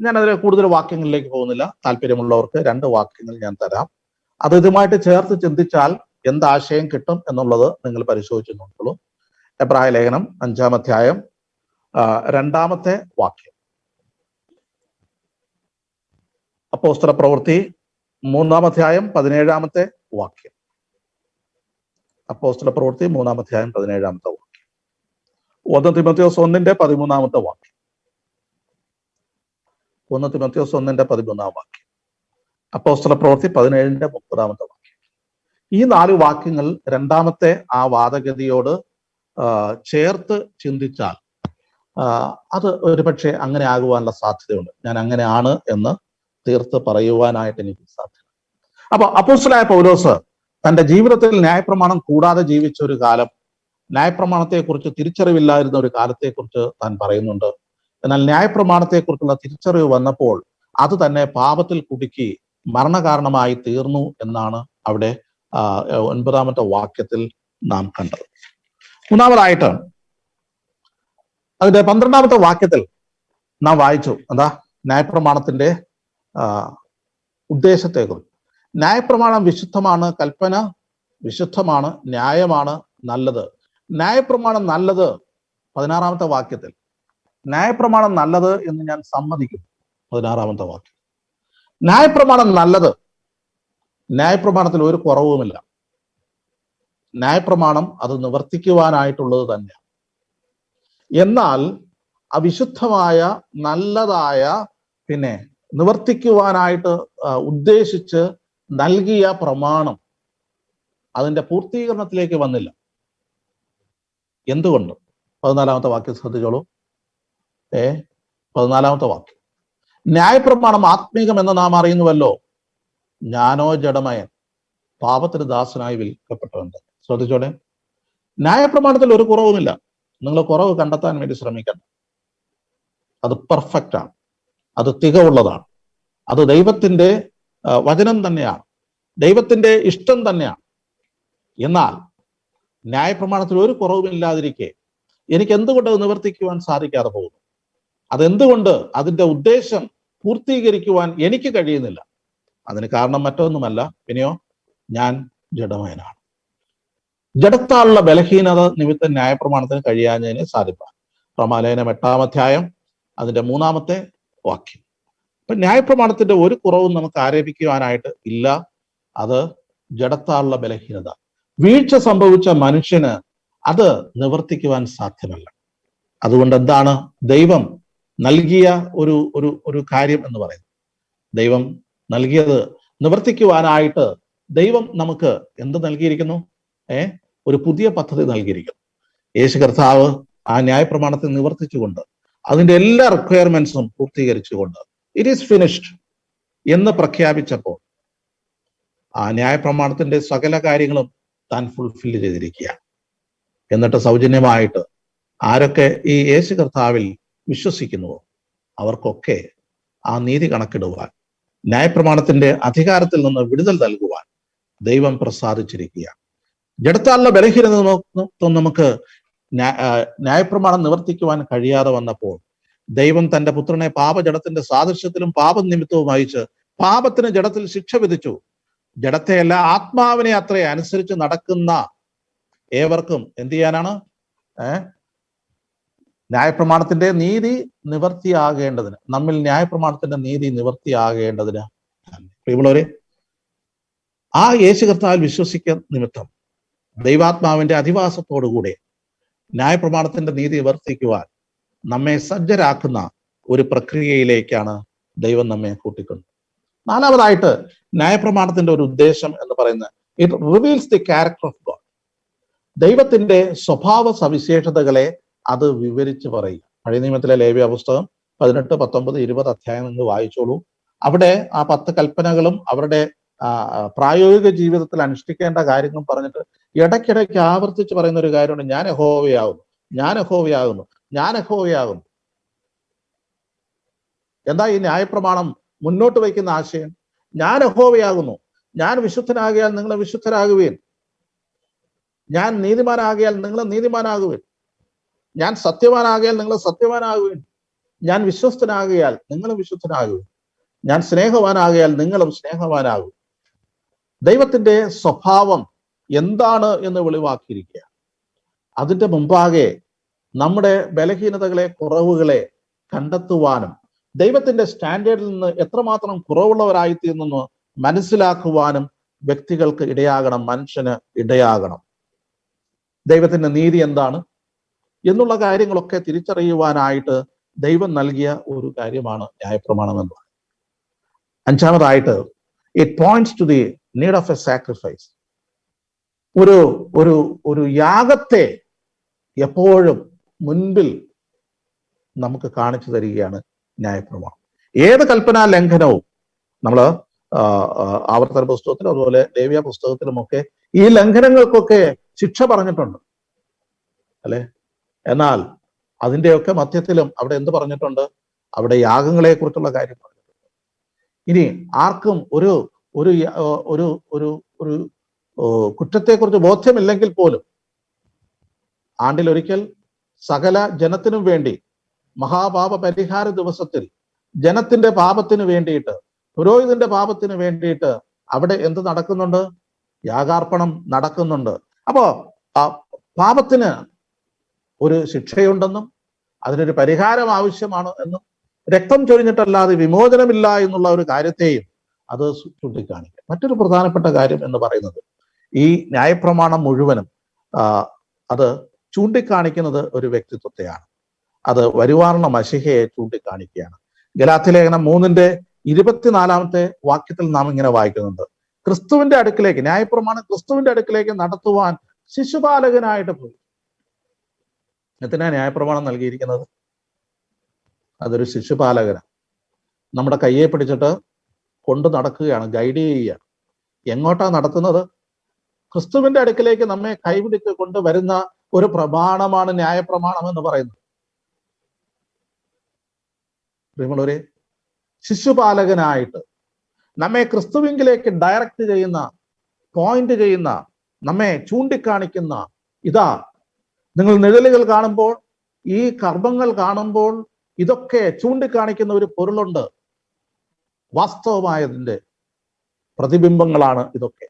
S1: ഞാനതിൽ കൂടുതൽ വാക്യങ്ങളിലേക്ക് പോകുന്നില്ല. താല്പര്യമുള്ളവർക്ക് 2 വാക്യങ്ങൾ ഞാൻ തരാം. അത് ഇതുമായിട്ട് ചേർത്ത് ചിന്തിച്ചാൽ എന്താശയം കിട്ടും എന്നുള്ളത് നിങ്ങൾ പരിശോധിച്ച് നോക്കുള്ളൂ. എബ്രായ ലേഖനം 5-ാം അധ്യായം 2-ാമത്തെ വാക്യം. അപ്പോസ്തല പ്രവൃത്തി 3-ാം അധ്യായം 17-ാമത്തെ വാക്യം. അപ്പോസ്തല പ്രവൃത്തി 3-ാം അധ്യായം 17-ാമത്തെ വാക്യം. 1 തിമോഥെയോസ് 1-ന്റെ 13-ാമത്തെ വാക്യം. 1 തിമോഥെയോസ് 1-ന്റെ 13-ാം വാക്യം. അപ്പോസ്തല പ്രവൃത്തി 17-ന്റെ 30-ാമത്തെ വാക്യം. ഈ 4 വാക്യങ്ങൾ രണ്ടാമത്തെ ആ വാദഗതിയോട് ചേർത്ത് ചിന്തിച്ചാൽ അത് ഒരുപക്ഷെ അങ്ങനെ ആകുവാനുള്ള സാധ്യതയുണ്ട്. ഞാൻ അങ്ങനെയാണ് എന്ന് തീർത്ത് പറയുവാനായിട്ട് എനിക്ക് സാധ്യത. അപ്പൊ അപ്പോസ്തലനായ പൗലോസ് തന്റെ ജീവിതത്തിൽ ന്യായപ്രമാണം കൂടാതെ ജീവിച്ച ഒരു കാലം, ന്യായപ്രമാണത്തെക്കുറിച്ച് തിരിച്ചറിവില്ലായിരുന്ന ഒരു കാലത്തെക്കുറിച്ച് താൻ പറയുന്നുണ്ട്. എന്നാൽ ന്യായപ്രമാണത്തെക്കുറിച്ചുള്ള തിരിച്ചറിവ് വന്നപ്പോൾ അത് തന്നെ പാപത്തിൽ കുടുക്കി മരണകാരണമായി തീർന്നു എന്നാണ് അവിടെ 9-ാമത്തെ വാക്യത്തിൽ നാം കണ്ടത്. മൂന്നാമതായിട്ട് അതിന്റെ 12-ാമത്തെ വാക്യത്തിൽ നാം വായിച്ചു എന്താ? ന്യായപ്രമാണത്തിന്റെ ഉദ്ദേശത്തെക്കുറിച്ച്. ന്യായപ്രമാണം വിശുദ്ധമാണ്, കൽപ്പന വിശുദ്ധമാണ്, ന്യായമാണ്, നല്ലത്. ന്യായപ്രമാണം നല്ലത് 16-ാമത്തെ വാക്യത്തിൽ. ന്യായപ്രമാണം നല്ലത് എന്ന് ഞാൻ സമ്മതിക്കും. 16-ാമത്തെ വാക്യം. ന്യായപ്രമാണം നല്ലത്. ന്യായപ്രമാണത്തിൽ ഒരു കുറവുമില്ല. ന്യായപ്രമാണം അത് നിവർത്തിക്കുവാനായിട്ടുള്ളത് തന്നെയാണ്. എന്നാൽ അവിശുദ്ധമായ നല്ലതായ പിന്നെ നിവർത്തിക്കുവാനായിട്ട് ഉദ്ദേശിച്ച് നൽകിയ പ്രമാണം അതിന്റെ പൂർത്തീകരണത്തിലേക്ക് വന്നില്ല. എന്തുകൊണ്ട്? 14-ാമത്തെ വാക്യം ശ്രദ്ധിച്ചോളൂ. 14-ാമത്തെ വാക്യം. ന്യായപ്രമാണം ആത്മീകം എന്ന് നാം അറിയുന്നുവല്ലോ, ഞാനോ ജഡമയൻ, പാപത്തിന് ദാസനായി വിൽക്കപ്പെട്ടവൻ. ശ്രദ്ധിച്ചോടെ, ന്യായപ്രമാണത്തിൽ ഒരു കുറവുമില്ല. നിങ്ങൾ കുറവ് കണ്ടെത്താൻ വേണ്ടി ശ്രമിക്കണം. അത് പെർഫെക്റ്റ് ആണ്, അത് തികവുള്ളതാണ്, അത് ദൈവത്തിന്റെ വചനം തന്നെയാണ്, ദൈവത്തിന്റെ ഇഷ്ടം തന്നെയാണ്. എന്നാൽ ന്യായപ്രമാണത്തിൽ ഒരു കുറവുമില്ലാതിരിക്കെ എനിക്ക് എന്തുകൊണ്ട് അത് നിവർത്തിക്കുവാൻ സാധിക്കാതെ പോകുന്നു? അതെന്തുകൊണ്ട് അതിന്റെ ഉദ്ദേശം പൂർത്തീകരിക്കുവാൻ എനിക്ക് കഴിയുന്നില്ല? അതിന് കാരണം മറ്റൊന്നുമല്ല, പിന്നെയോ ഞാൻ ജഡമയനാണ്. ജഡത്താലുള്ള ബലഹീനത നിമിത്തം ന്യായപ്രമാണത്തിന് കഴിയാഞ്ഞതിനെ സാധിപ്പാൻ. റോമാലേഖനം 8-ാം അധ്യായം അതിന്റെ 3-ാമത്തെ വാക്യം. അപ്പൊ ന്യായപ്രമാണത്തിന്റെ ഒരു കുറവും നമുക്ക് ആരോപിക്കുവാനായിട്ട് ഇല്ല. അത് ജഡത്താലുള്ള ബലഹീനത. വീഴ്ച സംഭവിച്ച മനുഷ്യന് അത് നിവർത്തിക്കുവാൻ സാധ്യമല്ല. അതുകൊണ്ട് എന്താണ് ദൈവം നൽകിയ ഒരു ഒരു ഒരു കാര്യം എന്ന് പറയുന്നത്? ദൈവം നൽകിയത് നിവർത്തിക്കുവാനായിട്ട് ദൈവം നമുക്ക് എന്ത് നൽകിയിരിക്കുന്നു? ഒരു പുതിയ പദ്ധതി നൽകിയിരിക്കുന്നു. യേശു കർത്താവ് ആ ന്യായപ്രമാണത്തെ നിവർത്തിച്ചുകൊണ്ട് അതിന്റെ എല്ലാ റിക്വയർമെന്റ്സും പൂർത്തീകരിച്ചുകൊണ്ട് ഇറ്റ് ഈസ് ഫിനിഷ്ഡ് എന്ന് പ്രഖ്യാപിച്ചപ്പോൾ ആ ന്യായപ്രമാണത്തിന്റെ സകല കാര്യങ്ങളും താൻ ഫുൾഫിൽ ചെയ്തിരിക്കുകയാണ്. എന്നിട്ട് സൗജന്യമായിട്ട് ആരൊക്കെ ഈ യേശു കർത്താവിൽ വിശ്വസിക്കുന്നുവോ അവർക്കൊക്കെ ആ നീതി കണക്കിടുവാൻ, ന്യായപ്രമാണത്തിന്റെ അധികാരത്തിൽ നിന്ന് വിടുതൽ നൽകുവാൻ ദൈവം പ്രസാദിച്ചിരിക്കുകയാണ്. ജഡത്താലുള്ള ബലഹീനത നമുക്ക് ന്യായപ്രമാണം നിവർത്തിക്കുവാൻ കഴിയാതെ വന്നപ്പോൾ ദൈവം തന്റെ പുത്രനെ പാപജഡത്തിന്റെ സാദൃശ്യത്തിലും പാപനിമിത്തവും അയച്ച് പാപത്തിന് ജഡത്തിൽ ശിക്ഷ വിധിച്ചു. ജഡത്തെയല്ല ആത്മാവിനെ അത്രേ അനുസരിച്ച് നടക്കുന്ന ഏവർക്കും എന്ത് ചെയ്യാനാണ്? ന്യായപ്രമാണത്തിന്റെ നീതി നിവർത്തിയാകേണ്ടതിന്, നമ്മിൽ ന്യായപ്രമാണത്തിന്റെ നീതി നിവർത്തിയാകേണ്ടതിന്. പ്രിയമുള്ളവരെ, ആ യേശു കർത്താവിൽ വിശ്വസിക്കുന്ന നിമിത്തം ദൈവാത്മാവിന്റെ അധിവാസത്തോടുകൂടെ ന്യായപ്രമാണത്തിന്റെ നീതി നിവർത്തിക്കുവാൻ നമ്മെ സജ്ജരാക്കുന്ന ഒരു പ്രക്രിയയിലേക്കാണ് ദൈവം നമ്മെ കൂട്ടിക്കൊണ്ടത്. നാലാമതായിട്ട് ന്യായപ്രമാണത്തിന്റെ ഒരു ഉദ്ദേശം എന്ന് പറയുന്നത് it reveals the character of God. ദൈവത്തിന്റെ സ്വഭാവ സവിശേഷതകളെ അത് വിവരിച്ച് പറയുക. പഴയ നിയമത്തിലെ ലേവ്യ പുസ്തകം 18, 19, 20 അധ്യായം നിങ്ങൾ വായിച്ചോളൂ. അവിടെ ആ 10 കൽപ്പനകളും അവരുടെ പ്രായോഗിക ജീവിതത്തിൽ അനുഷ്ഠിക്കേണ്ട കാര്യങ്ങളും പറഞ്ഞിട്ട് ഇടയ്ക്കിടയ്ക്ക് ആവർത്തിച്ച് പറയുന്ന ഒരു കാര്യമുണ്ട്: ഞാൻ യഹോവയാകുന്നു, ഞാൻ യഹോവയാകുന്നു, ഞാൻ യഹോവയാകുന്നു. എന്താ ഈ ന്യായപ്രമാണം മുന്നോട്ട് വയ്ക്കുന്ന ആശയം? ഞാൻ യഹോവയാകുന്നു, ഞാൻ വിശുദ്ധനാകിയാൽ നിങ്ങൾ വിശുദ്ധരാകുവീൻ, ഞാൻ നീതിമാനാകിയാൽ നിങ്ങൾ നീതിമാനാകുവീൻ, ഞാൻ സത്യവാനാകിയാൽ നിങ്ങൾ സത്യവാനാകുവീൻ, ഞാൻ വിശ്വസ്തനാകിയാൽ നിങ്ങൾ വിശുദ്ധനാകുവീൻ, ഞാൻ സ്നേഹവാനാകിയാൽ നിങ്ങളും സ്നേഹവാനാകും. ദൈവത്തിന്റെ സ്വഭാവം എന്താണ് എന്ന് വെളിവാക്കിയിരിക്കുക. അതിൻ്റെ മുമ്പാകെ നമ്മുടെ ബലഹീനതകളെ, കുറവുകളെ കണ്ടെത്തുവാനും ദൈവത്തിന്റെ സ്റ്റാൻഡേർഡിൽ നിന്ന് എത്രമാത്രം കുറവുള്ളവരായിത്തീർന്നെന്ന് മനസ്സിലാക്കുവാനും വ്യക്തികൾക്ക് ഇടയാകണം, മനുഷ്യന് ഇടയാകണം. ദൈവത്തിന്റെ നീതി എന്താണ് എന്നുള്ള കാര്യങ്ങളൊക്കെ തിരിച്ചറിയുവാനായിട്ട് ദൈവം നൽകിയ ഒരു കാര്യമാണ് ന്യായപ്രമാണം എന്ന് പറയുന്നത്. അഞ്ചാമതായിട്ട്, it points to the need of a sacrifice. ഒരു ഒരു ഒരു യാഗത്തെ എപ്പോഴും മുൻപിൽ നമുക്ക് കാണിച്ചു തരികയാണ് ന്യായപ്രമാണം. ഏത് കൽപ്പനാ ലംഘനവും നമ്മൾ ആവർത്തന പുസ്തകത്തിലും അതുപോലെ ലേവ്യ പുസ്തകത്തിലുമൊക്കെ ഈ ലംഘനങ്ങൾക്കൊക്കെ ശിക്ഷ പറഞ്ഞിട്ടുണ്ട്, അല്ലെ? എന്നാൽ അതിൻ്റെയൊക്കെ മധ്യത്തിലും അവിടെ എന്ത് പറഞ്ഞിട്ടുണ്ട്? അവിടെ യാഗങ്ങളെ കുറിച്ചുള്ള കാര്യം പറഞ്ഞിട്ടുണ്ട്. ഇനി ആർക്കും ഒരു ഒരു ഒരു ഒരു ഒരു കുറ്റത്തെക്കുറിച്ച് ബോധ്യമില്ലെങ്കിൽ പോലും ആണ്ടിലൊരിക്കൽ സകല ജനത്തിനും വേണ്ടി മഹാപാപ പരിഹാര ദിവസത്തിൽ ജനത്തിന്റെ പാപത്തിന് വേണ്ടിയിട്ട്, പുരോഹിതന്റെ പാപത്തിന് വേണ്ടിയിട്ട് അവിടെ എന്ത് നടക്കുന്നുണ്ട്? യാഗാർപ്പണം നടക്കുന്നുണ്ട്. അപ്പോ പാപത്തിന് ഒരു ശിക്ഷയുണ്ടെന്നും അതിനൊരു പരിഹാരം ആവശ്യമാണ് എന്നും രക്തം ചൊരിഞ്ഞിട്ടല്ലാതെ വിമോചനമില്ല എന്നുള്ള ഒരു കാര്യത്തെയും അത് ചൂണ്ടിക്കാണിക്കും. മറ്റൊരു പ്രധാനപ്പെട്ട കാര്യം എന്ന് പറയുന്നത്, ഈ ന്യായപ്രമാണം മുഴുവനും അത് ചൂണ്ടിക്കാണിക്കുന്നത് ഒരു വ്യക്തിത്വത്തെയാണ്. അത് വരുവാനുള്ള മശിഹയെ ചൂണ്ടിക്കാണിക്കുകയാണ്. ഗലാത്യലേഖനം 3:24 വാക്യത്തിൽ നാം ഇങ്ങനെ വായിക്കുന്നുണ്ട്, ക്രിസ്തുവിന്റെ അടുക്കിലേക്ക്, ന്യായപ്രമാണം ക്രിസ്തുവിന്റെ അടുക്കിലേക്ക് നടത്തുവാൻ ശിശുപാലകനായിട്ട് പോയി. എന്തിനാ ന്യായപ്രമാണം നൽകിയിരിക്കുന്നത്? അതൊരു ശിശുപാലകനാണ്. നമ്മുടെ കയ്യെ പിടിച്ചിട്ട് കൊണ്ട് നടക്കുകയാണ്, ഗൈഡ് ചെയ്യുകയാണ്. എങ്ങോട്ടാ നടത്തുന്നത്? ക്രിസ്തുവിന്റെ അടുക്കിലേക്ക് നമ്മെ കൈപിടിച്ച് കൊണ്ടുവരുന്ന ഒരു പ്രമാണമാണ് ന്യായപ്രമാണം എന്ന് പറയുന്നത്. പ്രിയമുള്ളവരെ, ശിശുപാലകനായിട്ട് നമ്മെ ക്രിസ്തുവിങ്കിലേക്ക് ഡയറക്റ്റ് ചെയ്യുന്ന, പോയിന്റ് ചെയ്യുന്ന, നമ്മെ ചൂണ്ടിക്കാണിക്കുന്ന, ഇതാ നിങ്ങൾ നിഴലുകൾ കാണുമ്പോൾ, ഈ കർമ്മങ്ങൾ കാണുമ്പോൾ ഇതൊക്കെ ചൂണ്ടിക്കാണിക്കുന്ന ഒരു പൊരുളുണ്ട്. വാസ്തവമായതിൻ്റെ പ്രതിബിംബങ്ങളാണ് ഇതൊക്കെ.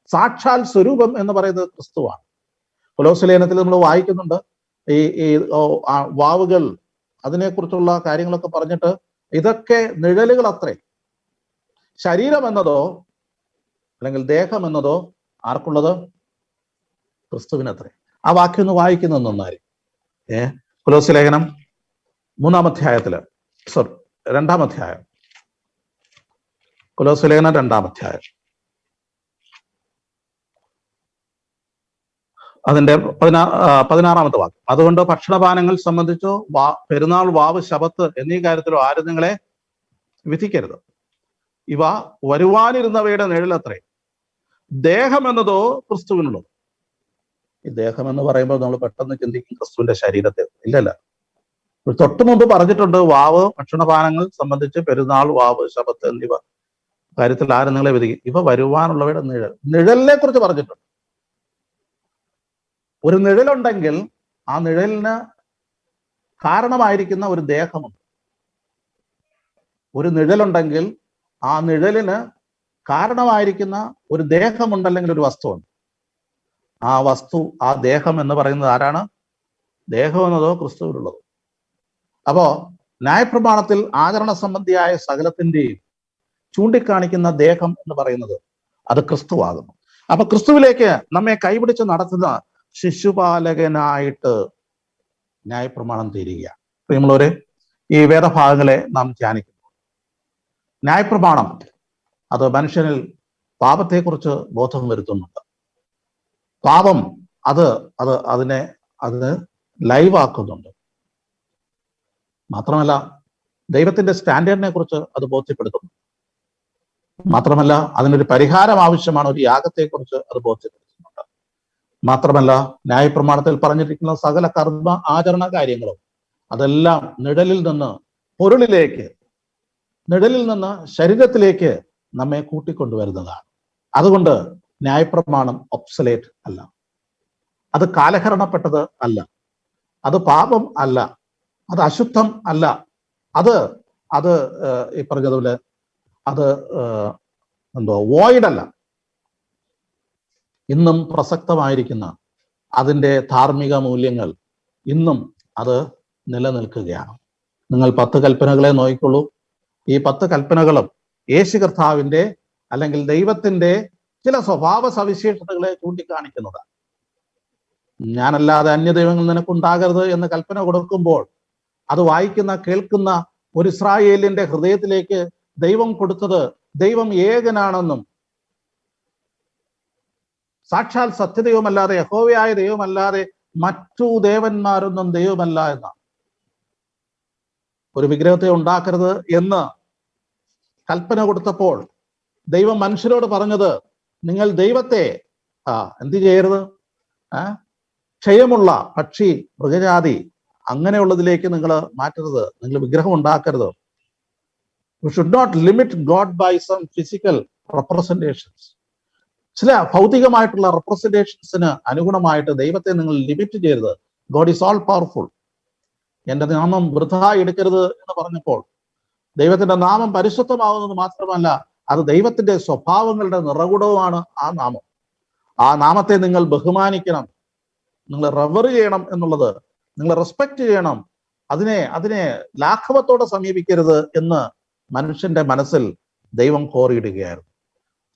S1: സാക്ഷാൽ സ്വരൂപം എന്ന് പറയുന്നത് ക്രിസ്തുവാണ്. കൊലോസ്യ ലേഖനത്തിൽ നമ്മൾ വായിക്കുന്നുണ്ട്, ഈ വാവുകൾ, അതിനെക്കുറിച്ചുള്ള കാര്യങ്ങളൊക്കെ പറഞ്ഞിട്ട് ഇതൊക്കെ നിഴലുകൾ അത്രേ. ശരീരം എന്നതോ അല്ലെങ്കിൽ ദേഹം എന്നതോ ആർക്കുള്ളത്? ക്രിസ്തുവിനത്രേ. ആ വാക്യം ഒന്ന് വായിക്കുന്നത് നന്നായി. കൊലോസ്യ ലേഖനം 3-ാം അധ്യായത്തില്, സോറി 2-ാം അധ്യായം, കൊലോസ്യ ലേഖനം 2-ാം അധ്യായം അതിന്റെ 16-ാമത്തെ വാക്യം, അതുകൊണ്ട് ഭക്ഷണപാനങ്ങൾ സംബന്ധിച്ചോ പെരുന്നാൾ, വാവ്, ശബത്ത് എന്നീ കാര്യത്തിലോ ആരും നിങ്ങളെ വിധിക്കരുത്. ഇവ വരുവാനിരുന്നവയുടെ നിഴലത്രേ. ദേഹം എന്നതോ ക്രിസ്തുവിനുള്ളത്. ഈ ദേഹം എന്ന് പറയുമ്പോൾ നമ്മൾ പെട്ടെന്ന് ചിന്തിക്കും ക്രിസ്തുവിന്റെ ശരീരത്തെ. ഇല്ലല്ല, തൊട്ടു മുമ്പ് പറഞ്ഞിട്ടുണ്ട്, വാവ്, ഭക്ഷണപാനങ്ങൾ സംബന്ധിച്ച് പെരുന്നാൾ, വാവ്, ശബത്ത് എന്നിവ കാര്യത്തിൽ ആരും നിങ്ങളെ വിധിക്കും. ഇവ വരുവാനുള്ളവയുടെ നിഴൽ. നിഴലിനെ കുറിച്ച് പറഞ്ഞിട്ടുണ്ട്. ഒരു നിഴലുണ്ടെങ്കിൽ ആ നിഴലിന് കാരണമായിരിക്കുന്ന ഒരു ദേഹമുണ്ട്. ഒരു നിഴലുണ്ടെങ്കിൽ ആ നിഴലിന് കാരണമായിരിക്കുന്ന ഒരു ദേഹമുണ്ടല്ലെങ്കിൽ ഒരു വസ്തുവുണ്ട്. ആ വസ്തു, ആ ദേഹം എന്ന് പറയുന്നത് ആരാണ്? ദേഹം എന്നതോ ക്രിസ്തുവിനുള്ളത്. അപ്പോ ന്യായപ്രമാണത്തിൽ ആചരണ സംബന്ധിയായ സകലത്തിന്റെയും ചൂണ്ടിക്കാണിക്കുന്ന ദേഹം എന്ന് പറയുന്നത് അത് ക്രിസ്തുവാകുന്നു. അപ്പൊ ക്രിസ്തുവിലേക്ക് നമ്മെ കൈപിടിച്ച് നടത്തുന്ന ശിശുപാലകനായിട്ട് ന്യായപ്രമാണം തീരുകയാണ്. പ്രിയമുള്ളവരെ, ഈ വേദഭാഗങ്ങളെ നാം ധ്യാനിക്കുന്നു. ന്യായപ്രമാണം അത് മനുഷ്യനിൽ പാപത്തെക്കുറിച്ച് ബോധം വരുത്തുന്നുണ്ട്. പാപം അതിനെ ലൈവാക്കുന്നുണ്ട്. മാത്രമല്ല ദൈവത്തിന്റെ സ്റ്റാൻഡേർഡിനെ കുറിച്ച് അത് ബോധ്യപ്പെടുത്തുന്നു. മാത്രമല്ല അതിനൊരു പരിഹാരം ആവശ്യമാണ്, ഒരു യാഗത്തെക്കുറിച്ച് അത് ബോധ്യപ്പെടുത്തുന്നുണ്ട്. മാത്രമല്ല ന്യായപ്രമാണത്തിൽ പറഞ്ഞിരിക്കുന്ന സകല കർമ്മ ആചരണ കാര്യങ്ങളും അതെല്ലാം നിഴലിൽ നിന്ന് പൊരുളിലേക്ക്, നിഴലിൽ നിന്ന് ശരീരത്തിലേക്ക് നമ്മെ കൂട്ടിക്കൊണ്ടുവരുന്നതാണ്. അതുകൊണ്ട് ന്യായപ്രമാണം ഒബ്സലേറ്റ് അല്ല, അത് കാലഹരണപ്പെട്ടത് അല്ല, അത് പാപം അല്ല, അത് അശുദ്ധം അല്ല, അത് ഈ പറഞ്ഞതുപോലെ അത് വോയിഡ് അല്ല. ഇന്നും പ്രസക്തമായിരിക്കുന്ന അതിൻ്റെ ധാർമ്മിക മൂല്യങ്ങൾ ഇന്നും അത് നിലനിൽക്കുകയാണ്. നിങ്ങൾ 10 കൽപ്പനകളെ നോക്കിക്കൊള്ളൂ. ഈ 10 കൽപ്പനകളും യേശു കർത്താവിൻ്റെ അല്ലെങ്കിൽ ദൈവത്തിൻ്റെ ചില സ്വഭാവ സവിശേഷതകളെ ചൂണ്ടിക്കാണിക്കുന്നതാണ്. ഞാനല്ലാതെ അന്യദൈവങ്ങൾ നിനക്കുണ്ടാകരുത് എന്ന് കൽപ്പന കൊടുക്കുമ്പോൾ അത് വായിക്കുന്ന കേൾക്കുന്ന ഒരു ഇസ്രായേലിന്റെ ഹൃദയത്തിലേക്ക് ദൈവം കൊടുത്തത് ദൈവം ഏകനാണെന്നും സാക്ഷാൽ സത്യദൈവമല്ലാതെ യഹോവയായ ദൈവമല്ലാതെ മറ്റു ദേവന്മാരൊന്നും ദൈവമല്ല എന്നാണ്. ഒരു വിഗ്രഹത്തെ ഉണ്ടാക്കരുത് എന്ന് കൽപ്പന കൊടുത്തപ്പോൾ ദൈവം മനുഷ്യരോട് പറഞ്ഞത്, നിങ്ങൾ ദൈവത്തെ എന്ത് ചെയ്യരുത്, ക്ഷയമുള്ള പക്ഷി, മൃഗജാതി അങ്ങനെയുള്ളതിലേക്ക് നിങ്ങൾ മാറ്റരുത്, നിങ്ങൾ വിഗ്രഹം ഉണ്ടാക്കരുത്. You should not limit God by some physical representations. ചില ഭൗതികമായിട്ടുള്ള റെപ്രസെന്റേഷൻസിന് അനുഗുണമായിട്ട് ദൈവത്തെ നിങ്ങൾ ലിമിറ്റ് ചെയ്യരുത്. God is all powerful. എൻ്റെ നാമം വൃഥാ എടുക്കരുത് എന്ന് പറഞ്ഞപ്പോൾ ദൈവത്തിന്റെ നാമം പരിശുദ്ധമാവുന്നത് മാത്രമല്ല, അത് ദൈവത്തിന്റെ സ്വഭാവങ്ങളുടെ നിറകുടവുമാണ് ആ നാമം. ആ നാമത്തെ നിങ്ങൾ ബഹുമാനിക്കണം, നിങ്ങൾ റെവർ ചെയ്യണം എന്നുള്ളത്, നിങ്ങൾ റെസ്പെക്ട് ചെയ്യണം. അതിനെ ലാഘവത്തോടെ സമീപിക്കരുത് എന്ന് മനുഷ്യന്റെ മനസ്സിൽ ദൈവം കോറിയിടുകയായിരുന്നു.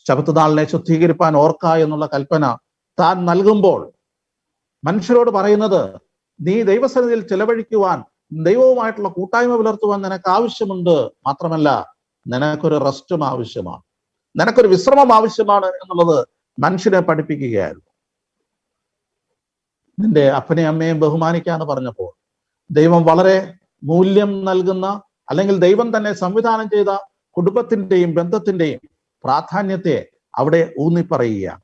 S1: ശബ്ബത്ത് നാളിനെ ശുദ്ധീകരിപ്പാൻ ഓർക്ക എന്നുള്ള കൽപ്പന താൻ നൽകുമ്പോൾ മനുഷ്യരോട് പറയുന്നത്, നീ ദൈവസന്നിധിയിൽ ചെലവഴിക്കുവാൻ, ദൈവവുമായിട്ടുള്ള കൂട്ടായ്മ പുലർത്തുവാൻ നിനക്ക് ആവശ്യമുണ്ട്. മാത്രമല്ല നിനക്കൊരു റെസ്റ്റും ആവശ്യമാണ്, നിനക്കൊരു വിശ്രമം ആവശ്യമാണ് എന്നുള്ളത് മനുഷ്യനെ പഠിപ്പിക്കുകയായിരുന്നു. നിന്റെ അപ്പനെയും അമ്മയും ബഹുമാനിക്കാന്ന് പറഞ്ഞപ്പോൾ ദൈവം വളരെ മൂല്യം നൽകുന്ന, അല്ലെങ്കിൽ ദൈവം തന്നെ സംവിധാനം ചെയ്ത കുടുംബത്തിന്റെയും ബന്ധത്തിന്റെയും പ്രാധാന്യത്തെ അവിടെ ഊന്നിപ്പറയുകയാണ്.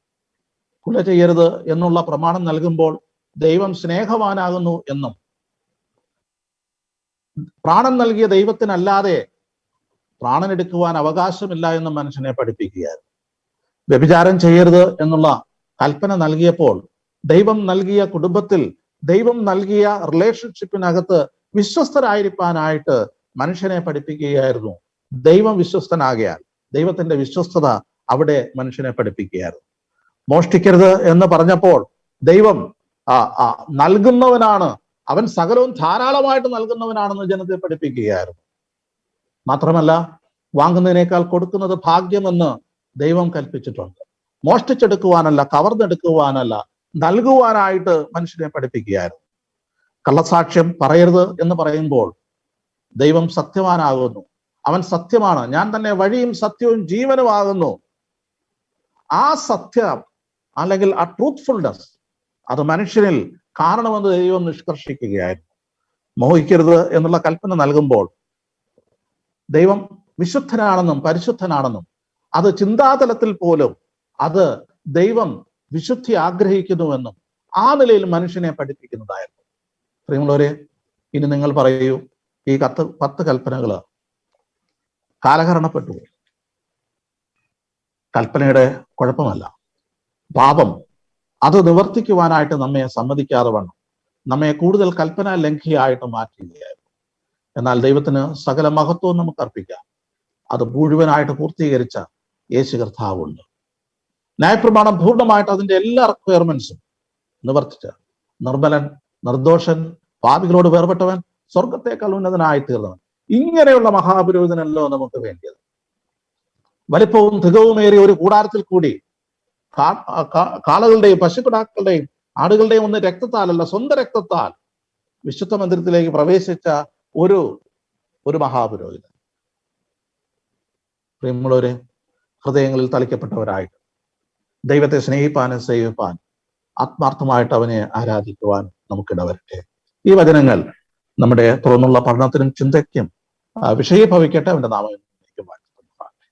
S1: കൊല ചെയ്യരുത് എന്നുള്ള പ്രമാണം നൽകുമ്പോൾ ദൈവം സ്നേഹവാനാകുന്നു എന്നും പ്രാണൻ നൽകിയ ദൈവത്തിനല്ലാതെ പ്രാണനെടുക്കുവാൻ അവകാശമില്ല എന്നും മനുഷ്യനെ പഠിപ്പിക്കുകയായിരുന്നു. വ്യഭിചാരം ചെയ്യരുത് എന്നുള്ള കൽപ്പന നൽകിയപ്പോൾ ദൈവം നൽകിയ കുടുംബത്തിൽ, ദൈവം നൽകിയ റിലേഷൻഷിപ്പിനകത്ത് വിശ്വസ്തരായിരിക്കാനായിട്ട് മനുഷ്യനെ പഠിപ്പിക്കുകയായിരുന്നു. ദൈവം വിശ്വസ്തനാകിയാൽ ദൈവത്തിന്റെ വിശ്വസ്തത അവിടെ മനുഷ്യനെ പഠിപ്പിക്കുകയായിരുന്നു. മോഷ്ടിക്കരുത് എന്ന് പറഞ്ഞപ്പോൾ ദൈവം നൽകുന്നവനാണ്, അവൻ സകലവും ധാരാളമായിട്ട് നൽകുന്നവനാണെന്ന് ജനത്തെ പഠിപ്പിക്കുകയായിരുന്നു. മാത്രമല്ല വാങ്ങുന്നതിനേക്കാൾ കൊടുക്കുന്നത് ഭാഗ്യമെന്ന് ദൈവം കൽപ്പിച്ചിട്ടുണ്ട്. മോഷ്ടിച്ചെടുക്കുവാനല്ല, കവർന്നെടുക്കുവാനല്ല, നൽകുവാനായിട്ട് മനുഷ്യനെ പഠിപ്പിക്കുകയായിരുന്നു. കള്ളസാക്ഷ്യം പറയരുത് എന്ന് പറയുമ്പോൾ ദൈവം സത്യവാനാകുന്നു, അവൻ സത്യമാണ്, ഞാൻ തന്നെ വഴിയും സത്യവും ജീവനുമാകുന്നു. ആ സത്യം അല്ലെങ്കിൽ ആ ട്രൂത്ത്ഫുൾനെസ് അത് മനുഷ്യനിൽ കാണണമെന്ന് ദൈവം നിഷ്കർഷിക്കുകയായിരുന്നു. മോഹിക്കരുത് എന്നുള്ള കൽപ്പന നൽകുമ്പോൾ ദൈവം വിശുദ്ധനാണെന്നും പരിശുദ്ധനാണെന്നും അത് ചിന്താതലത്തിൽ പോലും അത് ദൈവം വിശുദ്ധി ആഗ്രഹിക്കുന്നുവെന്നും ആ നിലയിൽ മനുഷ്യനെ പഠിപ്പിക്കുന്നതായിരുന്നു. പ്രിയമുള്ളവരെ, ഇനി നിങ്ങൾ പറയൂ, ഈ 10 കൽപ്പനകള് കാലഹരണപ്പെട്ടു. കൽപ്പനയുടെ കുഴപ്പമല്ല, പാപം അത് നിവർത്തിക്കുവാനായിട്ട് നമ്മെ സമ്മതിക്കാതെ വണ്ണം നമ്മെ കൂടുതൽ കൽപ്പന ലംഘിയായിട്ട് മാറ്റുകയായിരുന്നു. എന്നാൽ ദൈവത്തിന് സകല മഹത്വവും നമുക്ക് അർപ്പിക്കാം. അത് മുഴുവനായിട്ട് പൂർത്തീകരിച്ച യേശു കർത്താവുണ്ട്. ന്യായപ്രമാണം പൂർണ്ണമായിട്ട് അതിന്റെ എല്ലാ റിക്വയർമെന്റ്സും നിവർത്തിച്ച് നിർമ്മലൻ, നിർദോഷൻ, പാപികളോട് വേർപെട്ടവൻ, സ്വർഗത്തേക്കാൾ ഉന്നതനായി തീർന്നവൻ, ഇങ്ങനെയുള്ള മഹാപുരോഹിതനല്ലോ നമുക്ക് വേണ്ടിയത്. വലിപ്പവും തികവുമേറിയ ഒരു കൂടാരത്തിൽ കൂടി കാളകളുടെയും പശുക്കിടാക്കളുടെയും ആടുകളുടെയും ഒന്നും രക്തത്താലല്ല, സ്വന്തം രക്തത്താൽ വിശുദ്ധ മന്ദിരത്തിലേക്ക് പ്രവേശിച്ച ഒരു മഹാപുരോഹിതൻ. പ്രിയമുള്ളവരെ, ഹൃദയങ്ങളിൽ തളിക്കപ്പെട്ടവരായിട്ട് ദൈവത്തെ സ്നേഹിപ്പാനും സേവിപ്പാൻ ആത്മാർത്ഥമായിട്ട് അവനെ ആരാധിക്കുവാൻ നമുക്കിടവരട്ടെ. ഈ വചനങ്ങൾ നമ്മുടെ തുറന്നുള്ള പഠനത്തിനും ചിന്തയ്ക്കും വിഷയീഭവിക്കട്ടെ. അവന്റെ നാമം വാഴ്ത്തപ്പെടുമാറാകട്ടെ.